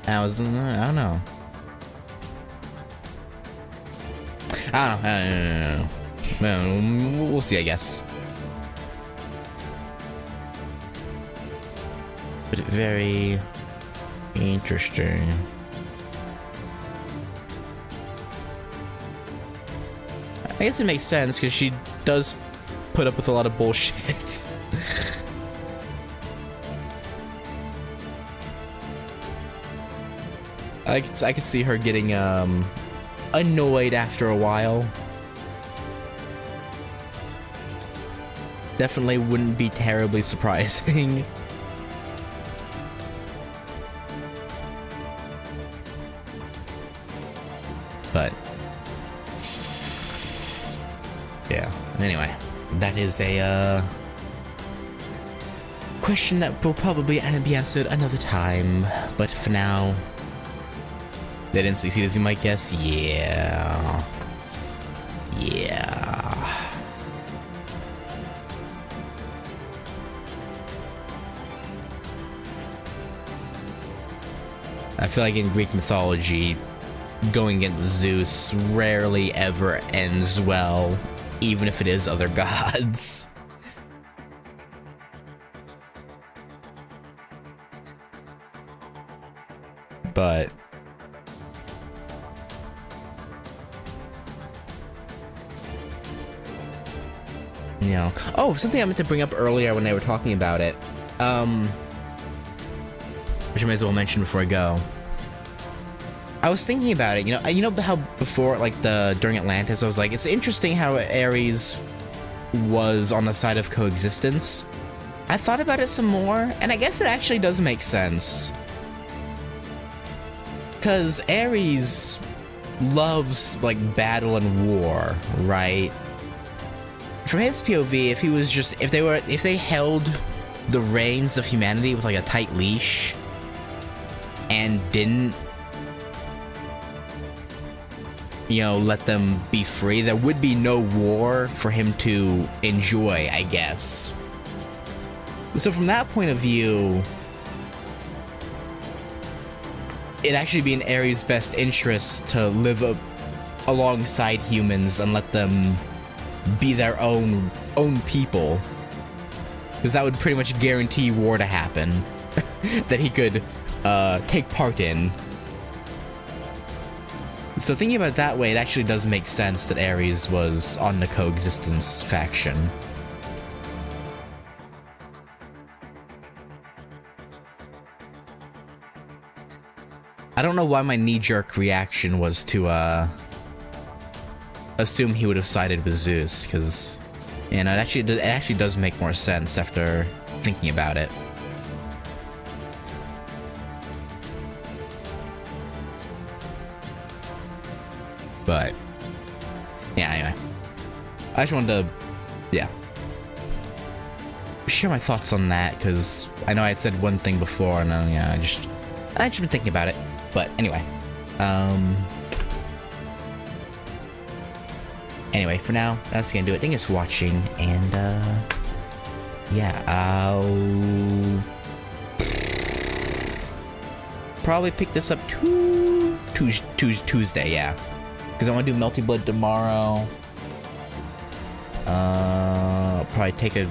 I don't know. I don't know. We'll see, I guess. But very interesting. I guess it makes sense, because she does put up with a lot of bullshit. I could see her getting annoyed after a while. Definitely wouldn't be terribly surprising. But yeah, anyway, that is a question that will probably be answered another time, but for now, they didn't succeed as you might guess. Yeah. I feel like in Greek mythology, going against Zeus rarely ever ends well, even if it is other gods. But you know, oh, something I meant to bring up earlier when they were talking about it, which I may as well mention before I go. I was thinking about it, you know how before, like during Atlantis, I was like, it's interesting how Ares was on the side of coexistence. I thought about it some more, and I guess it actually does make sense. Because Ares loves, like, battle and war, right? From his POV, if they held the reins of humanity with, like, a tight leash, and didn't, you know, let them be free, there would be no war for him to enjoy, I guess. So from that point of view, it'd actually be in Ares' best interest to live alongside humans and let them be their own people. Because that would pretty much guarantee war to happen that he could take part in. So thinking about it that way, it actually does make sense that Ares was on the coexistence faction. I don't know why my knee-jerk reaction was to assume he would have sided with Zeus, because, you know, it actually does make more sense after thinking about it. But yeah, anyway, I just wanted to, yeah, share my thoughts on that, because I know I had said one thing before, and yeah, I just been thinking about it. But anyway, anyway, for now, that's gonna do it. Thanks for watching, and yeah, I'll probably pick this up Tuesday, yeah, because I want to do Melty Blood tomorrow. I'll probably take a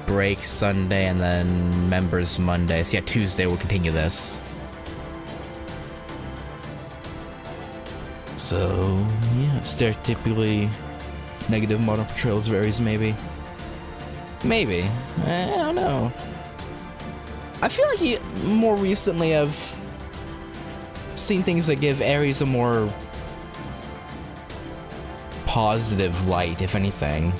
break Sunday, and then Members Monday. So yeah, Tuesday we'll continue this. So yeah, stereotypically negative modern portrayals of Ares, maybe. I don't know. I feel like more recently I've seen things that give Ares a more positive light, if anything.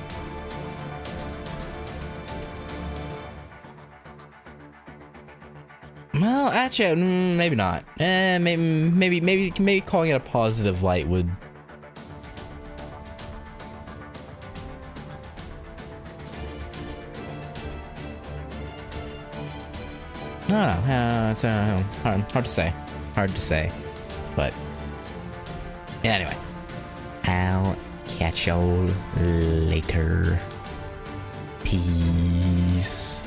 Well, actually, maybe not. Maybe calling it a positive light would. I don't know. It's hard to say. But yeah, anyway, I'll catch y'all later. Peace.